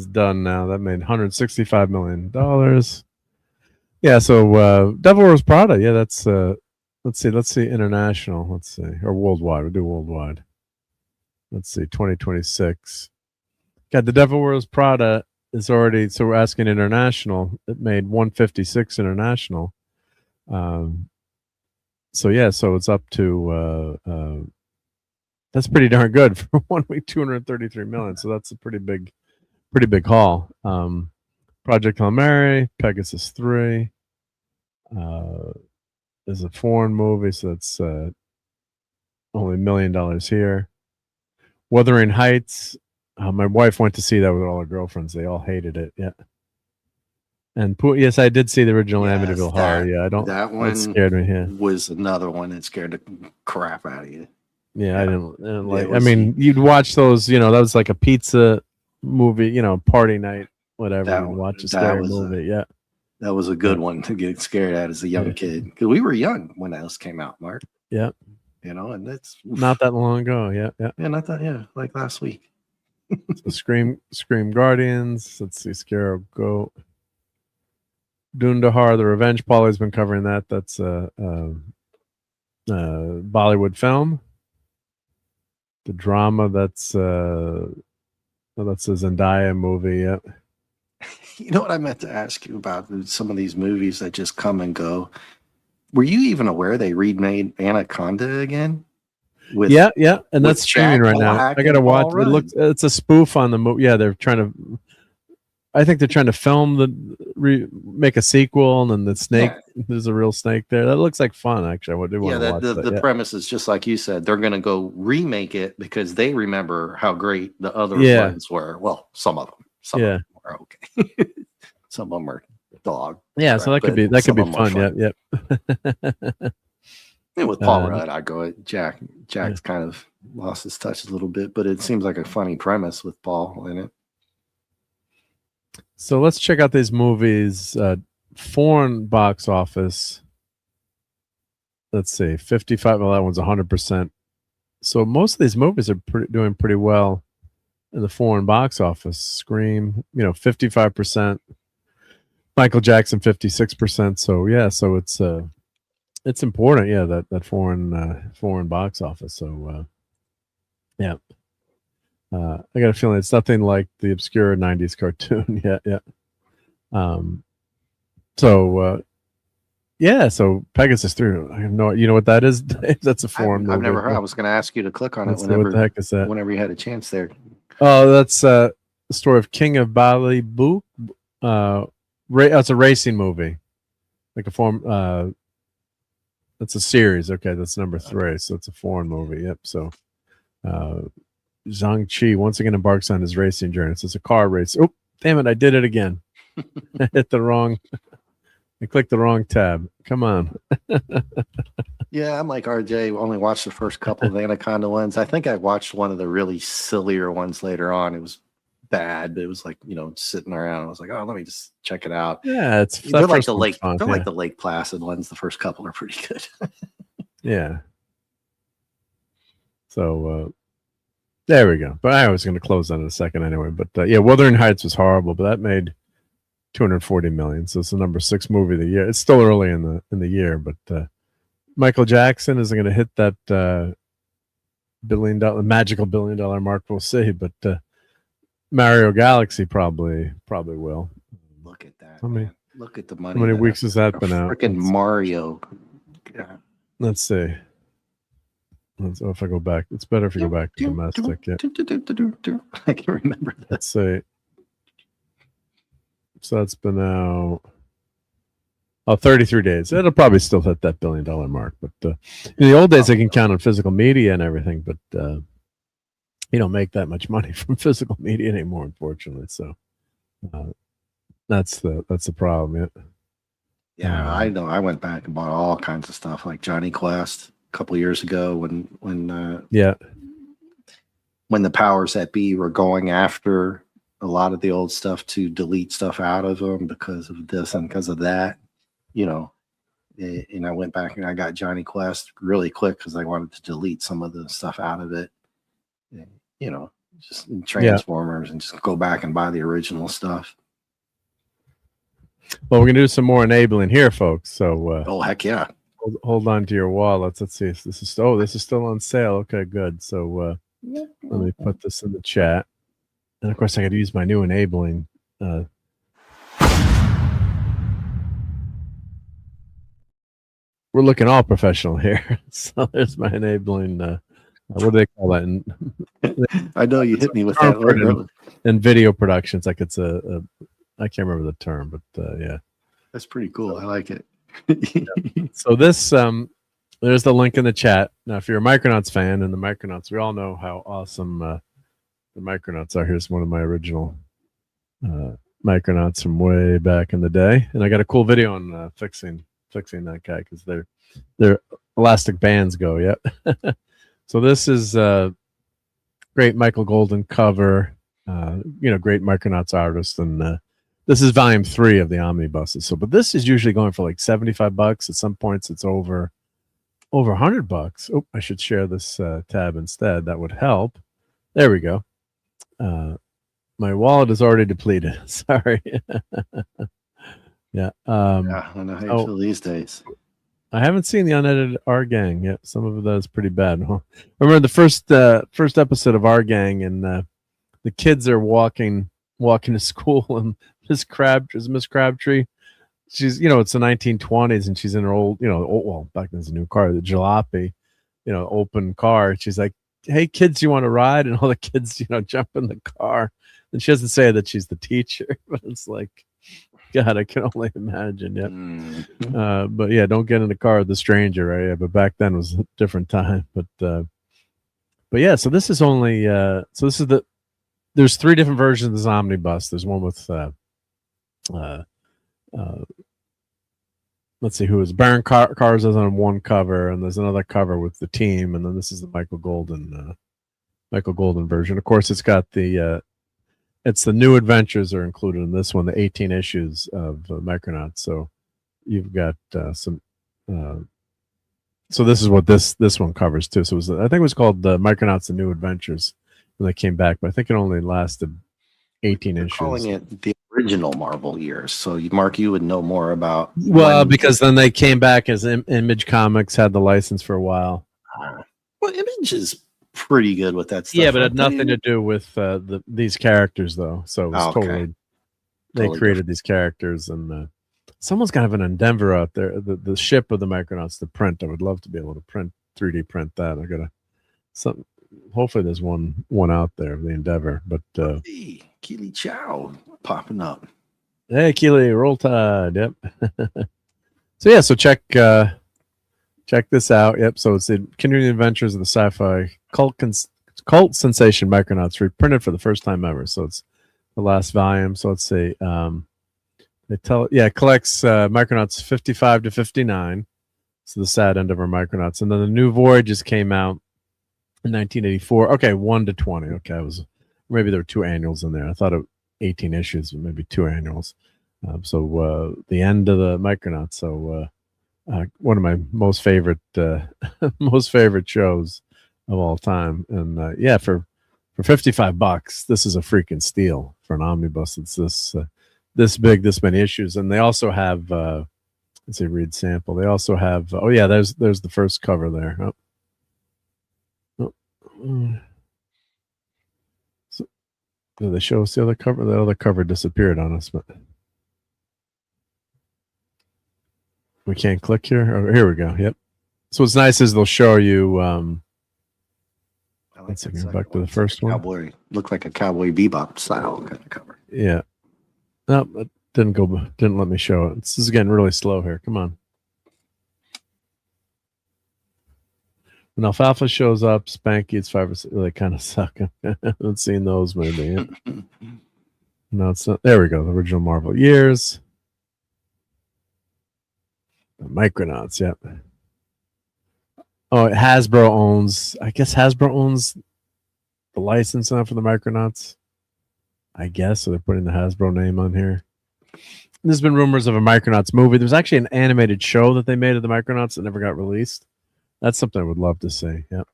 done now. That made $165 million. Yeah. So Devil Wears Prada. Yeah, that's let's see international. Let's see, or worldwide. We'll do worldwide. Let's see, 2026. God, the Devil Wears Prada is already. So we're asking international. It made 156 international. So it's up to. That's pretty darn good for 1 week, 233 million. So that's a pretty big haul. Project Hail Mary, Pegasus 3 is a foreign movie, so that's only $1 million here. Wuthering Heights, my wife went to see that with all her girlfriends. They all hated it. Yeah. And yes, I did see the original Amityville Horror. Yeah, that one scared me. Yeah, was another one that scared the crap out of you. Yeah, I didn't like. I mean, you'd watch those. That was like a pizza movie. Party night, whatever. Watch a scary movie. Yeah, that was a good one to get scared at as a young kid, because we were young when that came out, Mark. Yeah, and that's not that long ago. Yeah, not that. Yeah, like last week. So Scream Guardians. Let's see, Scarab Goat. Dundahar, The Revenge. Paulie's been covering that. That's a Bollywood film. The drama, that's a Zendaya movie. Yeah. You know what I meant to ask you about some of these movies that just come and go. Were you even aware they remade Anaconda again? Yeah, and that's streaming right now. I gotta watch it. It's a spoof on the movie. Yeah, I think they're trying to film make a sequel, and then the snake. Yeah. There's a real snake there. That looks like fun, actually. I do want to watch that. The premise is just like you said. They're going to go remake it because they remember how great the other ones were. Well, some of them. Some of them are okay. Some of them are dog. Yeah, so that could be fun. Yep. And with Paul Rudd, I go at Jack. Jack's kind of lost his touch a little bit, but it seems like a funny premise with Paul in it. So let's check out these movies. Foreign box office. Let's see, 55. Well, that one's 100% So most of these movies are doing pretty well in the foreign box office. Scream, 55%. Michael Jackson, 56%. So yeah, so it's important, yeah, that foreign box office. So yeah, I got a feeling it's nothing like the obscure '90s cartoon. Yeah. So yeah, so Pegasus 3. I have no, you know what that is? That's a foreign movie. I've never heard. I was going to ask you to click on it What the heck is that? whenever you had a chance there. Oh, that's the story of King of Bali Book. It's a racing movie, like a form. That's a series. Okay, that's number 3. So it's a foreign movie. Yep. So Zhang Chi once again embarks on his racing journey. So it's a car race. Oh, damn it! I did it again. I hit the wrong. I clicked the wrong tab. Come on. Yeah, I'm like RJ. Only watched the first couple of Anaconda ones. I think I watched one of the really sillier ones later on. It was bad, but it was like sitting around. I was like, oh, let me just check it out. Yeah, they're like the lake. They're like the Lake Placid ones. The first couple are pretty good. Yeah. So there we go. But I was going to close that in a second anyway. But yeah, Wuthering Heights was horrible, but that made $240 million. So it's the number 6 movie of the year. It's still early in the year, but Michael Jackson isn't going to hit that magical $1 billion mark. We'll see, but Mario Galaxy probably will. Look at that. Look at the money. How many weeks has that been out? Freaking Mario. Yeah. Let's see. If I go back, it's better if you go back to domestic. Yeah. I can remember that. Let's see. So that's been out 33 days. It'll probably still hit that $1 billion mark. But in the old days, they can count on physical media and everything, but you don't make that much money from physical media anymore, unfortunately. So that's the problem. Yeah, I know. I went back and bought all kinds of stuff like Johnny Quest a couple of years ago when the powers that be were going after a lot of the old stuff to delete stuff out of them because of this and because of that, and I went back and I got Johnny Quest really quick because I wanted to delete some of the stuff out of it, just in Transformers and just go back and buy the original stuff. Well, we're going to do some more enabling here, folks. So, oh, heck yeah. Hold on to your wallets. Let's see. This is still on sale. Okay, good. So let me put this in the chat. And of course, I got to use my new enabling. We're looking all professional here. So there's my enabling. What do they call that? I know you hit me with that. In video productions, like it's I can't remember the term, but yeah. That's pretty cool. I like it. So this, there's the link in the chat. Now, if you're a Micronauts fan, and the Micronauts, we all know how awesome the Micronauts are. Here's one of my original Micronauts from way back in the day, and I got a cool video on fixing that guy because they're elastic bands go. Yep. So this is great Michael Golden cover. Great Micronauts artist, and this is volume 3 of the omnibuses. So, but this is usually going for like $75. At some points, it's over $100. Oh, I should share this tab instead. That would help. There we go. My wallet is already depleted. Sorry. Yeah. Yeah, I know how you feel these days. I haven't seen the unedited Our Gang yet. Some of that is pretty bad. Remember the first episode of Our Gang, and the kids are walking to school, and Miss Crabtree. She's, it's the 1920s, and she's in her old, back then it's a new car, the jalopy, open car. She's like, "Hey kids, you want to ride?" And all the kids, jump in the car. And she doesn't say that she's the teacher, but it's like, God, I can only imagine. Yeah. But yeah, don't get in the car with the stranger, right? Yeah, but back then was a different time. But yeah, so this is only there's 3 different versions of this omnibus. There's one with let's see who is Baron Cars is on one cover, and there's another cover with the team, and then this is the Michael Golden version. Of course, it's got it's the new adventures are included in this one, the 18 issues of Micronauts. So you've got some So this is what this one covers too. So I think it was called the Micronauts: The New Adventures when they came back, but I think it only lasted 18 They're issues. calling it the original Marvel years. So, Mark, you would know more about. Well, because then they came back as Image Comics had the license for a while. Well, Image is pretty good with that stuff. Yeah, but it had nothing to do with these characters, though. So it was totally they created different. These characters, and someone's got to have an endeavor out there. The ship of the Micronauts to print. I would love to be able to 3D print that. I gotta some. Hopefully, there's one out there, the Endeavor. But hey, Keely Chow popping up. Hey, Keely, roll tide. Yep. So check this out. Yep. So it's the Continuing Adventures of the Sci-Fi cult sensation Micronauts, reprinted for the first time ever. So it's the last volume. So let's see. It collects Micronauts 55 to 59. So the sad end of our Micronauts, and then the New Voyages came out in 1984. Okay, 1 to 20. Okay, maybe there were 2 annuals in there. I thought of 18 issues, but maybe 2 annuals. So the end of the Micronauts. So one of my most favorite shows of all time. And for $55, this is a freaking steal for an omnibus. It's this big, this many issues, and they also have. Let's see, read sample. They also have. There's the first cover there. So, did they show us the other cover? The other cover disappeared on us, but we can't click here. Oh, here we go. Yep. So what's nice is they'll show you. Let's go back to the first one. Cowboy, look like a Cowboy Bebop style kind of cover. Yeah. No, it didn't let me show it. This is getting really slow here. Come on. When Alfalfa shows up, Spanky, it's 5 or 6. They kind of suck. I haven't seen those maybe. No, it's not. There we go. The original Marvel years. The Micronauts, yep. Oh, Hasbro owns. I guess Hasbro owns the license now for the Micronauts. I guess so. They're putting the Hasbro name on here. There's been rumors of a Micronauts movie. There's actually an animated show that they made of the Micronauts that never got released. That's something I would love to see. Yep.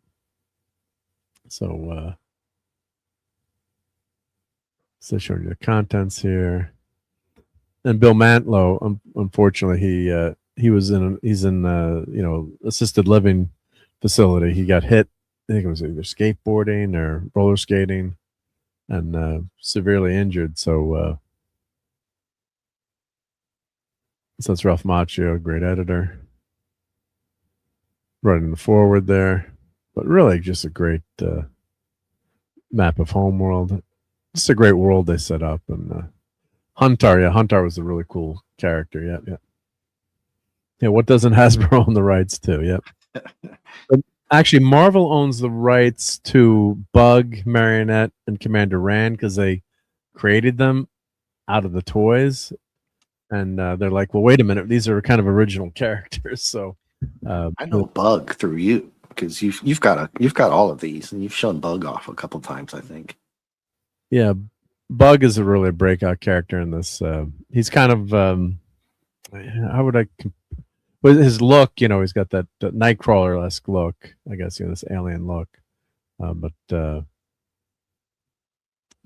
So showing you the contents here. And Bill Mantlo, unfortunately, he's in assisted living facility. He got hit. I think it was either skateboarding or roller skating, and severely injured. So that's Ralph Macchio, great editor. Running the forward there, but really just a great map of Homeworld. Just a great world they set up. And Huntar was a really cool character. Yep. Yeah, what doesn't Hasbro own the rights to? Yep. But actually, Marvel owns the rights to Bug, Marionette, and Commander Rand because they created them out of the toys. And they're like, well, wait a minute, these are kind of original characters. So I know Bug through you because you've got all of these, and you've shown Bug off a couple times, I think. Yeah, Bug is really a breakout character in this. He's kind of how would I? With his look, he's got that Nightcrawler-esque look. I guess this alien look. But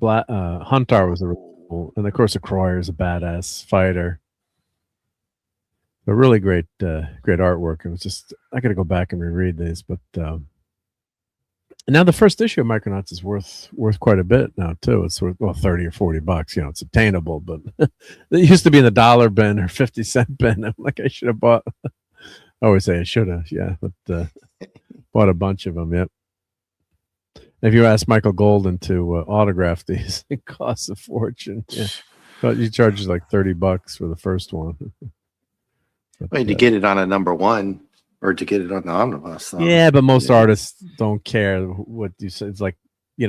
Huntar was a really cool, and of course, Croyer is a badass fighter. A really great artwork. It was just I got to go back and reread these, but and now the first issue of Micronauts is worth quite a bit now too. It's worth $30 or $40. It's obtainable, but it used to be in the dollar bin or 50-cent bin. I'm like, I should have bought. I always say I should have, yeah, but bought a bunch of them. Yep. If you ask Michael Golden to autograph these, it costs a fortune. Yeah, but he charges like $30 for the first one. But to get it on a number one or to get it on the omnibus. Though. Yeah, but most artists don't care what you say. It's like,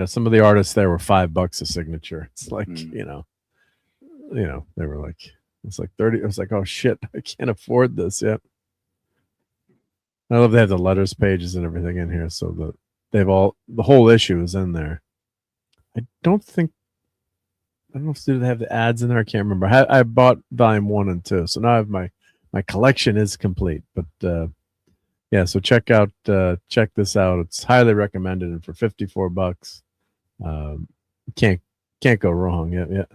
some of the artists there were $5 a signature. It's like, they were like, it's like 30. I was like, oh shit, I can't afford this yet. I love they have the letters pages and everything in here. So the whole issue is in there. I don't know if they have the ads in there. I can't remember. I bought volume 1 and 2. So now I have my collection is complete, but yeah, so check this out. It's highly recommended, and for $54, can't go wrong. Yeah.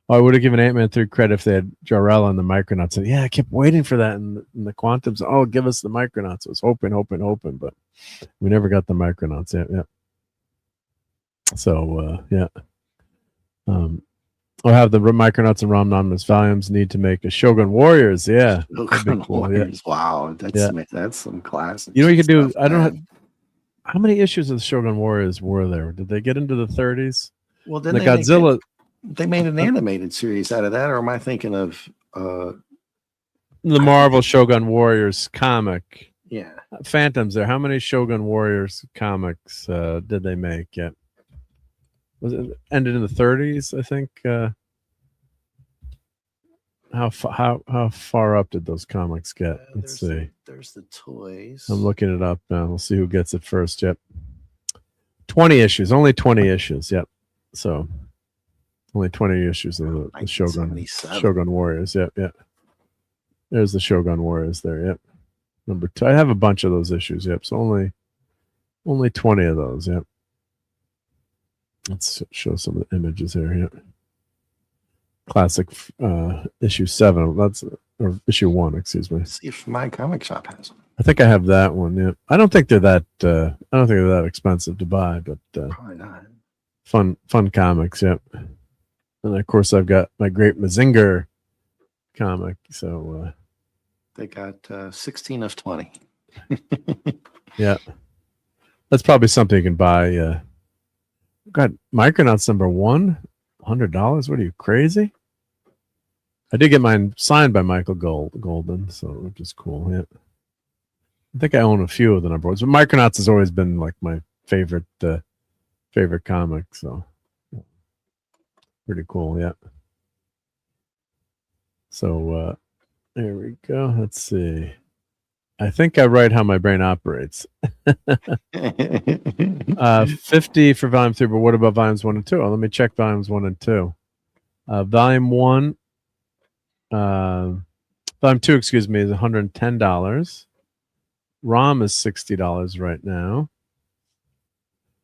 Oh, I would have given Ant-Man 3 credit if they had Jor-El on the Micronauts. So, yeah, I kept waiting for that in the Quantums. Oh, give us the Micronauts. I was hoping, but we never got the Micronauts. Yeah. So, yeah. I'll have the Micronauts and ROM Anonymous volumes. Need to make a Shogun Warriors. Yeah. Shogun cool, Warriors. yeah. Wow. That's some classic. You know what you could do? stuff, I don't know. man. How many issues of the Shogun Warriors were there? Did they get into the 30s? Well, then The Godzilla. they made an animated series out of that, or am I thinking of The Marvel Shogun Warriors comic. yeah. Phantoms there. How many Shogun Warriors comics did they make? Yeah. Was it ended in the 30s, I think? How far up did those comics get? Let's see. There's the toys. I'm looking it up now. We'll see who gets it first. Yep. 20 issues. Only 20 issues. Yep. So only 20 issues of the Shogun Warriors. Yep. There's the Shogun Warriors there. Yep. Number 2. I have a bunch of those issues. Yep. So only 20 of those. Yep. Let's show some of the images here. Yep. Classic issue 7. Or issue 1. Excuse me. Let's see if my comic shop has them. I think I have that one. Yeah. I don't think they're that expensive to buy, but Probably not. fun comics. Yep. And of course, I've got my Great Mazinger comic. So They got 16 of 20. yeah, that's probably something you can buy. Got Micronauts number 1, $100. What are you, crazy? I did get mine signed by Michael Golden, so which is cool. Yeah, I think I own a few of the number 1s, but Micronauts has always been like my favorite comic. So pretty cool. Yeah. So there we go. Let's see. I think I write how my brain operates. 50 for volume 3, but what about volumes 1 and 2? Oh, let me check volumes 1 and 2. Volume 1, volume 2, excuse me, is $110. ROM is $60 right now.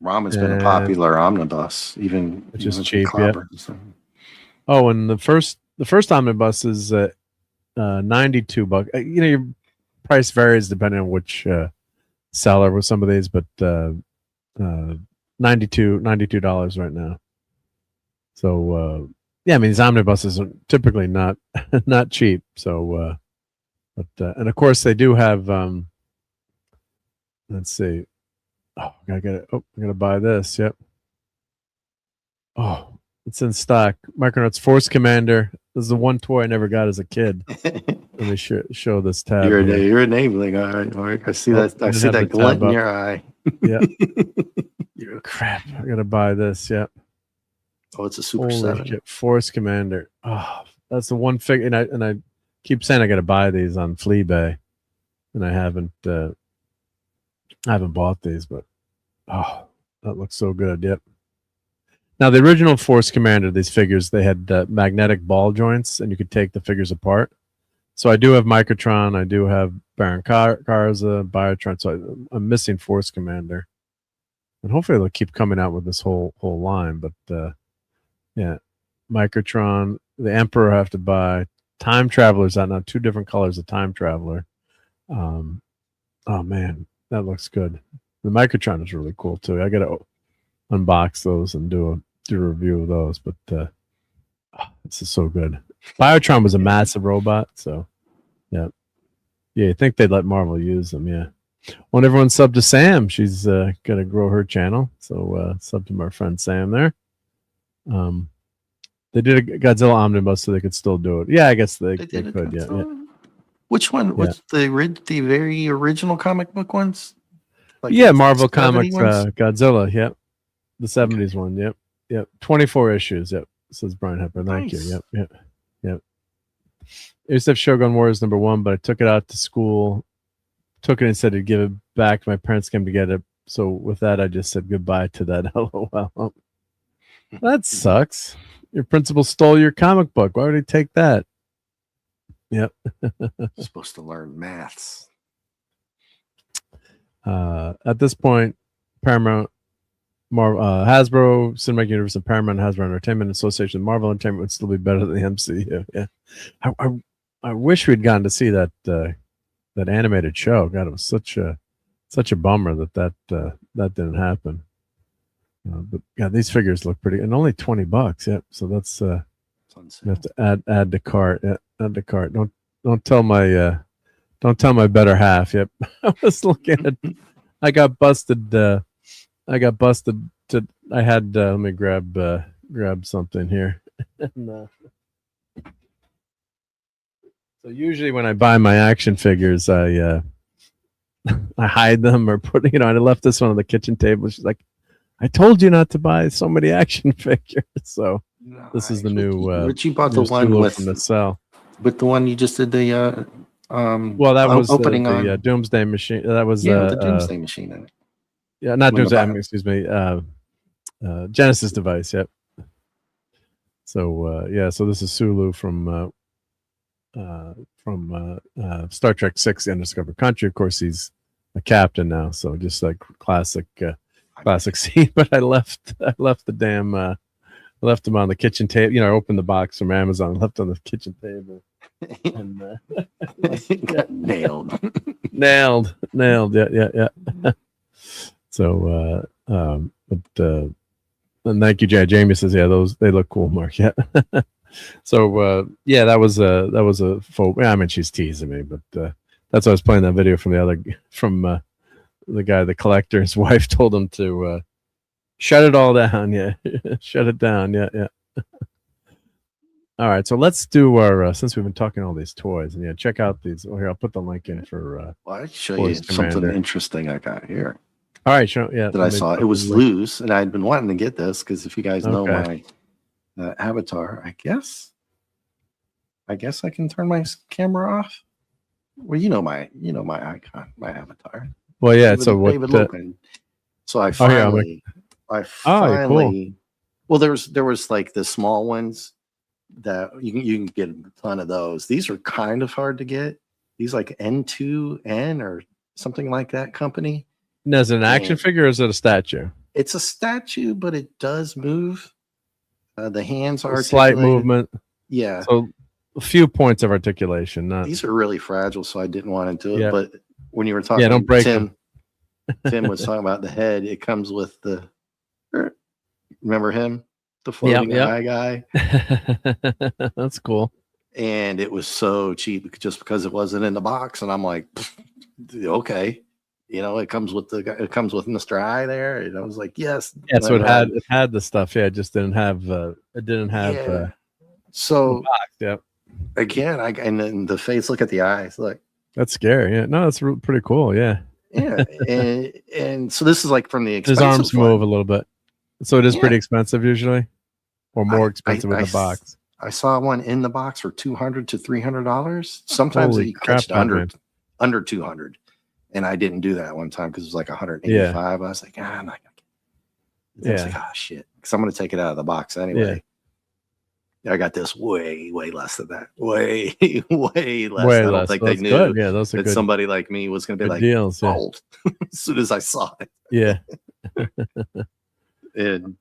ROM has been a popular omnibus, which is cheap. Clobber, Yeah. so. Oh, and the first omnibus is $92. Your price varies depending on which seller with some of these, but $92 right now. So yeah, I mean, these omnibuses are typically not cheap. So but and of course they do have let's see. Oh, I gotta buy this. Yep. Oh, it's in stock. Micronauts Force Commander. This is the one toy I never got as a kid. Let me show this tab. You're enabling. All right, Mark. I see that. I see that glint in your eye. Yeah. Crap. I gotta buy this. Yep. Oh, it's a Super 7. Shit. Force Commander. Oh, that's the one figure. And I keep saying I gotta buy these on Fleabay, and I haven't bought these, but oh, that looks so good. Yep. Now, the original Force Commander, these figures, they had magnetic ball joints, and you could take the figures apart. So I do have Microtron, I do have Baron Karza, Biotron, so I'm missing Force Commander. And hopefully they'll keep coming out with this whole line. But yeah, Microtron, the Emperor I have to buy. Time Traveler's out now, 2 different colors of Time Traveler. Oh, man, that looks good. The Microtron is really cool, too. I got to unbox those and do a review of those, but this is so good. Biotron was a massive robot, so yeah, you think they'd let Marvel use them. Yeah. Want everyone sub to Sam. She's gonna grow her channel, so sub to my friend Sam there. They did a Godzilla omnibus, so they could still do it. Yeah, I guess they could. Yeah. Which one? What's the very original comic book ones? Like Marvel Comics Godzilla. Yep. The 70s one. Yep. 24 issues. Yep. Says Brian Hepburn. Thank you. Yep. I used to have Shogun Warriors number 1, but I took it out to school. Took it and said to give it back. My parents came to get it. So with that, I just said goodbye to that. LOL. That sucks. Your principal stole your comic book. Why would he take that? Yep. Supposed to learn maths. At this point, Paramount, Hasbro, Cinematic Universe, and Paramount Hasbro Entertainment Association, Marvel Entertainment would still be better than the MCU. Yeah, I wish we'd gotten to see that animated show. God, it was such a bummer that didn't happen. But yeah, these figures look pretty, and only $20. Yep. So that's you have to add to cart. Yeah, add to cart. Don't tell my better half. Yep. I was looking at. I got busted. I had. Let me grab something here. And, so usually when I buy my action figures, I hide them or put. I left this one on the kitchen table. She's like, "I told you not to buy so many action figures." So this is the new. But you bought the one with from the cell. With the one you just did the well, that was opening the Doomsday Machine. That was the Doomsday Machine in it. Yeah, not Doomsday. Excuse me. Genesis device. Yep. So so this is Sulu from Star Trek VI: The Undiscovered Country. Of course, he's a captain now. So just like classic scene. But I left the damn. I left them on the kitchen table. I opened the box from Amazon, left on the kitchen table, and nailed. Yeah. So, but and thank you, Jay. Jamie says, yeah, they look cool, Mark. Yeah. So, that was a faux. I mean, she's teasing me, but that's why I was playing that video from the guy, the collector. His wife told him to shut it all down. Yeah, shut it down. Yeah. All right, so let's do our since we've been talking all these toys, and check out these. Well, here, I'll put the link in for. Well, I'll show you something interesting I got here. All right, sure. Yeah, that I saw. It was loose, and I'd been wanting to get this because if you guys know my avatar, I guess I can turn my camera off. Well, you know my icon, my avatar. Well, yeah. David, so what? So I finally, cool. Well, there was like the small ones that you can get a ton of those. These are kind of hard to get. These like N2N or something like that company. Now, is it an action figure or is it a statue? It's a statue, but it does move. The hands are slight movement. Yeah. So a few points of articulation. These are really fragile, so I didn't want to do it. But when you were talking, don't break them. Tim was talking about the head. It comes with the. Remember him, the floating eye guy. That's cool. And it was so cheap just because it wasn't in the box, and I'm like, okay. It comes with Mr. I there, and I was like, yes. Yeah, so it had the stuff. Yeah, it just didn't have. It didn't have. So the box, yeah. Again, and then the face. Look at the eyes. Look. That's scary. Yeah, no, that's pretty cool. Yeah. Yeah, and so this is like from the expensive. His arms move a little bit, so it is pretty expensive usually, or more expensive in the box. I saw one in the box for $200 to $300. Sometimes you catch under 200. And I didn't do that one time because it was like 185. I was like, I'm not gonna get it. I was like, shit. Because I'm gonna take it out of the box anyway. Yeah. I got this way less than that. Way less. I don't think they knew that somebody like me was gonna be like sold as soon as I saw it. Yeah. And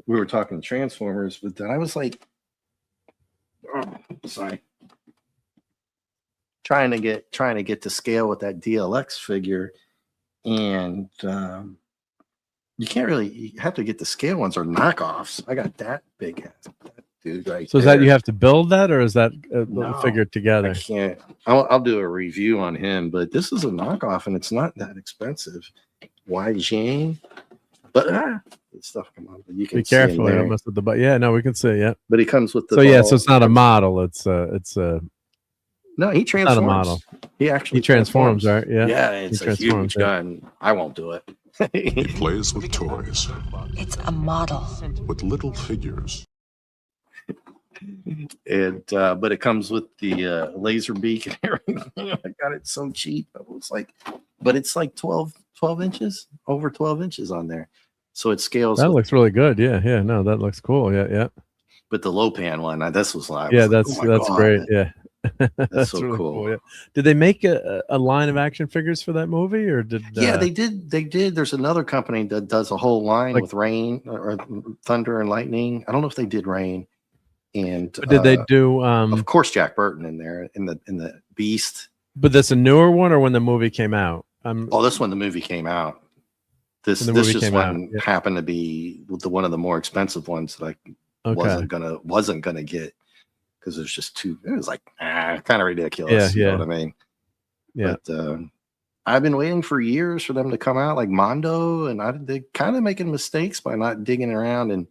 we were talking Transformers, but then I was like, trying to get to scale with that DLX figure, and you can't really. You have to get the scale ones or knockoffs. I got that big dude right. So is that you have to build that, or is that figure together? I can't. I'll do a review on him, but this is a knockoff, and it's not that expensive. Why Jane? But stuff come on. You can be careful. I must have the yeah. No, we can see. Yeah, but he comes with the. So it's not a model. It's No, he transforms. Not a model. He actually transforms, right? Yeah. Yeah, it's a huge gun. I won't do it. He plays with toys. It's a model. With little figures. And but it comes with the laser beak and everything. I got it so cheap. I was like, but it's like 12 inches, over 12 inches on there. So it scales. That looks really good. Yeah. No, that looks cool. Yeah. But the low pan one, this was like, that's great. Yeah. That's so really cool. Yeah. Did they make a line of action figures for that movie, or did? Yeah, they did. They did. There's another company that does a whole line Like- with rain or thunder and lightning. I don't know if they did rain. And But did they do? of course, Jack Burton in there in the Beast. But that's a newer one, or when the movie came out? Oh, this one the movie came out. This When the movie just came out, one yeah. happened to be one of the more expensive ones that I Okay. wasn't gonna get because it's just too. It was like kind of ridiculous. Yeah, You know what I mean? Yeah. But I've been waiting for years for them to come out, like Mondo, and they kind of making mistakes by not digging around and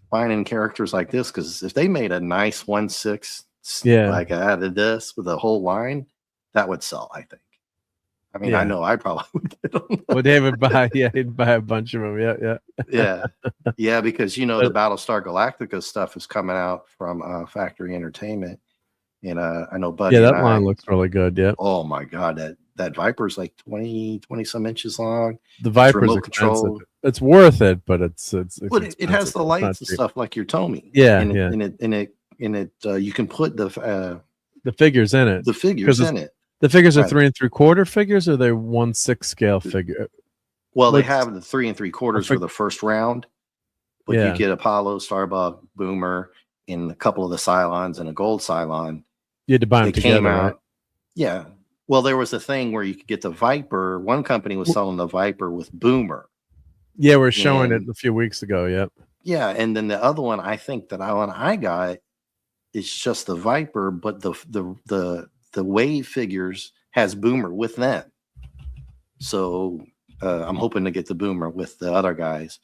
finding characters like this. Because if they made a nice 1/6, like out of this with a whole line, that would sell. I think. I mean, I know I probably would get them. Well, David he'd buy a bunch of them. Yeah, because the Battlestar Galactica stuff is coming out from Factory Entertainment, and I know Buddy. Yeah, that line looks really good. Yeah. Oh my God, that Viper's like 20 some inches long. The Viper's remote expensive. control. It's worth it, but it's Well, it has the lights and stuff like your Tomy. Yeah, and it you can put the figures in it. The figures in it. The figures are Right. 3 3/4 figures, or they're 1/6 scale figure. Well, they Let's- have the 3 3/4 for the first round, but Yeah. you get Apollo, Starbuck, Boomer, and a couple of the Cylons and a gold Cylon. You had to buy them They together, came out. right? Yeah. Well, there was a thing where you could get the Viper. One company was selling the Viper with Boomer. Yeah, we're showing And- it a few weeks ago. Yep. Yeah, and then the other one, I think that I got is just the Viper, but the Wave figures has Boomer with them. So I'm hoping to get the Boomer with the other guys.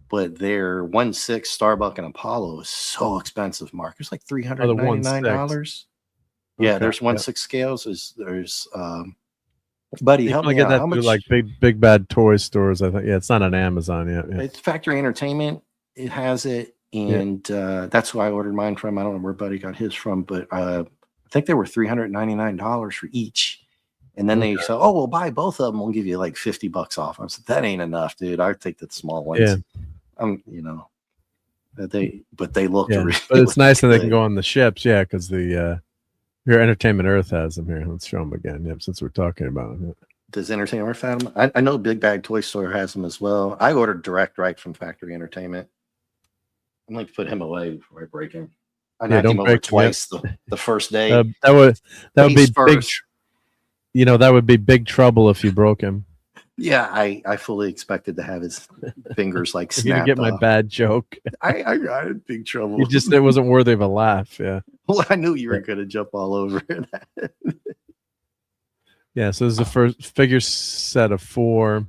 But their 1/6 Starbuck and Apollo is so expensive, Mark. It's like $399. Yeah, Okay, there's 1/6 scales. There's Buddy, You help can me get out. that How through much? like big bad toy stores. I think. Yeah, it's not on Amazon yet. Yeah. It's Factory Entertainment. It has it, and that's who I ordered mine from. I don't know where Buddy got his from, but I think they were $399 for each. And then they said, "Oh, we'll buy both of them. We'll give you like $50 off." I said, "That ain't enough, dude. I take the small ones." Yeah. They look Yeah, really. but it's nice that they can good. go on the ships. Yeah, because the your Entertainment Earth has them here. Let's show them again. Yep, since we're talking about them. Does Entertainment Earth have them? I know Big Bag Toy Store has them as well. I ordered direct right from Factory Entertainment. I'm going to put him away before I break him. I knocked don't him over break him, twice the first day. That would be Face big. first. That would be big trouble if you broke him. Yeah, I fully expected to have his fingers like If you didn't snapped get my off. bad joke, I got in big trouble. it wasn't worthy of a laugh. Yeah. Well, I knew you were going to jump all over it. Yeah, so this is the first figure set of 4.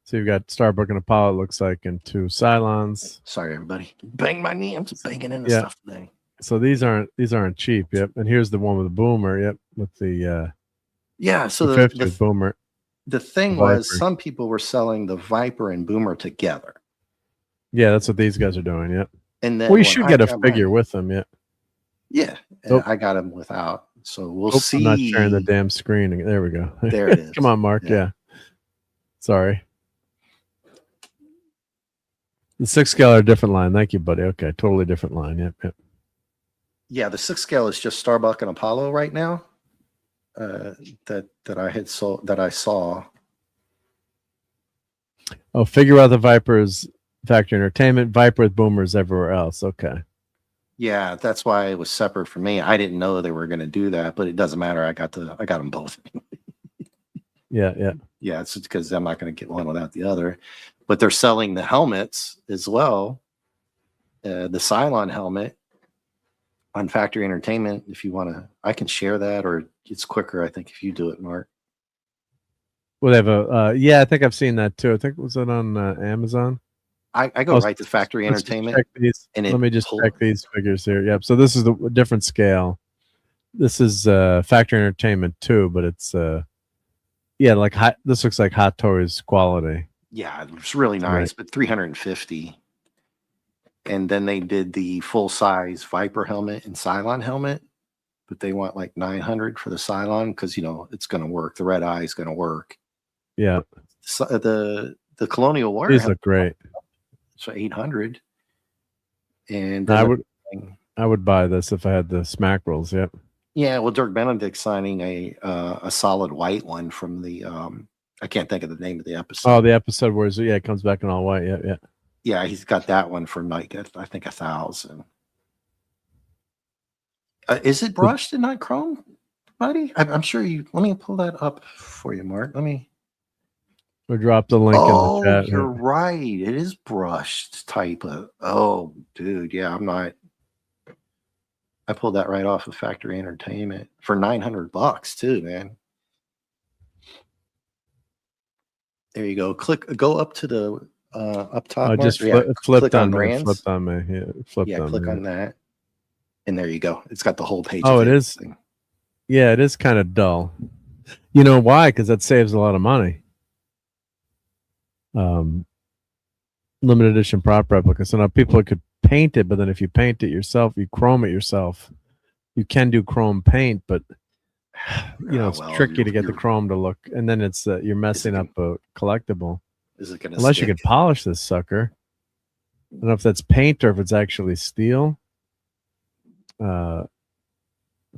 So you've got Starbuck and Apollo, it looks like, and 2 Cylons. Sorry, everybody. Bang my knee. I'm just banging into Yeah. stuff today. So these aren't cheap. Yep. And here's the one with the Boomer. Yep, with the Yeah, so the the 50th Boomer. the thing The was Viper. some people were selling the Viper and Boomer together. Yeah, that's what these guys are doing. Yep. And then Well, you when should I get a got figure mine- with them. Yeah. Yeah, and Oh. I got them without. So we'll Oh, see. I'm not sharing the damn screen. There we go. There it is. Come on, Mark. Yeah. Yeah. Sorry. The 6 scale are a different line. Thank you, buddy. Okay, totally different line. Yep. Yeah, the 6 scale is just Starbuck and Apollo right now. That I saw. Oh, figure out the Vipers Factory Entertainment. Viper with Boomers everywhere else. Okay. Yeah, that's why it was separate for me. I didn't know they were going to do that, but it doesn't matter. I got them both. Yeah. Yeah, it's because I'm not going to get one without the other. But they're selling the helmets as well. The Cylon helmet on Factory Entertainment. If you want to, I can share that, or it's quicker, I think, if you do it, Mark. Well, they have a I think I've seen that too. I think was it on Amazon? I go right to Factory Let's just Entertainment. check these. and Let me just pull- check these figures here. Yep. So this is the different scale. This is Factory Entertainment too, but it's like this looks like Hot Toys quality. Yeah, it's really nice, but 350. And then they did the full size Viper helmet and Cylon helmet, but they want like 900 for the Cylon because it's going to work. The red eye is going to work. Yeah. So, the Colonial War These helmet look great. is 800. And I then would buy this if I had the smack rolls. Yep. Yeah, well, Dirk Benedict's signing a solid white one from the I can't think of the name of the episode. Oh, the episode where it comes back in all white. Yeah, yeah. Yeah, he's got that one for like I think 1,000. Is it brushed and not chrome, buddy? I'm sure you. Let me pull that up for you, Mark. Let me. Or drop the link in the chat. You're right. It is brushed type of. Oh, dude, yeah, I'm not. I pulled that right off of Factory Entertainment for $900 too, man. There you go. Go up to the up top. I just flipped click on me. brands. Flipped on me. Yeah, click on that, and there you go. It's got the whole page. Oh, it is. Yeah, it is kind of dull. You know why? Because that saves a lot of money. Limited edition prop replica. So now people could paint it, but then if you paint it yourself, you chrome it yourself. You can do chrome paint, but it's tricky to get the chrome to look, and then it's you're messing up a collectible. Is it gonna unless stick? You could polish this sucker? I don't know if that's paint or if it's actually steel. Because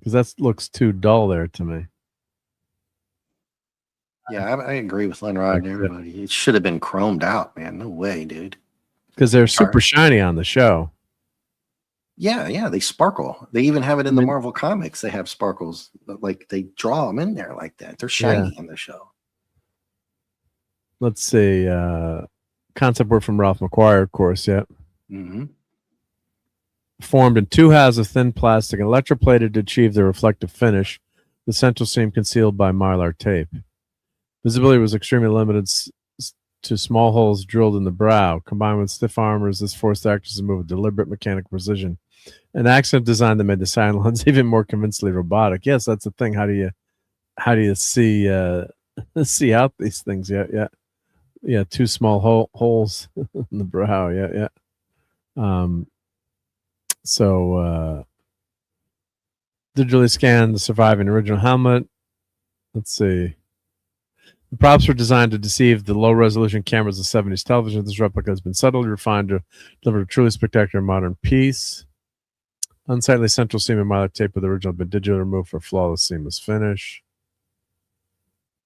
that looks too dull there to me. Yeah, I agree with Lenrod and everybody. It should have been chromed out, man. No way, dude. Because they're super shiny on the show. Yeah, they sparkle. They even have it in the Marvel comics. They have sparkles, like they draw them in there like that. They're shiny on the show. Let's see. Concept work from Ralph McQuire, of course. Yeah. Mm-hmm. Formed in 2 halves of thin plastic and electroplated to achieve the reflective finish. The central seam concealed by mylar tape. Visibility was extremely limited to small holes drilled in the brow. Combined with stiff armors, this forced the actors to move with deliberate mechanical precision. An accident design that made the sign lines even more convincingly robotic. Yes, that's the thing. How do you see see out these things? Yeah. 2 small holes in the brow. Yeah. So digitally scanned the surviving original helmet. Let's see. The props were designed to deceive the low-resolution cameras of 70s television. This replica has been subtly refined to deliver a truly spectacular modern piece. Unsightly central seam and mylar tape with the original but digitally removed for flawless seamless finish.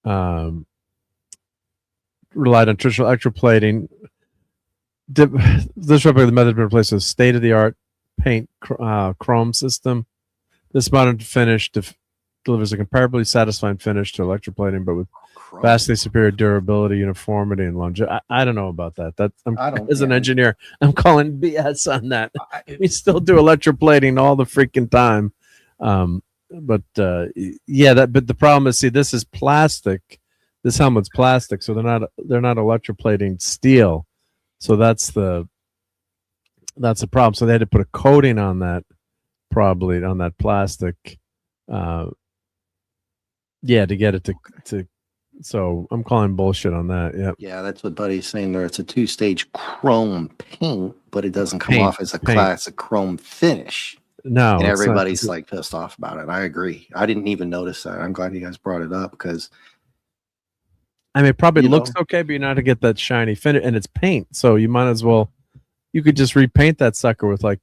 Relied on traditional electroplating. This replica, the method has been replaced with a state-of-the-art paint chrome system. This modern finish delivers a comparably satisfying finish to electroplating, but with vastly superior durability, uniformity, and longevity. I don't know about that. As an engineer, I'm calling BS on that. We still do electroplating all the freaking time. But the problem is, see, this is plastic. This helmet's plastic, so they're not electroplating steel. So that's the problem. So they had to put a coating on that, probably on that plastic. To get it to. So I'm calling bullshit on that. Yeah. Yeah, that's what Buddy's saying there. It's a 2-stage chrome paint, but it doesn't come off as a classic chrome finish. No. And everybody's like pissed off about it. I agree. I didn't even notice that. I'm glad you guys brought it up because it probably looks okay, but you're not to get that shiny finish, and it's paint. So you might as well, you could just repaint that sucker with like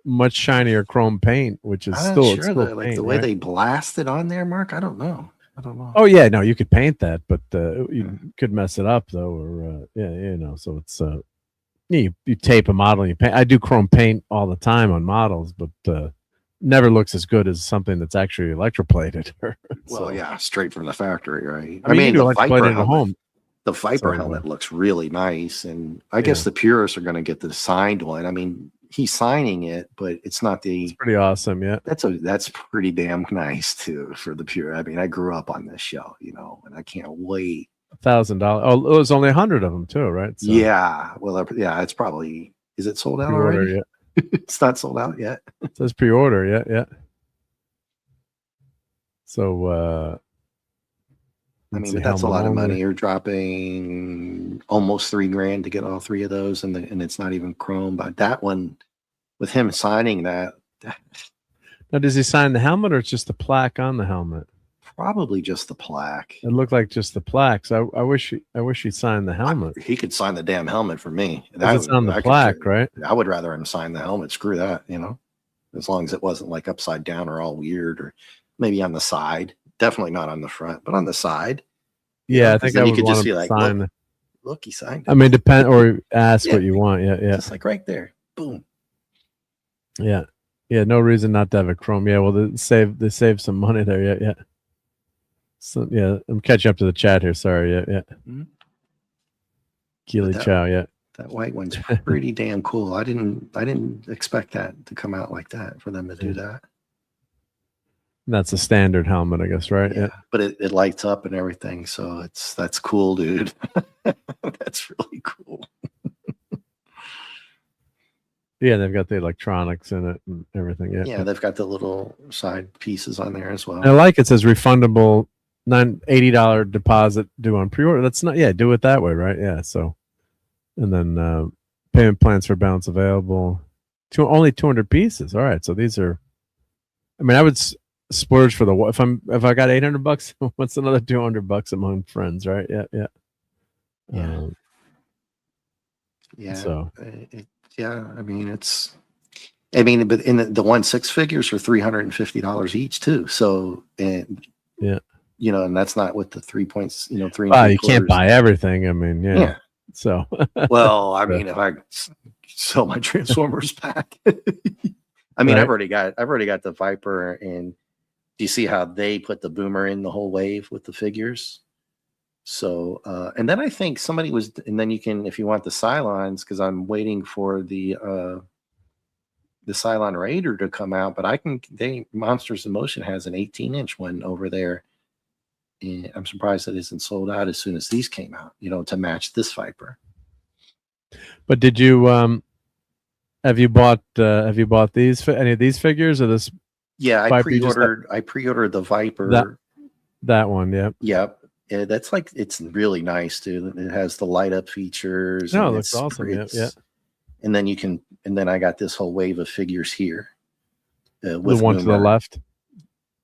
much shinier chrome paint, which is still like the way they blast it on there, Mark. I don't know. Oh yeah, no, you could paint that, but you could mess it up though, or so it's you tape a model and you paint. I do chrome paint all the time on models, but never looks as good as something that's actually electroplated. Straight from the factory, right? I mean the Viper helmet, home. The Viper helmet looks really nice, and I guess the purists are going to get the signed one. I mean, he's signing it, but it's not the. It's pretty awesome, yeah. That's pretty damn nice too for the pure. I mean, I grew up on this show, and I can't wait. $1,000. Oh, it was only 100 of them too, right? So. Yeah. Well, it's probably. Is it sold out already? Yeah. It's not sold out yet. It says pre-order. Yeah. So. I mean, but that's a lot of money. You're dropping almost $3,000 to get all 3 of those, and it's not even chrome. But that one, with him signing that. Now, does he sign the helmet, or it's just the plaque on the helmet? Probably just the plaque. It looked like just the plaque. So I wish he signed the helmet. He could sign the damn helmet for me. It's on the plaque, right? I would rather him sign the helmet. Screw that. as long as it wasn't like upside down or all weird, or maybe on the side. Definitely not on the front, but on the side. Yeah, I think I you would could want just to be like, sign. look, he signed it. I mean, depend or ask Yeah. what you want. Yeah, yeah, Just like right there. Boom. yeah, yeah. No reason not to have a chrome. Yeah, well, they save some money there. Yeah, yeah. So yeah, I'm catching up to the chat here. Sorry. Yeah, yeah. Mhm. Keely But Chow. Yeah. That white one's pretty damn cool. I didn't expect that to come out like that, for them to do that. That's a standard helmet, I guess, right? Yeah. But it lights up and everything, so that's cool, dude. That's really cool. Yeah, they've got the electronics in it and everything. Yeah. Yeah, they've got the little side pieces on there as well. And I like it says refundable $80 deposit due on pre-order. That's not, yeah, do it that way, right? Yeah. So, and then payment plans for balance available. Only 200 pieces. All right. So these are, I mean, I would splurge for if I got $800, what's another $200 among friends, right? Yeah. Yeah. Yeah. Yeah. So, yeah, I mean, but in the 1.6 figures are $350 each too. So, and yeah, you know, and that's not with the 3 points, 3. Well, you can't buy everything. I mean, yeah. So, well, I mean, if I sell my Transformers pack, I mean, right. I've already got the Viper, and do you see how they put the Boomer in the whole wave with the figures? So, and then I think somebody was, and then you can, if you want the Cylons, because I'm waiting for the Cylon Raider to come out, but Monsters in Motion has an 18-inch one over there. And I'm surprised that it isn't sold out as soon as these came out, to match this Viper. But did you, have you bought any of these figures or this? Yeah, I pre-ordered the Viper. That one. Yeah. Yep. Yeah, that's it's really nice, dude. It has the light up features. No, it looks awesome. Yeah. And then I got this whole wave of figures here. The one to the left.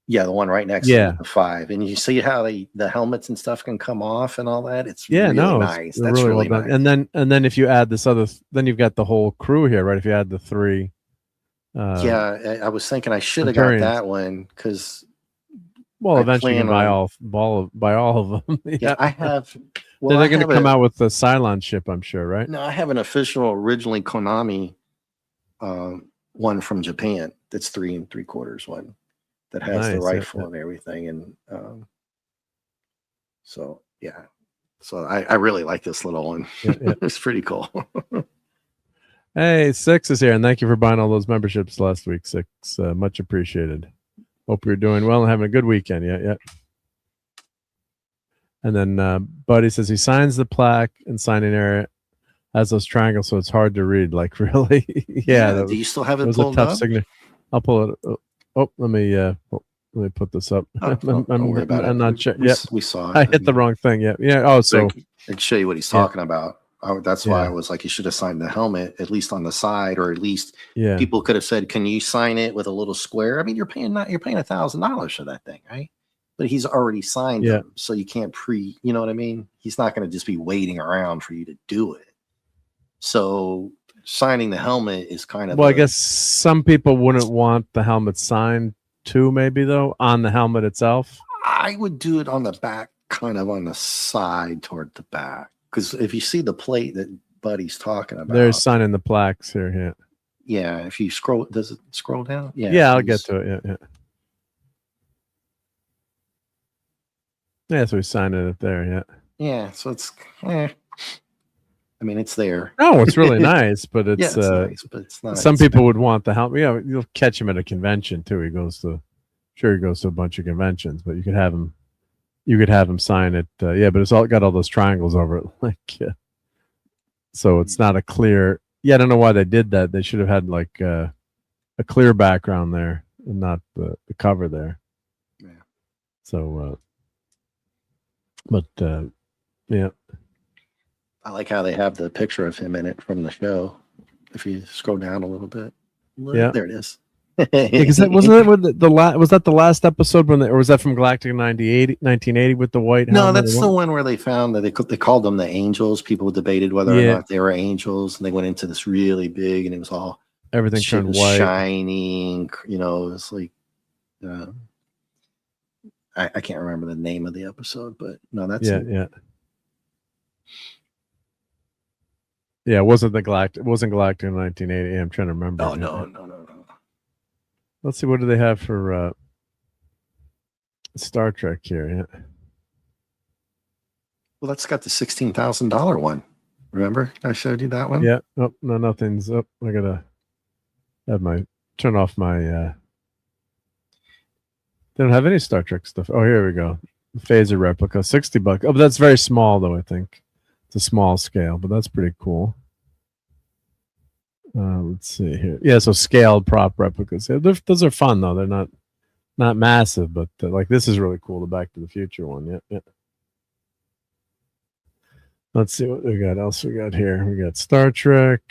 Yeah, the one right next to the 5. And you see how the helmets and stuff can come off and all that. It's really nice. That's really nice. And then if you add this other, then you've got the whole crew here, right? If you add the 3. Yeah, I was thinking I should have got that one because. Well, eventually you can buy all of them. Yeah, I have. Well, they're going to come out with the Cylon ship, I'm sure, right? No, I have an official, originally Konami one from Japan. That's 3 3/4 one that has the rifle and everything, and so yeah. So I really like this little one. Yeah. It's pretty cool. Hey, Six is here, and thank you for buying all those memberships last week, Six. Much appreciated. Hope you're doing well and having a good weekend. Yeah. And then Buddy says he signs the plaque and signing area has those triangles, so it's hard to read. Like, really? Yeah. Do you still have it was pulled a tough up? signature. I'll pull it. Oh, let me put this up. Don't worry about it. I'm not sure. Yeah, we saw it. I hit the wrong thing. Yeah. Oh, so I can show you what he's talking about. That's why I was like, you should have signed the helmet at least on the side, or at least people could have said, "Can you sign it with a little square?" I mean, you're paying $1,000 for that thing, right? But he's already signed them, so you can't you know what I mean? He's not going to just be waiting around for you to do it. So signing the helmet is kind of I guess some people wouldn't want the helmet signed too, maybe though, on the helmet itself. I would do it on the back, kind of on the side toward the back. Because if you see the plate that Buddy's talking about, they're signing the plaques here. Yeah, if you scroll, does it scroll down? Yeah, I'll get to it. Yeah. Yeah, so he's signing it there. Yeah. Yeah, so it's. I mean, it's there. No, it's really nice, but it's, nice, but it's not. Some people would want the helmet. Yeah, you'll catch him at a convention too. He goes to a bunch of conventions, but you could have him. You could have him sign it, but it's all got all those triangles over it, so it's not a clear. Yeah, I don't know why they did that. They should have had like a clear background there and not the cover there. Yeah. So, yeah. I like how they have the picture of him in it from the show. If you scroll down a little bit, there it is. Because was that the last episode or was that from Galactic 1980 with the white helmet? No, that's the one where they found that they called them the Angels. People debated whether or not they were angels, and they went into this really big, and it was all everything Shit turned was white. shining. You know, it's like I can't remember the name of the episode, but no, that's it. Yeah, it wasn't Galactic in 1980. I'm trying to remember. Oh no. Let's see, what do they have for Star Trek here? Yeah. Well, that's got the $16,000 one. Remember, I showed you that one. Yeah. Oh no, nothing's up. I gotta have turn off my. They don't have any Star Trek stuff. Oh, here we go. Phaser replica, $60. Oh, but that's very small though. I think it's a small scale, but that's pretty cool. Let's see here. Yeah, so scaled prop replicas. Yeah, those are fun though. They're not massive, but like this is really cool. The Back to the Future one. Yeah. Let's see what we got else. We got here. We got Star Trek.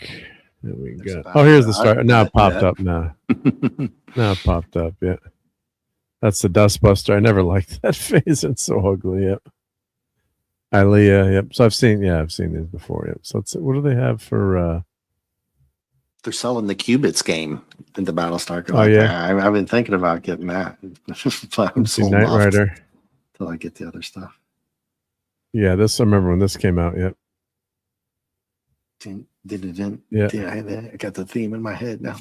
And we got. Oh, here's the Star. Now it popped up. Now it popped up. Yeah. That's the Dustbuster. I never liked that phase. It's so ugly. Yep. Ilea. Yep. So I've seen these before. Yep. So what do they have for? They're selling the Qubits game in the Battlestar Galactica. Oh yeah. I've been thinking about getting that. But I'm so Knight Rider till I get the other stuff. Yeah, I remember when this came out. Yep. Yeah. I got the theme in my head now.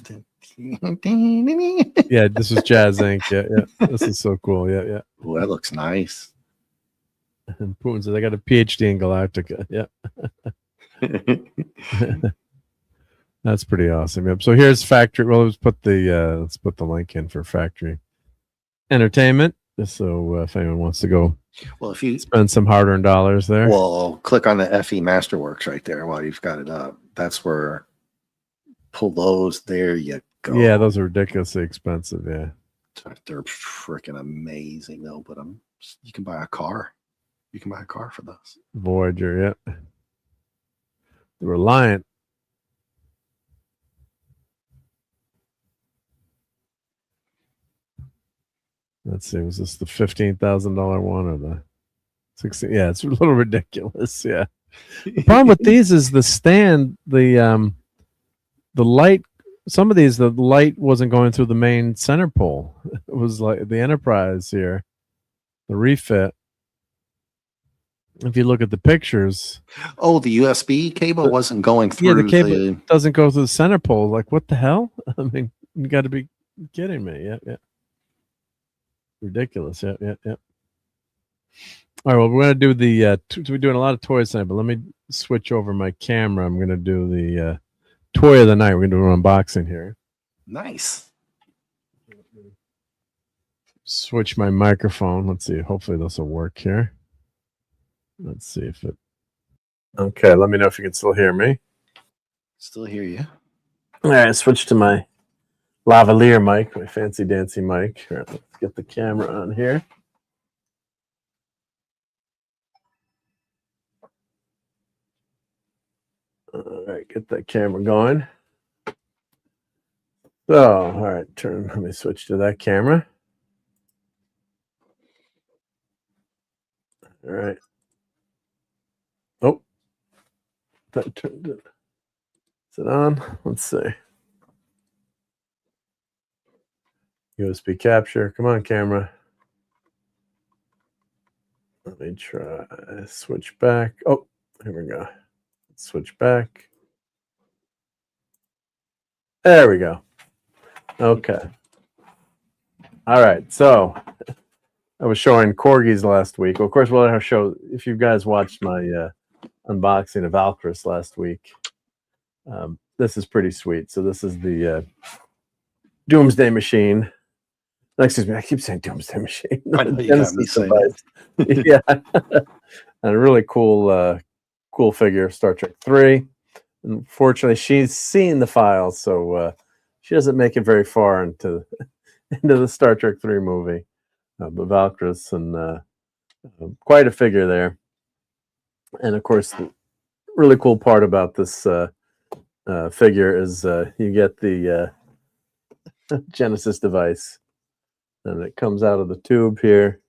Yeah, this is Jazz Inc. Yeah. This is so cool. Yeah. Oh, that looks nice. And Putin says I got a PhD in Galactica. Yeah. That's pretty awesome. Yep. So here's Factory. Well, let's put the link in for Factory Entertainment. So if anyone wants to go, well, if you spend some hard-earned dollars there, well, click on the FE Masterworks right there while you've got it up. That's where pull those. There you go. Yeah, those are ridiculously expensive. Yeah, they're freaking amazing though. But you can buy a car. You can buy a car for those. Voyager. Yeah. The Reliant. Let's see, was this the $15,000 one or the 16? Yeah, it's a little ridiculous. Yeah. The problem with these is the stand, the light. Some of these, the light wasn't going through the main center pole. It was like the Enterprise here, the refit. If you look at the pictures, oh, the USB cable wasn't going through. Yeah, the cable doesn't go through the center pole. Like, what the hell? I mean, you got to be kidding me. Yeah. Ridiculous. Yeah. All right, well, we're going to do we're doing a lot of toys tonight, but let me switch over my camera. I'm going to do the toy of the night. We're going to do an unboxing here. Nice. Switch my microphone. Let's see. Hopefully this will work here. Let's see if it. Okay, let me know if you can still hear me. Still hear you. All right, switch to my lavalier mic, my fancy dancy mic. All right, let's get the camera on here. All right, get that camera going. So, all right, let me switch to that camera. All right. Oh, that turned it. Is it on? Let's see. USB capture. Come on, camera. Let me try. Switch back. Oh, here we go. Switch back. There we go. Okay. All right. So I was showing corgis last week. Well, of course, we'll show if you guys watched my unboxing of Valkyrie last week. This is pretty sweet. So this is the Doomsday Machine. Excuse me, I keep saying Doomsday Machine. I know you got me saying it. Yeah, and a really cool figure of Star Trek 3. Unfortunately, she's seen the files, so she doesn't make it very far into the Star Trek 3 movie. But Valkyries and quite a figure there. And of course, the really cool part about this figure is you get the Genesis device, and it comes out of the tube here.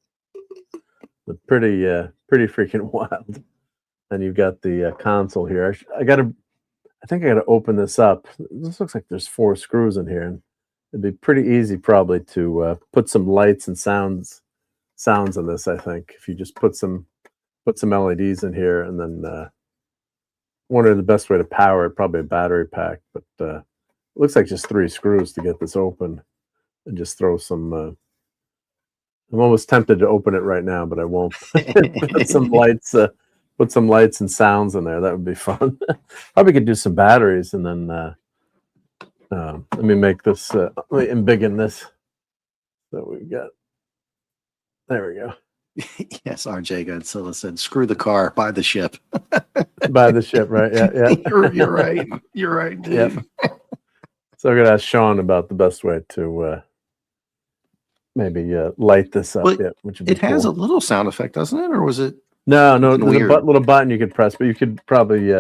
The pretty freaking wild. And you've got the console here. I think I got to open this up. This looks like there's 4 screws in here, and it'd be pretty easy probably to put some lights and sounds in this. I think if you just put some LEDs in here, and then wonder the best way to power it, probably a battery pack, but it looks like just 3 screws to get this open, and just throw some. I'm almost tempted to open it right now, but I won't. Put some lights. Put some lights and sounds in there. That would be fun. Probably could do some batteries, and then let me make this. Let me embiggen this. So we got. There we go. Yes, RJ Godzilla said, "Screw the car, buy the ship." Buy the ship, right? Yeah. You're right. You're right, dude. Yep. So I'm gonna ask Sean about the best way to maybe light this up. Well, Yeah, which would be It has a cool. little sound effect, doesn't it? Or was it? No. There's a Weird. little button you could press, but you could probably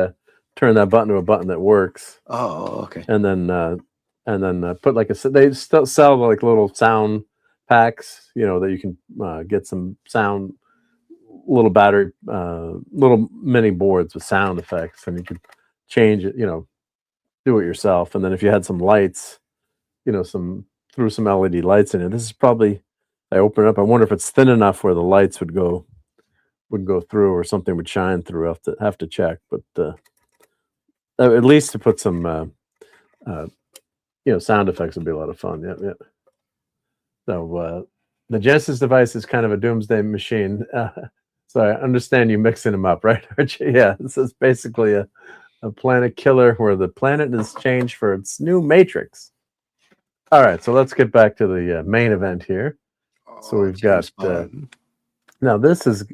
turn that button to a button that works, Oh, okay. and then put like they still sell like little sound packs, that you can get some sound, little battery, little mini boards with sound effects, and you could change it, do it yourself. And then if you had some lights, threw some LED lights in it. This is probably, I open it up. I wonder if it's thin enough where the lights would go through, or something would shine through. Have to check, but at least to put some sound effects would be a lot of fun. Yeah. So the Genesis device is kind of a doomsday machine. So I understand you mixing them up, right, Archie? Yeah, this is basically a planet killer where the planet is changed for its new matrix. All right, so let's get back to the main event here. So we've got now this is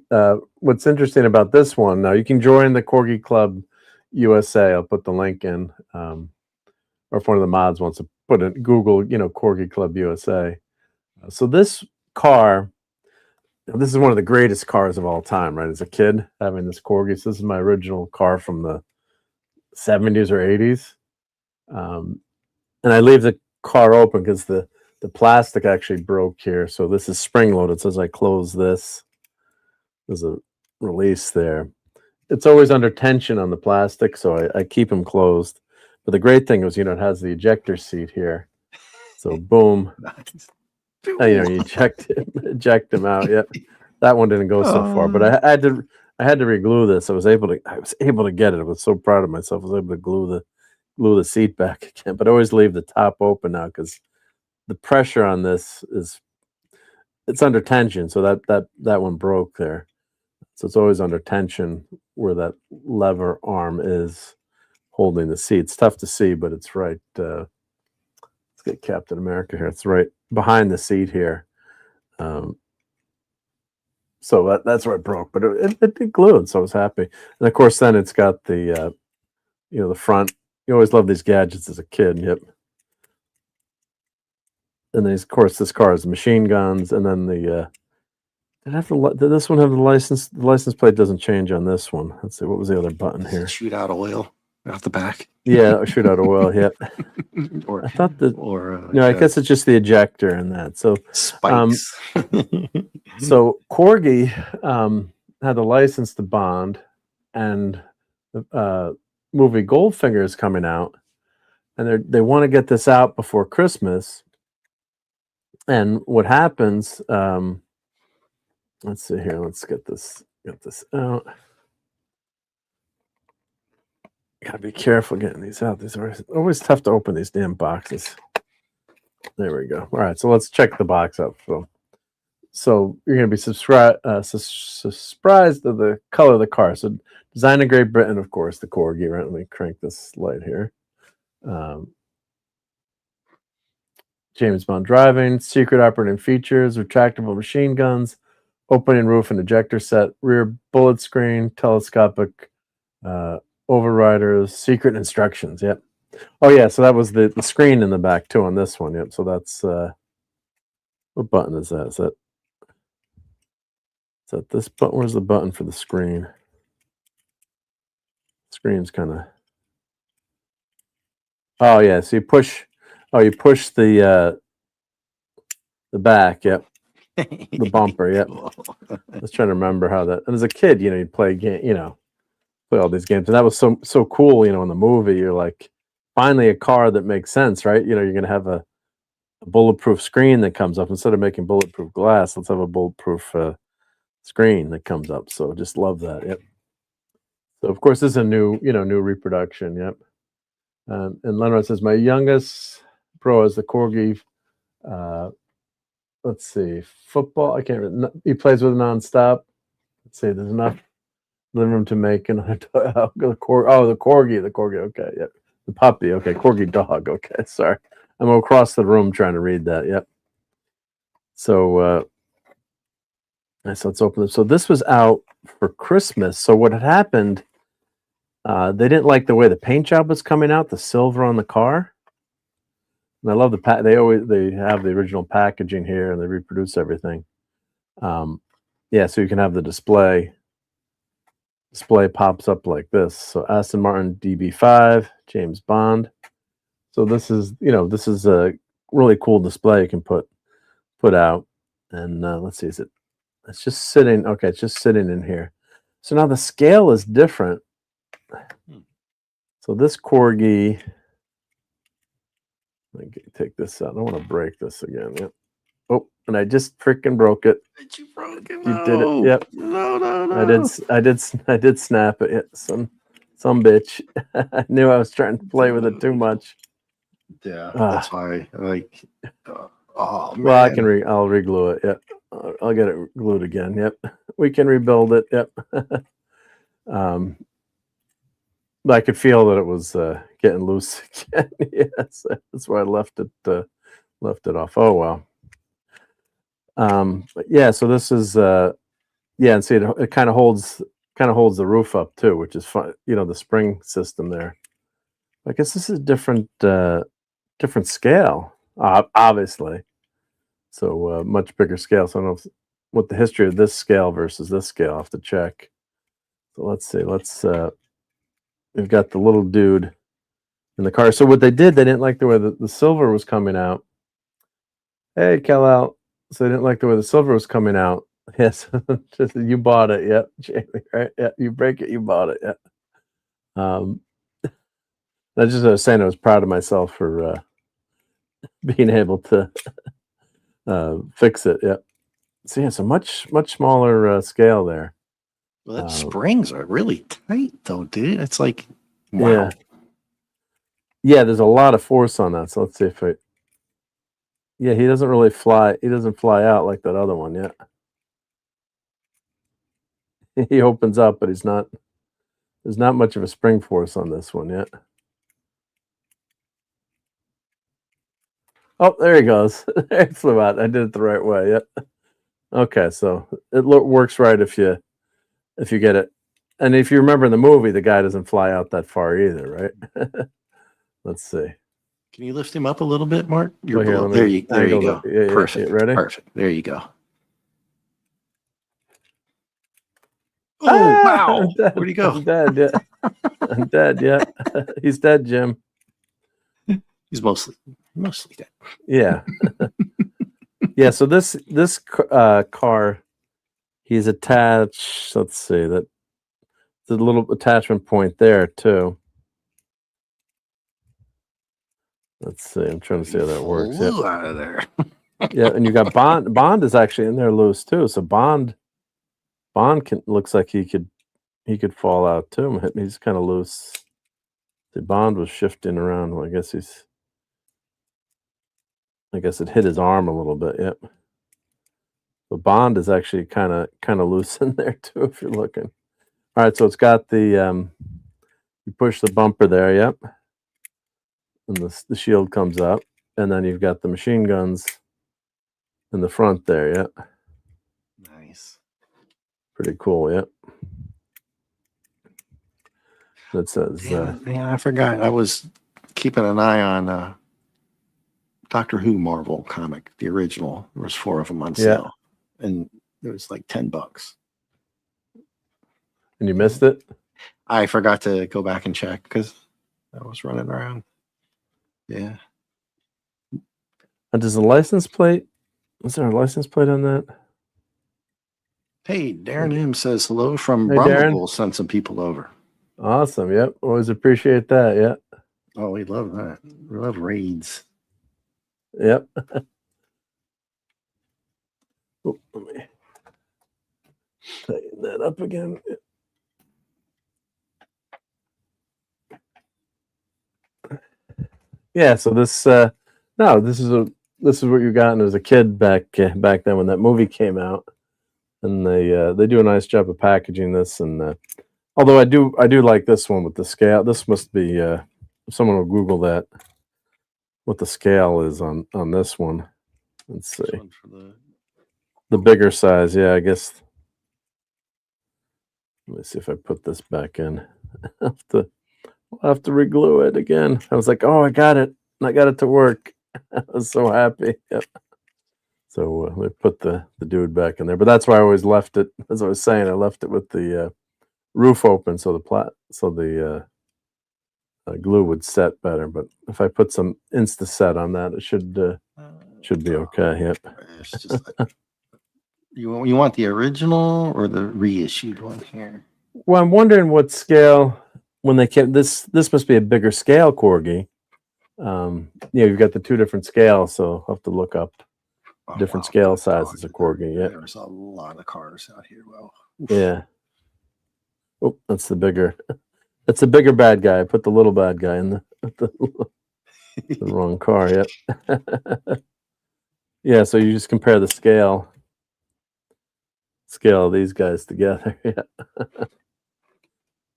what's interesting about this one. Now you can join the Corgi Club USA. I'll put the link in, or if one of the mods wants to put it, Google, Corgi Club USA. So this car, this is one of the greatest cars of all time, right? As a kid, having this Corgi. So this is my original car from the 70s or 80s. And I leave the car open because the plastic actually broke here. So this is spring loaded. So as I close this, there's a release there. It's always under tension on the plastic, so I keep them closed. But the great thing is, it has the ejector seat here. So boom. You eject them out. Yep, that one didn't go so far, but I had to reglue this. I was able to get it. I was so proud of myself. I was able to glue the seat back again. But I always leave the top open now because the pressure on this it's under tension. So that one broke there. So it's always under tension where that lever arm is holding the seat. It's tough to see, but it's right. Let's get Captain America here. It's right behind the seat here. So that's where it broke, but it glued, so I was happy. And of course, then it's got the the front. You always love these gadgets as a kid. Yep. And then, of course, this car has machine guns, and then did this one have the license? The license plate doesn't change on this one. Let's see, what was the other button here? Shoot out oil out the back. Yeah, shoot out oil. Yep. Or I thought that. or No, I guess it's just the ejector and that. So spikes. So Corgi had the license to Bond, and the movie Goldfinger is coming out, and they want to get this out before Christmas. And what happens? Let's see here. Let's get this out. Gotta be careful getting these out. These are always tough to open, these damn boxes. There we go. All right, so let's check the box out. So you're gonna be surprised of the color of the car. So designed in Great Britain, of course, the Corgi. Right, let me crank this light here. James Bond driving, secret operating features, retractable machine guns, opening roof and ejector set, rear bullet screen, telescopic overriders, secret instructions. Yep. Oh yeah, so that was the screen in the back too on this one. Yep. So that's what button is that? Is that this button? Where's the button for the screen? Screen's kind of. Oh yeah, so you push the back. Yep. The bumper. Yep. I was trying to remember how that. And as a kid, you'd play game. play all these games, and that was so cool. In the movie, you're like, finally a car that makes sense, right? You're going to have a bulletproof screen that comes up instead of making bulletproof glass. Let's have a bulletproof screen that comes up. So just love that. Yep. So of course this is a new reproduction. Yep. And Leonard says my youngest pro is the Corgi. Let's see, football. I can't remember. He plays with nonstop. Let's see. There's enough living room to make another toy. The Corgi. Okay. Yep. The puppy. Okay. Corgi dog. Okay. Sorry. I'm across the room trying to read that. Yep. So let's open it. So this was out for Christmas. So what had happened, they didn't like the way the paint job was coming out, the silver on the car. And I love the they have the original packaging here and they reproduce everything. So you can have the display. Display pops up like this. So Aston Martin DB5, James Bond. So this is a really cool display you can put out. And let's see, it's just sitting. Okay, it's just sitting in here. So now the scale is different. So this Corgi, let me take this out. I don't want to break this again. Yep. Oh, and I just freaking broke it. You broke it. You did it. Yep. No. I did snap it. Some bitch. I knew I was trying to play with it too much. Yeah, that's why. Like, oh man. Well, I'll reglue it. Yep. I'll get it glued again. Yep. We can rebuild it. Yep. But I could feel that it was getting loose again. Yes, that's why I left it off. Oh well. But yeah, so this is and see it kind of holds the roof up too, which is fun. The spring system there. I guess this is different scale, obviously. So much bigger scale. So I don't know what the history of this scale versus this scale. I have to check. So let's see. We've got the little dude in the car. So what they didn't like the way the silver was coming out. Hey, Kal-Al. So they didn't like the way the silver was coming out. Yes, just you bought it. Yep, Jamie. Right? Yeah, you break it, you bought it. Yeah. I was saying I was proud of myself for being able to fix it. Yeah. So so much smaller scale there. Well, the springs are really tight, though, dude. It's like, wow. Yeah. There's a lot of force on that. So let's see if he doesn't really fly. He doesn't fly out like that other one yet. He opens up, but there's not much of a spring force on this one yet. Oh, there he goes. There he flew out. I did it the right way. Yep. Okay, so it works right if you get it. And if you remember in the movie, the guy doesn't fly out that far either, right? Let's see. Can you lift him up a little bit, Mark? Here, there you go. Yeah, perfect. Ready? Perfect. There you go. Oh, wow. Where'd he go? I'm dead, yeah. I'm dead, yeah. He's dead, Jim. He's mostly dead. Yeah. Yeah, so this car, he's attached, let's see, that the little attachment point there too. Let's see, I'm trying to see how that works. Flew out of there. Yeah, and you got Bond. Bond is actually in there loose too. So Bond looks like he could fall out too. He's kind of loose. The Bond was shifting around. Well, I guess it hit his arm a little bit. Yep. The Bond is actually kind of loose in there too, if you're looking. All right, so it's got the you push the bumper there. Yep. And the shield comes up, and then you've got the machine guns in the front there. Yep. Nice. Pretty cool. Yep. That says. Yeah, I forgot. I was keeping an eye on Doctor Who Marvel comic, the original. There was 4 of them on sale, and it was like $10. And you missed it? I forgot to go back and check because I was running around. Yeah. And does the license plate? Is there a license plate on that? Hey, Darren M says hello from Hey, Rumble. Darren. We'll send some people over. Awesome. Yep. Always appreciate that. Yeah. Oh, we love that. We love raids. Yep. Oh, let me tighten that up again. Yeah. So this, no, this is what you got as a kid back then when that movie came out, and they do a nice job of packaging this. And although I do like this one with the scale. This must be if someone will Google that, what the scale is on this one. Let's see. This one for The bigger size, yeah, I guess. Let me see if I put this back in. I'll have to reglue it again. I was like, oh, I got it. I got it to work. I was so happy. Yep. So we put the dude back in there. But that's why I always left it, as I was saying, I left it with the roof open so the glue would set better. But if I put some Insta-Set on that, it should be okay. Yep. It's just like, you want the original or the reissued one here? Well, I'm wondering what scale when they came. This must be a bigger scale corgi. You've got the two different scales, so I'll have to look up different scale sizes of corgi. Yeah, There's a lot of cars out here. Well, yeah. Oh, that's the bigger. That's the bigger bad guy. I put the little bad guy in the wrong car. Yep. Yeah. So you just compare the scale of these guys together. Yeah.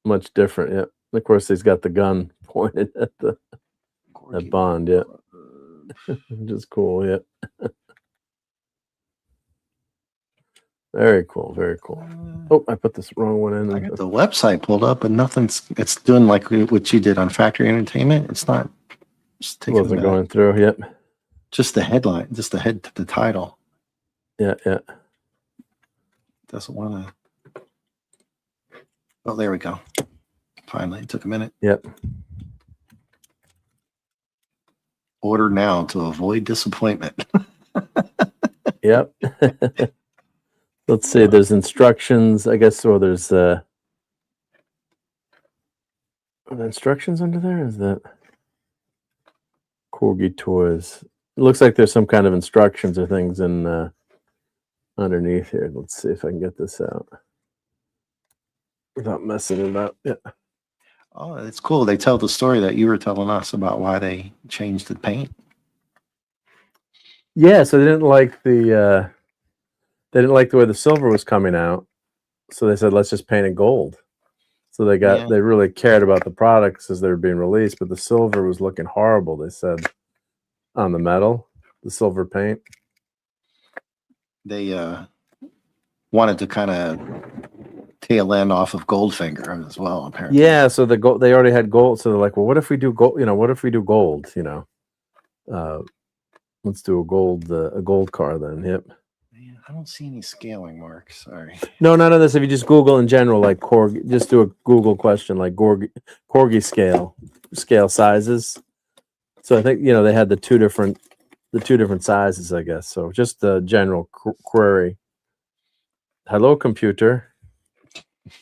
Much different. Yep. Of course, he's got the gun pointed at Bond. Yeah. Which is cool. Yep. Very cool. Very cool. Oh, I put this wrong one in. I got the website pulled up, but nothing's. It's doing like what you did on Factory Entertainment. It's not. Just taking wasn't going through. Yep. Just the headline. Just the title. Yeah. Yeah. Doesn't want to. Oh, there we go. Finally, it took a minute. Yep. Order now to avoid disappointment. Yep. Let's see. There's instructions, I guess. So there's are there instructions under there? Is that corgi toys? It looks like there's some kind of instructions or things in underneath here. Let's see if I can get this out without messing it up. Yeah. Oh, it's cool. They tell the story that you were telling us about why they changed the paint. Yeah. So they didn't like the way the silver was coming out, so they said let's just paint it gold. So they really cared about the products as they were being released, but the silver was looking horrible. They said on the metal, the silver paint. They wanted to kind of tail end off of Goldfinger as well, apparently. Yeah, so they already had gold, so they're like, well, what if we do gold? What if we do gold? Let's do a gold car then. Yep. Man, I don't see any scaling, Mark. Sorry. No, none of this. If you just Google in general, like corgi, just do a Google question like corgi scale sizes. So I think they had the two different sizes, I guess. So just the general query. Hello, computer.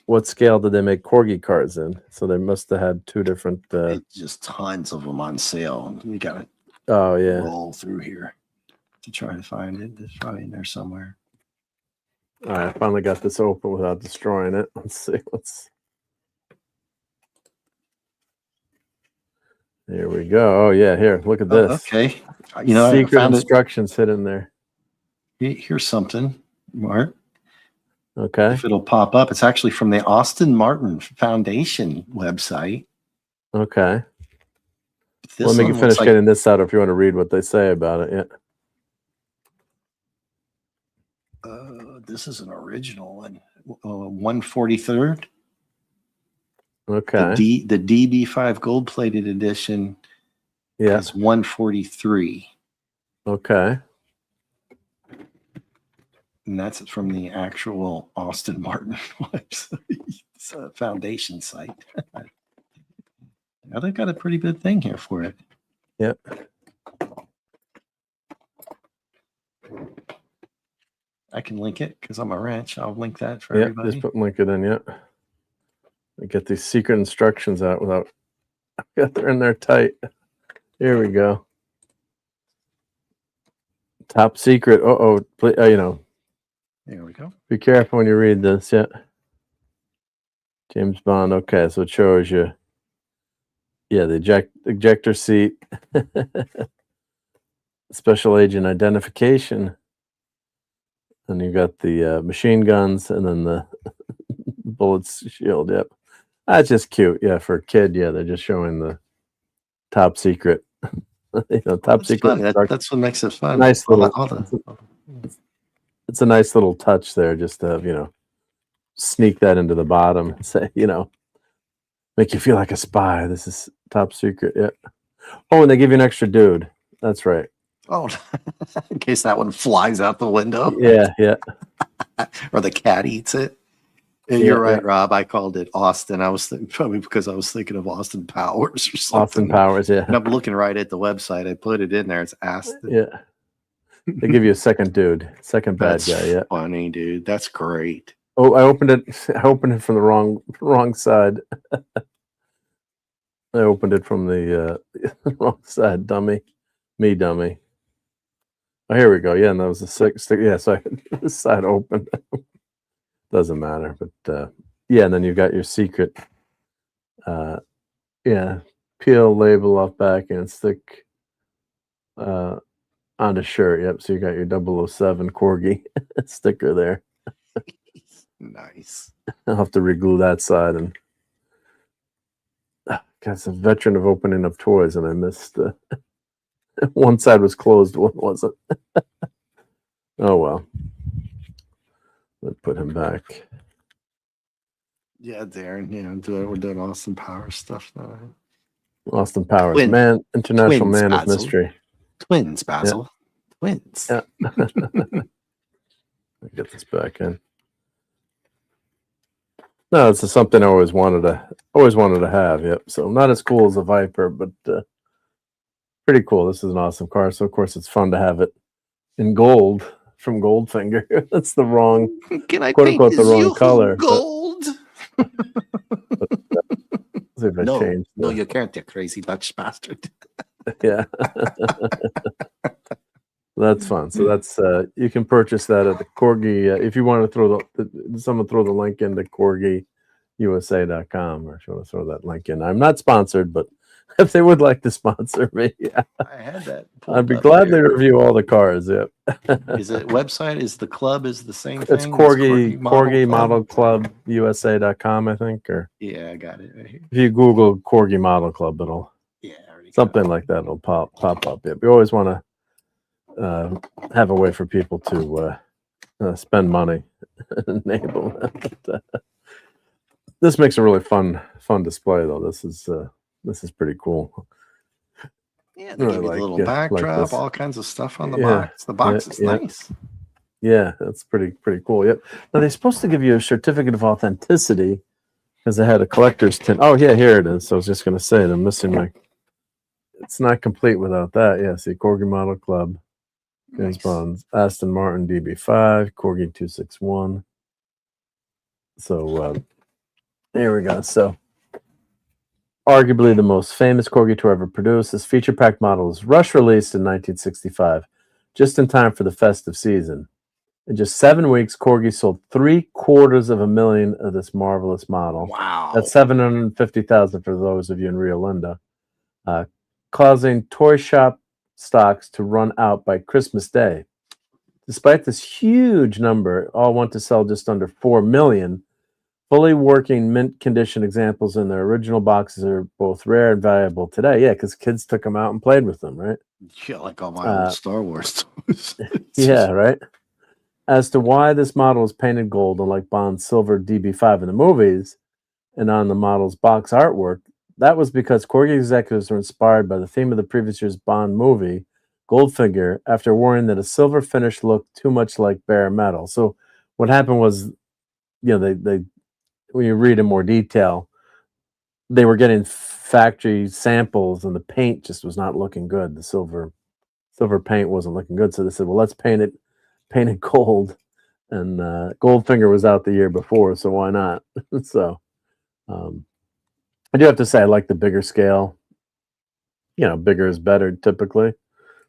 What scale did they make corgi cars in? So they must have had two different. Just tons of them on sale. We got to roll through here to try to find it. It's probably in there somewhere. All right, I finally got this open without destroying it. Let's see. There we go. Oh yeah, here. Look at this. Okay. Secret instructions hidden there. Here's something, Mark. Okay. If it'll pop up, it's actually from the Austin Martin Foundation website. Okay. Let me finish getting this out if you want to read what they say about it. Yeah. This is an original one. 143rd. Okay. The DB5 gold plated edition is 143. Okay. And that's from the actual Austin Martin website, foundation site. Now they've got a pretty good thing here for it. Yep. I can link it because I'm a wrench. I'll link that for everybody. Just link it in. Yeah. Get these secret instructions out without. They're in there tight. Here we go. Top secret. There we go. Be careful when you read this. Yeah. James Bond. Okay, so it shows you. Yeah, the ejector seat, special agent identification, and you got the machine guns, and then the bullets shield. Yep, that's just cute. Yeah, for a kid. Yeah, they're just showing the top secret. Top secret. That's what makes it fun. Nice little. It's a nice little touch there, just to have, sneak that into the bottom and say, make you feel like a spy. This is top secret. Yeah. Oh, and they give you an extra dude. That's right. Oh, in case that one flies out the window. Yeah, yeah. Or the cat eats it. And you're right, Rob. I called it Austin. I was probably because I was thinking of Austin Powers or something. Austin Powers, yeah. And I'm looking right at the website. I put it in there. It's Aston. Yeah. They give you a second dude, second bad guy. Yeah. Funny, dude. That's great. Oh, I opened it from the wrong side. I opened it from the wrong side, dummy. Me, dummy. Oh, here we go. Yeah, and that was the six. Yeah, so this side opened. Doesn't matter, but yeah, and then you've got your secret. Peel label off back and stick on the shirt. Yep. So you got your 007 corgi sticker there. Nice. I'll have to reglue that side. And guys, a veteran of opening up toys, and I missed. One side was closed, one wasn't. Oh well. Let's put him back. Yeah, Darren. We're doing Austin Powers stuff now. Austin Powers, international Twins, man of Basil. mystery. Twins, Basil. Yeah. Twins. Yeah. Get this back in. No, it's something I always wanted to have. Yep. So not as cool as a Viper, but pretty cool. This is an awesome car. So of course it's fun to have it in gold from Goldfinger. That's the wrong, Can I quote paint unquote, the wrong color. gold? See if I change. No, you can't, you crazy Dutch bastard. Yeah. That's fun. So that's you can purchase that at the Corgi if you want to throw someone throw the link into CorgiUSA.com, or if you want to throw that link in. I'm not sponsored, but if they would like to sponsor me, I had that. I'd be glad to review all the cars. Yep. Is it website? Is the club is the same It's thing? Corgi Model Club USA.com, I think, or yeah, I got it right here. if you Google Corgi Model Club, it'll something like that. It'll pop up. Yeah, we always want to have a way for people to spend money and enable that. This makes a really fun display, though. This is pretty cool. Yeah, they give you the little backdrop, all kinds of stuff on the box. The box is nice. Yeah, that's pretty cool. Yep. Now they're supposed to give you a certificate of authenticity because they had a collector's tin. Oh yeah, here it is. So I was just going to say I'm missing my. It's not complete without that. Yeah, see, Corgi Model Club. James Bond's Aston Martin DB5, Corgi 261. So there we go. So arguably the most famous Corgi to ever produce. This feature pack model was rush released in 1965, just in time for the festive season. In just 7 weeks, Corgi sold 750,000 of this marvelous model. Wow. That's 750,000 for those of you in Rio Linda, causing toy shop stocks to run out by Christmas Day. Despite this huge number, all went to sell just under 4 million. Fully working mint condition examples in their original boxes are both rare and valuable today. Yeah, because kids took them out and played with them, right? Yeah, like all my old Star Wars toys. Yeah, right. As to why this model is painted gold, unlike Bond's silver DB5 in the movies and on the model's box artwork, that was because Corgi executives were inspired by the theme of the previous year's Bond movie, Goldfinger, after worrying that a silver finish looked too much like bare metal. So what happened was, they when you read in more detail, they were getting factory samples and the paint just was not looking good. The silver paint wasn't looking good. So they said, well, let's paint it gold. And Goldfinger was out the year before, so why not? So I do have to say I like the bigger scale. You know, bigger is better typically,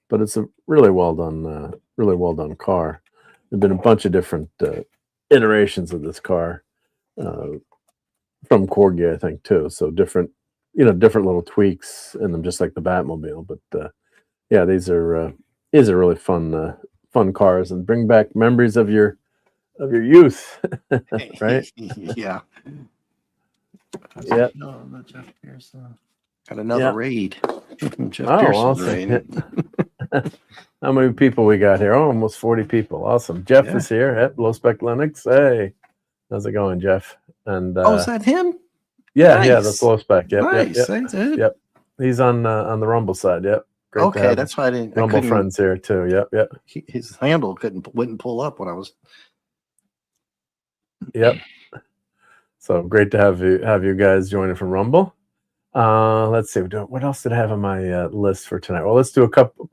but it's a really well done car. There've been a bunch of different iterations of this car from Corgi, I think, too. So different little tweaks in them, just like the Batmobile. But yeah, these are really fun cars and bring back memories of your youth, right? Yeah. Yeah. No, not Jeff Pierce. Got another raid. Jeff Oh, Pearson's awesome. raid. How many people we got here? Oh, almost 40 people. Awesome. Jeff is here. Yep, Low Spec Linux. Hey, how's it going, Jeff? And is that him? Yeah, Nice. yeah, that's Low Spec. Yep, Nice. Yep. He's on the Rumble side. Yep. Great to Okay, have that's why I didn't. Rumble friends here too. Yep. His handle wouldn't pull up when I was. Yep. So great to have you guys joining from Rumble. Let's see. What else did I have on my list for tonight? Well, let's do a couple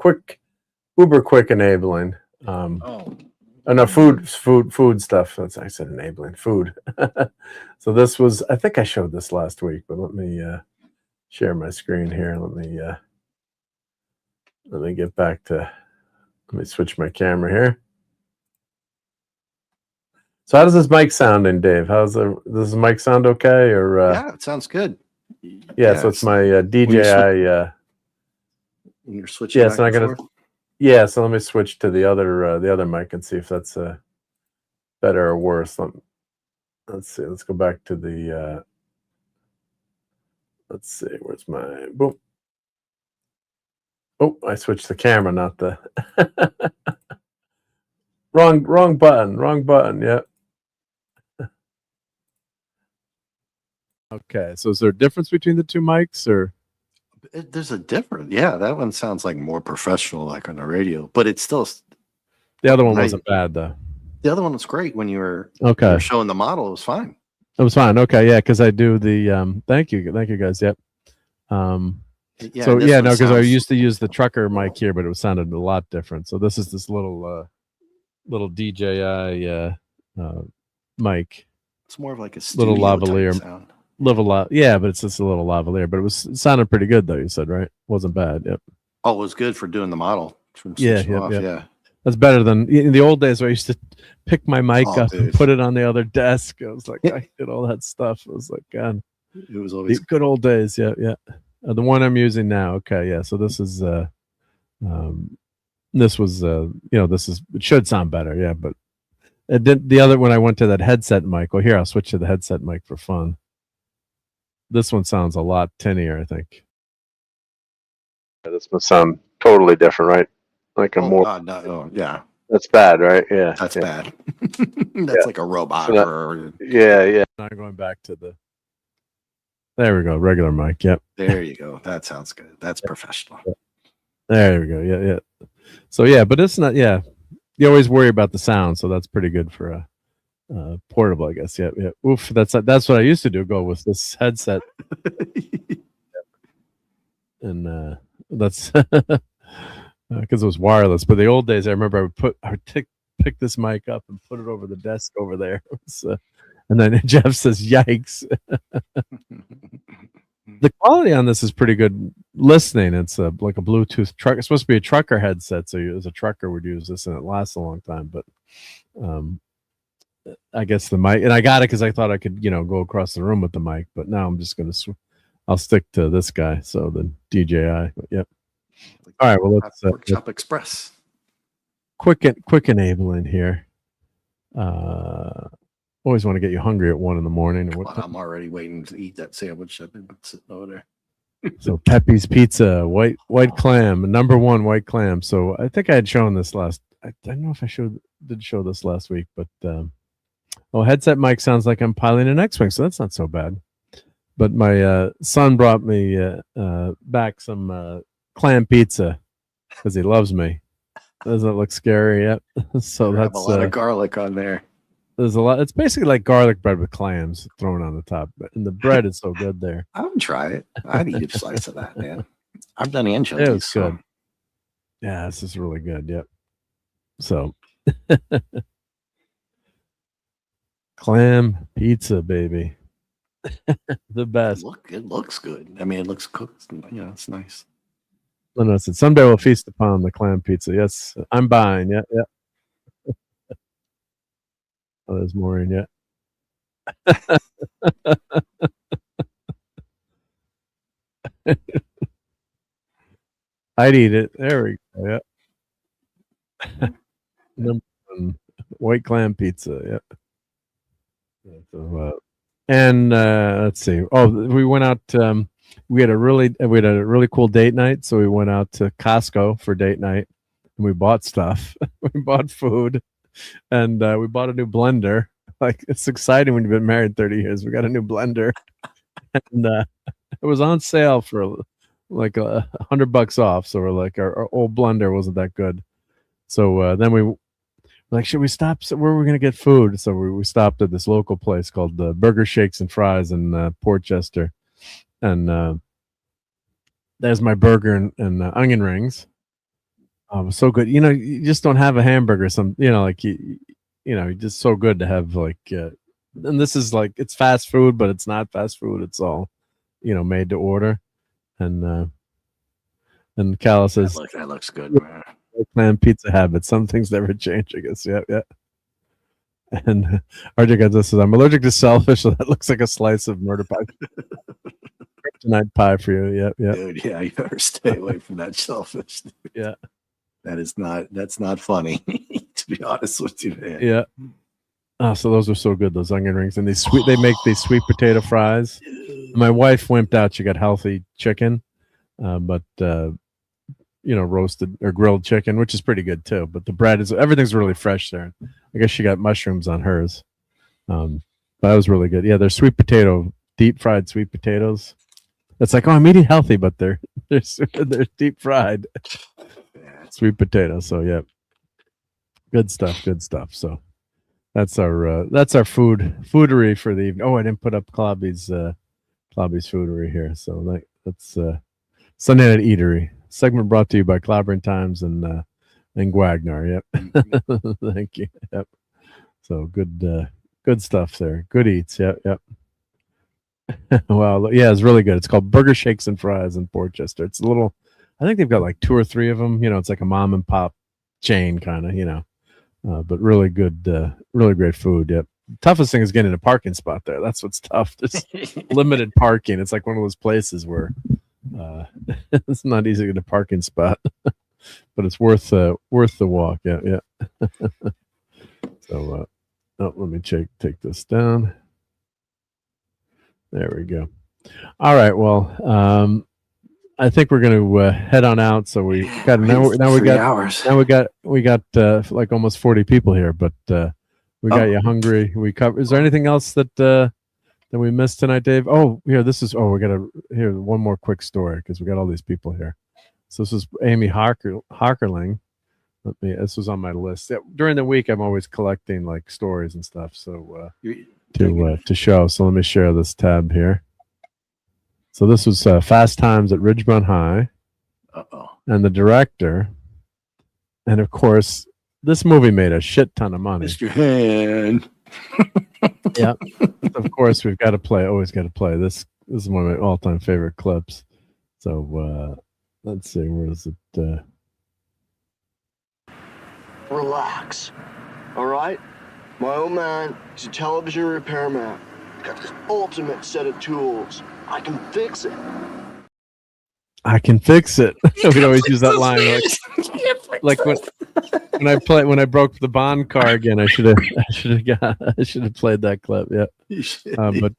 uber quick enabling. No, food stuff. I said enabling food. So this was, I think I showed this last week, but let me share my screen here. Let me get back to. Let me switch my camera here. So how does this mic sounding, Dave? Does the mic sound okay? Or yeah, it sounds good. Yeah, so it's my DJI. When you're switching. Yeah, so I'm gonna. Yeah, so let me switch to the other mic and see if that's better or worse. Let's see. Let's go back to the. Let's see. Where's my boom? Oh, I switched the camera, not the. Wrong button. Yep. Okay, so is there a difference between the two mics, or? There's a difference. Yeah, that one sounds like more professional, like on the radio, but it's still. The other one wasn't bad though. The other one was great when you were showing the model. It was fine. It was fine. Okay, yeah, because I do the thank you guys. Yep. Because I used to use the trucker mic here, but it sounded a lot different. So this is this little DJI mic. It's more of like a little lavalier sound. Yeah, but it's just a little lavalier. But it sounded pretty good though. You said, right? Wasn't bad. Yep. Oh, it was good for doing the model. Yeah. That's better than in the old days where I used to pick my mic up and put it on the other desk. I was like, I did all that stuff. It was like, God, it was always good old days. Yeah. The one I'm using now. Okay, yeah. So this is it should sound better. Yeah, but it did the other when I went to that headset mic. Well, here I'll switch to the headset mic for fun. This one sounds a lot tinnier, I think. This must sound totally different, right? Like a more. Yeah. That's bad, right? Yeah. That's bad. That's like a robot. So yeah. Now going back to the. There we go. Regular mic. Yep. There you go. That sounds good. That's professional. There we go. Yeah. So yeah, but it's not. Yeah. You always worry about the sound, so that's pretty good for a. Portable, I guess. Yeah. Oof, that's what I used to do. Go with this headset, and that's because it was wireless. But the old days, I remember I would pick this mic up and put it over the desk over there. And then Jeff says, "Yikes!" The quality on this is pretty good listening. It's like a Bluetooth truck. It's supposed to be a trucker headset, so you, as a trucker would use this, and it lasts a long time. But I guess the mic, and I got it because I thought I could, go across the room with the mic, but now I'm just going to, I'll stick to this guy. So the DJI, but yep. All right. Well, let's Workshop Express. Quick enabling here. Always want to get you hungry at 1 a.m. I'm already waiting to eat that sandwich. I've been sitting over there. So Pepe's Pizza, white clam, #1 white clam. So I think I had shown this last. I don't know if I did show this last week, but headset mic sounds like I'm piloting an X-wing, so that's not so bad. But my son brought me back some clam pizza because he loves me. Doesn't it look scary yet? So that's a lot of garlic on there. There's a lot. It's basically like garlic bread with clams thrown on the top, and the bread is so good there. I would try it. I'd eat a slice of that, man. I've done anchovies. It was good. Yeah, this is really good. Yep. So, clam pizza, baby. The best. It looks good. I mean, it looks cooked. Yeah, it's nice. No, it said, someday we'll feast upon the clam pizza. Yes, I'm buying. Yeah, yeah. Oh, there's more in yet. I'd eat it. There we go. Yeah. Number one, white clam pizza. Yep. So, and let's see. Oh, we went out. We had a really cool date night. So we went out to Costco for date night, and we bought stuff. We bought food, and we bought a new blender. Like, it's exciting when you've been married 30 years. We got a new blender, and it was on sale for like $100 off. So we're like, our old blender wasn't that good. So then we like, should we stop? So where are we going to get food? So we stopped at this local place called Burger Shakes and Fries in Port Chester. And there's my burger and onion rings. It was so good. You know, you just don't have a hamburger. Like, just so good to have, like, and this is like, it's fast food, but it's not fast food. It's all, made to order. And Calla says, That looks good, man. Clam pizza habits. Some things never change, I guess. Yeah, yeah. And RJ got this. I'm allergic to shellfish, so that looks like a slice of murder pie. Kryptonite pie for you. Yep, yeah. Dude, yeah, you better stay away from that shellfish. Dude. Yeah. That's not funny, to be honest with you, man. Yeah. Oh, so those are so good, those onion rings. And they make these sweet potato fries. My wife wimped out. She got healthy chicken, but roasted or grilled chicken, which is pretty good too. But the bread everything's really fresh there. I guess she got mushrooms on hers. But that was really good. Yeah, they're deep fried sweet potatoes. It's like, oh, I'm eating healthy, but they're deep fried sweet potatoes. So yeah, good stuff. So that's our foodery for the evening. Oh, I didn't put up Klobby's foodery here. So that's Sunday Night Eatery. Segment brought to you by Clobbering Times and Gwagnar. Yep. Thank you. Yep. So good stuff there. Good eats. Yep. Yep. Wow. Yeah, it's really good. It's called Burger Shakes and Fries in Port Chester. It's I think they've got like 2 or 3 of them. It's like a mom and pop chain kind of, but really good, really great food. Yep. Toughest thing is getting a parking spot there. That's what's tough. There's limited parking. It's like one of those places where it's not easy to get a parking spot, but it's worth the walk. Yeah, yeah. So let me take this down. There we go. All right. Well, I think we're going to head on out. So we got we got like almost 40 people here, but we got you hungry. Is there anything else that we missed tonight, Dave? Oh, here, we got one more quick story because we got all these people here. So this is Amy Harkerling. This was on my list. Yeah, during the week, I'm always collecting like stories and stuff. So to show. So let me share this tab here. So this was Fast Times at Ridgemont High. And the director, and of course, this movie made a shit ton of money. Mr. Hand. Yeah. Of course, we've got to play. Always got to play. This is one of my all-time favorite clips. So let's see. Where is it? Relax. All right? My old man is a television repairman. Got this ultimate set of tools. I can fix it. I can fix it. We'd always use that line. Like when I broke the Bond car again, I should have played that clip. Yeah. But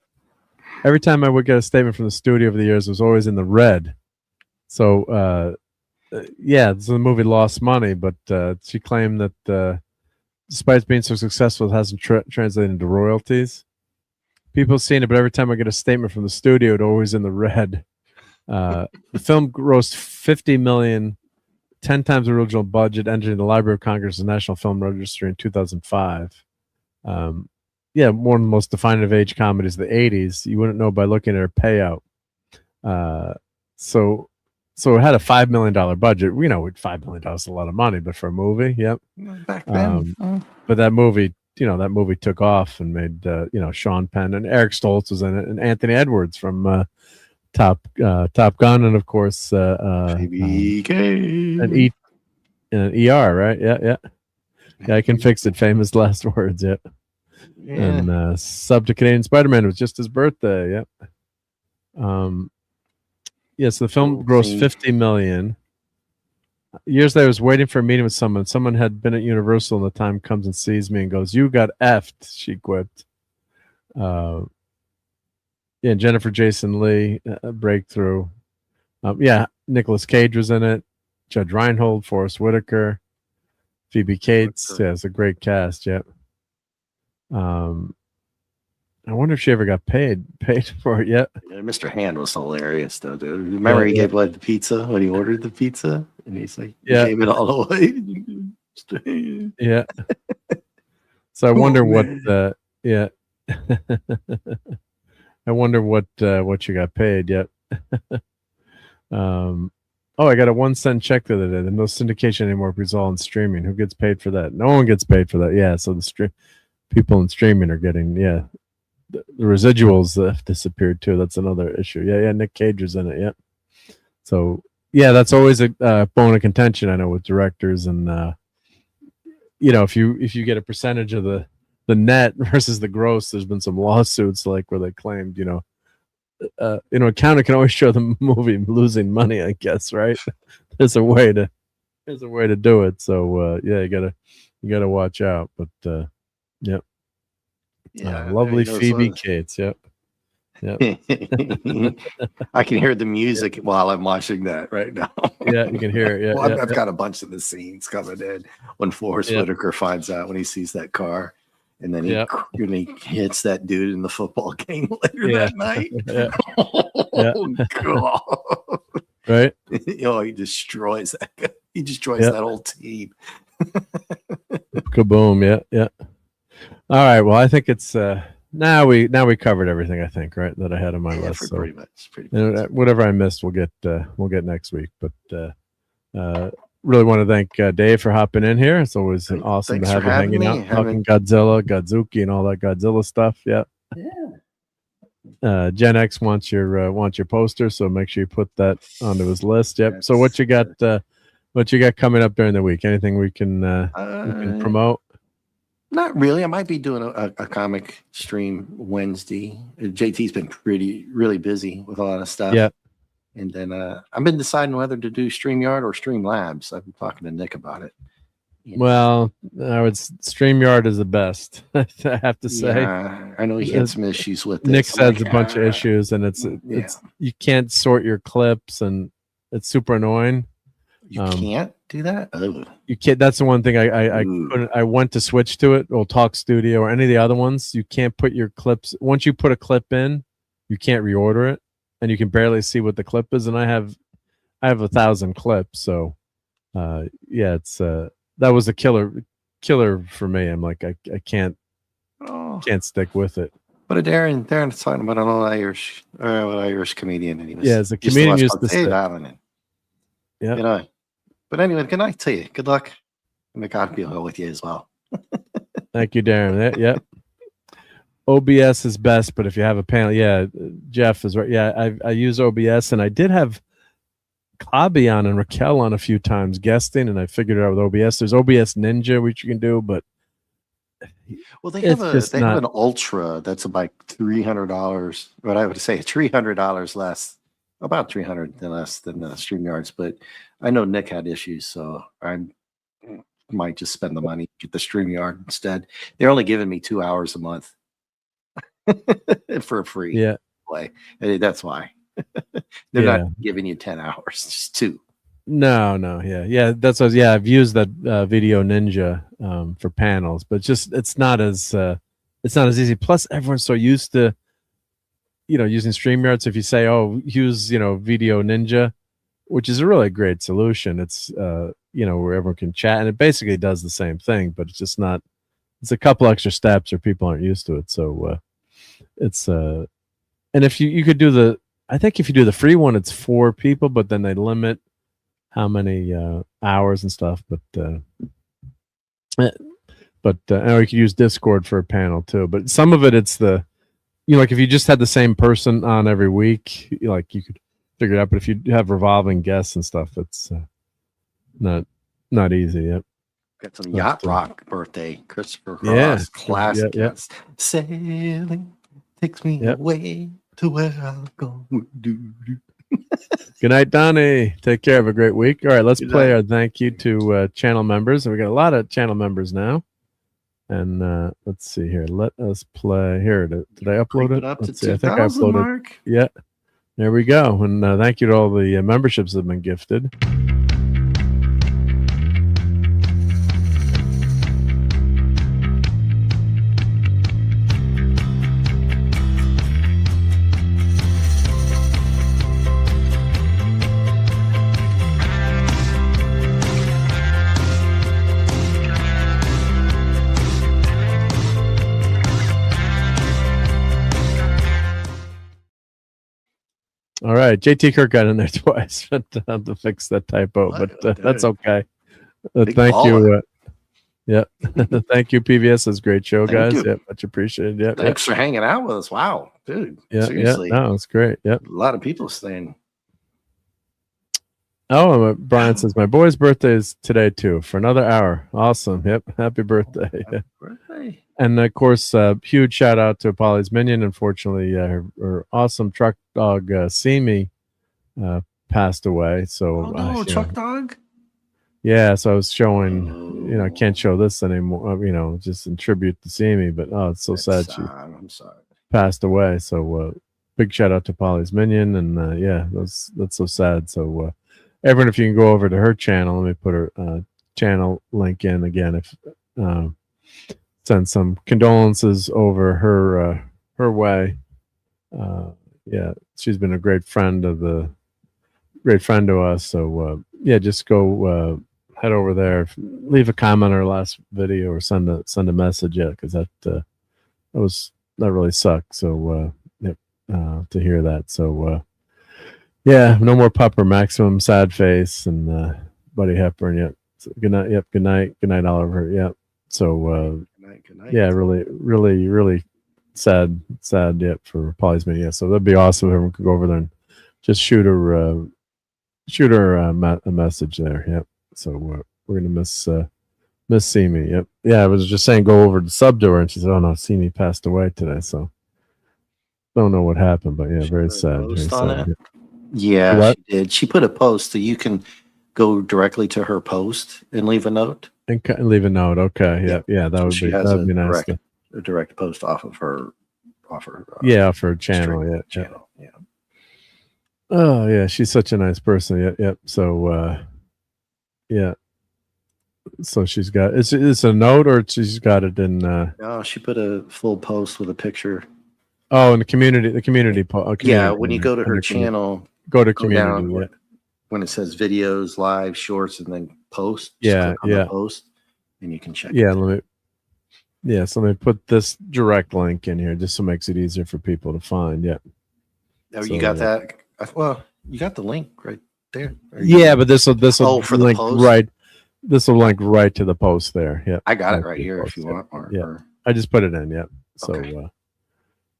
every time I would get a statement from the studio over the years, it was always in the red. So so the movie lost money, but she claimed that despite being so successful, it hasn't translated into royalties. People have seen it, but every time I get a statement from the studio, it's always in the red. The film grossed $50 million, 10 times the original budget, entering the Library of Congress' National Film Registry in 2005. One of the most definitive age comedies of the 80s. You wouldn't know by looking at her payout. So it had a $5 million budget. We know $5 million is a lot of money, but for a movie, yep. Back then. But that movie, that movie took off and made Sean Penn and Eric Stoltz was in it, and Anthony Edwards from Top Gun, and of course BK. and ER, right? Yeah, I can fix it. Famous last words. Yeah. And Sub to Canadian Spider-Man was just his birthday. Yep. Yes, the film grossed $50 million. Years later, I was waiting for a meeting with someone. Someone had been at Universal, and the time comes and sees me and goes, "You got effed," she quipped. Yeah, Jennifer Jason Leigh, breakthrough. Nicolas Cage was in it. Judge Reinhold, Forrest Whitaker, Phoebe Cates. Yeah, it's a great cast. Yep. I wonder if she ever got paid for it yet. Yeah, Mr. Hand was hilarious though, dude. Remember he gave the pizza when he ordered the pizza, and he's like, gave it all away. Yeah. So I wonder what. I wonder what you got paid yet. I got a 1 cent check the other day. There's no syndication anymore because it's all in streaming. Who gets paid for that? No one gets paid for that. Yeah, so the people in streaming are getting the residuals have disappeared too. That's another issue. Yeah, Nick Cage is in it. Yeah. So that's always a bone of contention. I know with directors, and if you get a percentage of the net versus the gross, there's been some lawsuits like where they claimed accountant can always show the movie losing money, I guess, right? There's a way to do it. So you gotta watch out. But yep. Yeah, lovely Phoebe Cates. Yep. I can hear the music while I'm watching that right now. Yeah, you can hear it. Yeah, well, I've got a bunch of the scenes coming in when Forrest Whitaker finds out when he sees that car. And then he hits that dude in the football game later that night. Oh, God. Right? He destroys that guy. He destroys that whole team. Kaboom. Yeah. All right. Well, I think it's now we covered everything, I think, right? That I had on my list. So pretty much. Whatever I missed, we'll get next week. But really want to thank Dave for hopping in here. It's always awesome to have you hanging out, talking Godzilla, Godzuki, and all that Godzilla stuff. Yeah. Gen X wants your poster, so make sure you put that onto his list. Yep. So what you got coming up during the week? Anything we can promote? Not really. I might be doing a comic stream Wednesday. JT's been really busy with a lot of stuff. Yeah. And then I've been deciding whether to do StreamYard or Streamlabs. I've been talking to Nick about it. Well, StreamYard is the best. I have to say. Yeah, I know he had some issues with this. Nick has a bunch of issues, and it's you can't sort your clips, and it's super annoying. You can't do that. You can't. That's the one thing I couldn't. I went to switch to it, or Talk Studio, or any of the other ones. You can't put your clips. Once you put a clip in, you can't reorder it, and you can barely see what the clip is. And I have 1,000 clips, so it's that was a killer for me. I'm like I can't stick with it. But Darren's talking about an old Irish comedian, and he was as a comedian used to say. Yeah. But anyway, good night to you. Good luck. And may God be with you as well. Thank you, Darren. Yep. OBS is best, but if you have a panel, Jeff is right. Yeah, I use OBS, and I did have Cobby on and Raquel on a few times guesting, and I figured it out with OBS. There's OBS Ninja, which you can do, but they have an Ultra that's about $300, but I would say $300 less, about $300 less than StreamYards. But I know Nick had issues, so I might just spend the money, get the StreamYard instead. They're only giving me 2 hours a month for free. Yeah, play. That's why. They're not giving you 10 hours, just 2. No, yeah. That's what. Yeah, I've used that Video Ninja for panels, but it's not as easy. Plus, everyone's so used to using StreamYard. So if you say, use Video Ninja, which is a really great solution, it's where everyone can chat, and it basically does the same thing, but it's just not. It's a couple extra steps, or people aren't used to it. So it's and if you could do I think if you do the free one, it's 4 people, but then they limit how many hours and stuff. But But or you could use Discord for a panel too. But some of it's the, like if you just had the same person on every week, like you could figure it out. But if you have revolving guests and stuff, it's not easy. Yep. Got some yacht rock birthday, Christopher Cross, Yeah. classic. Yeah. Sailing takes me away to where I'll go. Good night, Donnie. Take care. Have a great week. All right, let's Good play night. our thank you to channel members. We got a lot of channel members now. And let's see here. Let us play here. Did I upload Creep it? it up to Let's see. I think I 2,000, uploaded. Mark. Yeah. There we go. And thank you to all the memberships that have been gifted. All right, JT Kirk got in there twice to fix that typo, but that's okay. Big Thank baller. you. Yeah, thank you, PVS. That's a great show, Thank guys. you. Yeah, much appreciated. Yeah, Thanks for hanging out with us. Wow, dude. yeah, Seriously. yeah. No, it's great. Yep. A lot of people staying. Oh, Brian says my boy's birthday is today too for another hour. Awesome. Yep. Happy birthday. Yeah. Birthday. And of course, huge shout out to Polly's minion. Unfortunately, her awesome truck dog Simi passed away. So, Oh no, Chuck Dog. yeah. So I was showing, I can't show this anymore. Just in tribute to Simi. But it's so sad she I'm sorry. passed away. So big shout out to Polly's minion, and yeah, that's so sad. So everyone, if you can go over to her channel, let me put her channel link in again. If send some condolences over her way. Yeah, she's been a great friend to us. So yeah, just go head over there, leave a comment on our last video, or send a message. Yeah, because that really sucked. So yep, to hear that. So yeah, no more Pupper Maximum, sad face, and Buddy Hepburn. Yep. So, good night. Yep. Good night, Oliver. Yep. So Good night. yeah, really sad. Yep, for Polly's mini. Yeah, so that'd be awesome if everyone could go over there and just shoot her a message there. Yep. So we're gonna miss Simi. Yep. Yeah, I was just saying go over to sub to her, and she said, "Oh no, Simi passed away today." So don't know what happened, but yeah, very sad. Very sad. Yeah. Yeah, What? she did. She put a post, so you can go directly to her post and leave a note. And leave a note. Okay. Yeah. That would She be has that'd be nice. a direct post off of her Yeah, for her channel. Yeah. channel. Yeah. Oh yeah, she's such a nice person. Yep. So yeah. So she's got it's a note, or she's got it in No, she put a full post with a picture. oh, in the community Yeah, when you go to her channel, go to go community. down Yeah. when it says videos, live, shorts, and then post. Yeah, click on the post, and you can check. Yeah, it. so let me put this direct link in here just so it makes it easier for people to find. Yeah. Oh, So, you got that? Well, you got the link right there. Yeah, but this will for the link post? right. This will link right to the post there. Yeah. I got it Link right to the here post, if you yeah. want. Yeah. I just put it in. Yeah. So Okay.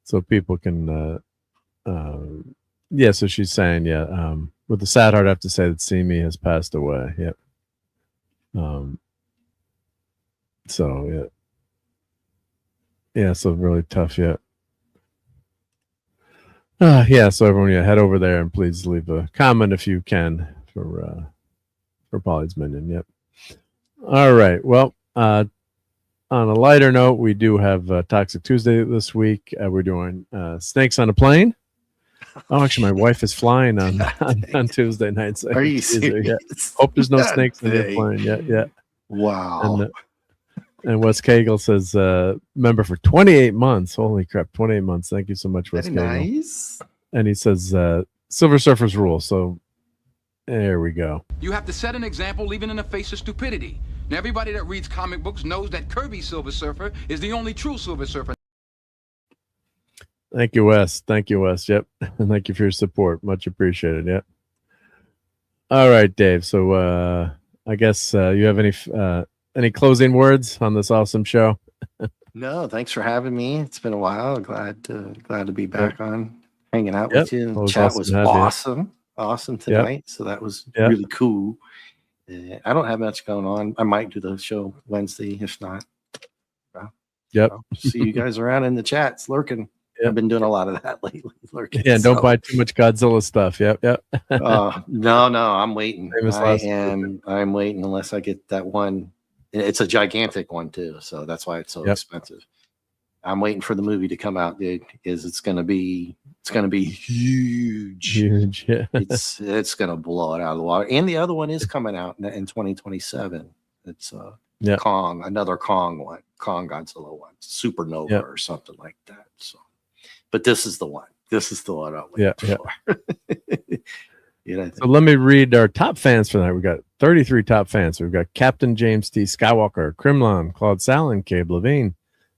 so people can yeah, so she's saying, yeah, with the sad heart I have to say that Simi has passed away. Yep. So yeah. Yeah, so really tough, yeah. Yeah, so everyone, head over there and please leave a comment if you can for Polly's minion. Yep. All right. Well, on a lighter note, we do have Toxic Tuesday this week. We're doing Snakes on a Plane. Oh, actually, my wife is flying on Tuesday night. So Are you serious? serious? Yeah. Hope there's no God snakes in your dang. plane. Yeah. Wow. And Wes Cagle says, member for 28 months. Holy crap, 28 months. Thank you so much, Wes Very Cagle. nice. And he says, Silver Surfers rule. So there we go. You have to set an example, leaving in the face of stupidity. Now, everybody that reads comic books knows that Kirby's Silver Surfer is the only true Silver Surfer. Thank you, Wes. Yep. And thank you for your support. Much appreciated. Yep. All right, Dave. So I guess you have any any closing words on this awesome show? No, thanks for having me. It's been a while. Glad to be back on, hanging out with you. And chat was awesome tonight. So that was really cool. I don't have much going on. I might do the show Wednesday, if not. I'll see you guys around in the chats lurking. I've been doing a lot of that lately. Lurking, yeah, don't buy too much Godzilla stuff. Yep. No, I'm waiting. I'm waiting unless I get that one. It's a gigantic one too, so that's why it's so expensive. I'm waiting for the movie to come out, dude. It's gonna be huge. Yeah. It's gonna blow it out of the water. And the other one is coming out in 2027. It's Kong, another Kong one, Kong Godzilla one, Supernova or something like that. So, but this is the one. This is the one I'm waiting for. So let me read our top fans for tonight. We got 33 top fans. We've got Captain James T. Skywalker, Crimlon, Claude Sallin, Cabe Levine,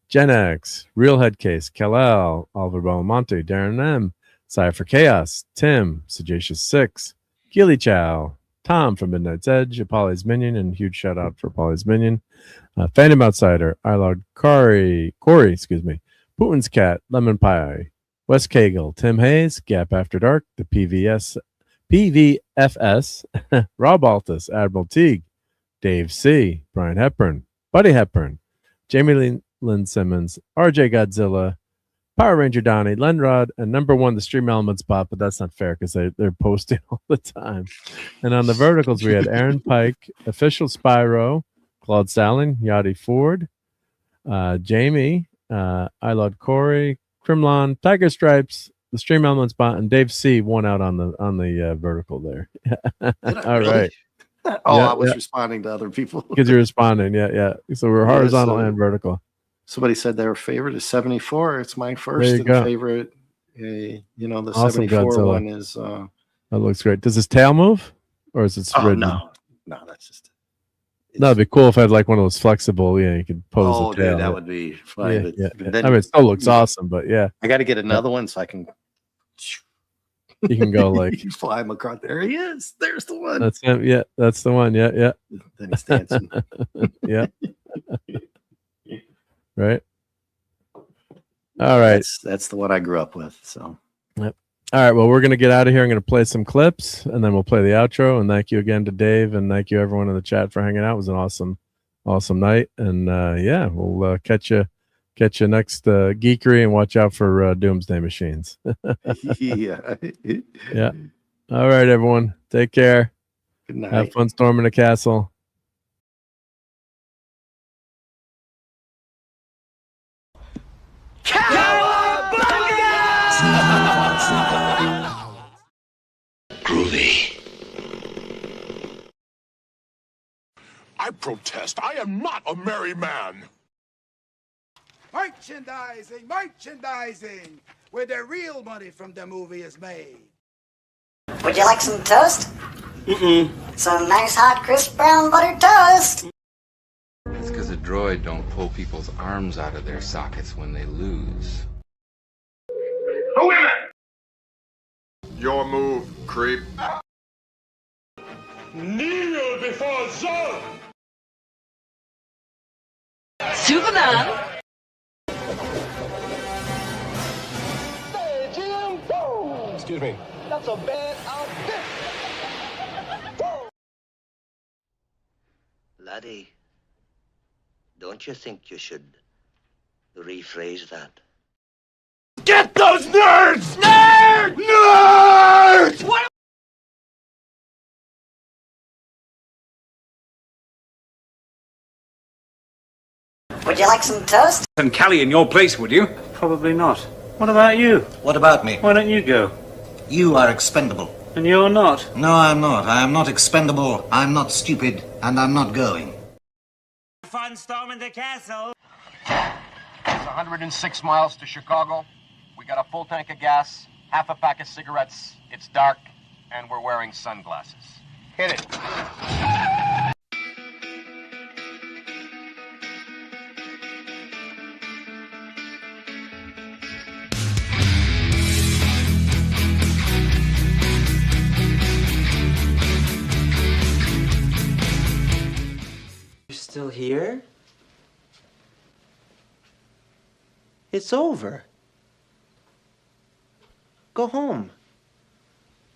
Gen X, Real Headcase, Kal-El, Oliver Belmonte, Darren M, Cypher Chaos, Tim, Sagacious 6, Keely Chow, Tom from Midnight's Edge, Apolly's Minion, and huge shout out for Apolly's Minion, Phantom Outsider, Ilard Corey, Putin's Cat, Lemon Pie, Wes Cagle, Tim Hayes, Gap After Dark, the PVFS, RobAltis, Admiral Teague, Dave C, Brian Hepburn, Buddy Hepburn, Jamie Lynn Simmons, RJ Godzilla, Power Ranger Donnie, Lenrod, and number one, the Stream Elements bot, but that's not fair because they're posting all the time. And on the verticals, we had Aaron Pike, Official Spyro, Claude Sallin, Yachty Ford, Jamie, Ilod Corey, Crimlon, Tiger Stripes, the Stream Elements bot, and Dave C won out on the vertical there. All right. I was responding to other people because you're responding. Yeah. So we're horizontal and vertical. Somebody said their favorite is 74. It's my first favorite. The awesome 74 Godzilla. One is. That looks great. Does his tail move, or is it ridden? No, that's just. That'd be cool if I had like one of those flexible. Yeah, you could pose the tail. Dude, that would be fun. Yeah. I mean, it still looks awesome, but yeah. I got to get another one so I can. You can go like fly him across. There he is. There's the one. That's him. Yeah, that's the one. Yeah. Then he's dancing. Yeah. Right. All right. That's the one I grew up with. So. Yep. All right. Well, we're gonna get out of here. I'm gonna play some clips, and then we'll play the outro. And thank you again to Dave, and thank you everyone in the chat for hanging out. It was an awesome night. And we'll catch you next geekery, and watch out for doomsday machines. Yeah. All right, everyone. Take care. Good night. Have fun storming the castle. Groovy. I protest. I am not a merry man. Merchandising, where the real money from the movie is made. Would you like some toast? Some nice hot crisp brown buttered toast. It's because a droid don't pull people's arms out of their sockets when they lose. Women! Your move, creep. Kneel before Zod! Superman. Excuse me. That's a bad outfit. Laddie, don't you think you should rephrase that? Get those nerds! Nerds! What? Would you like some toast? And Callie in your place, would you? Probably not. What about you? What about me? Why don't you go? You are expendable. And you're not? No, I'm not. I am not expendable. I'm not stupid, and I'm not going. Fun storming the castle. It's 106 miles to Chicago. We got a full tank of gas, half a pack of cigarettes. It's dark, and we're wearing sunglasses. Hit it. Still here. here. It's over. Go home.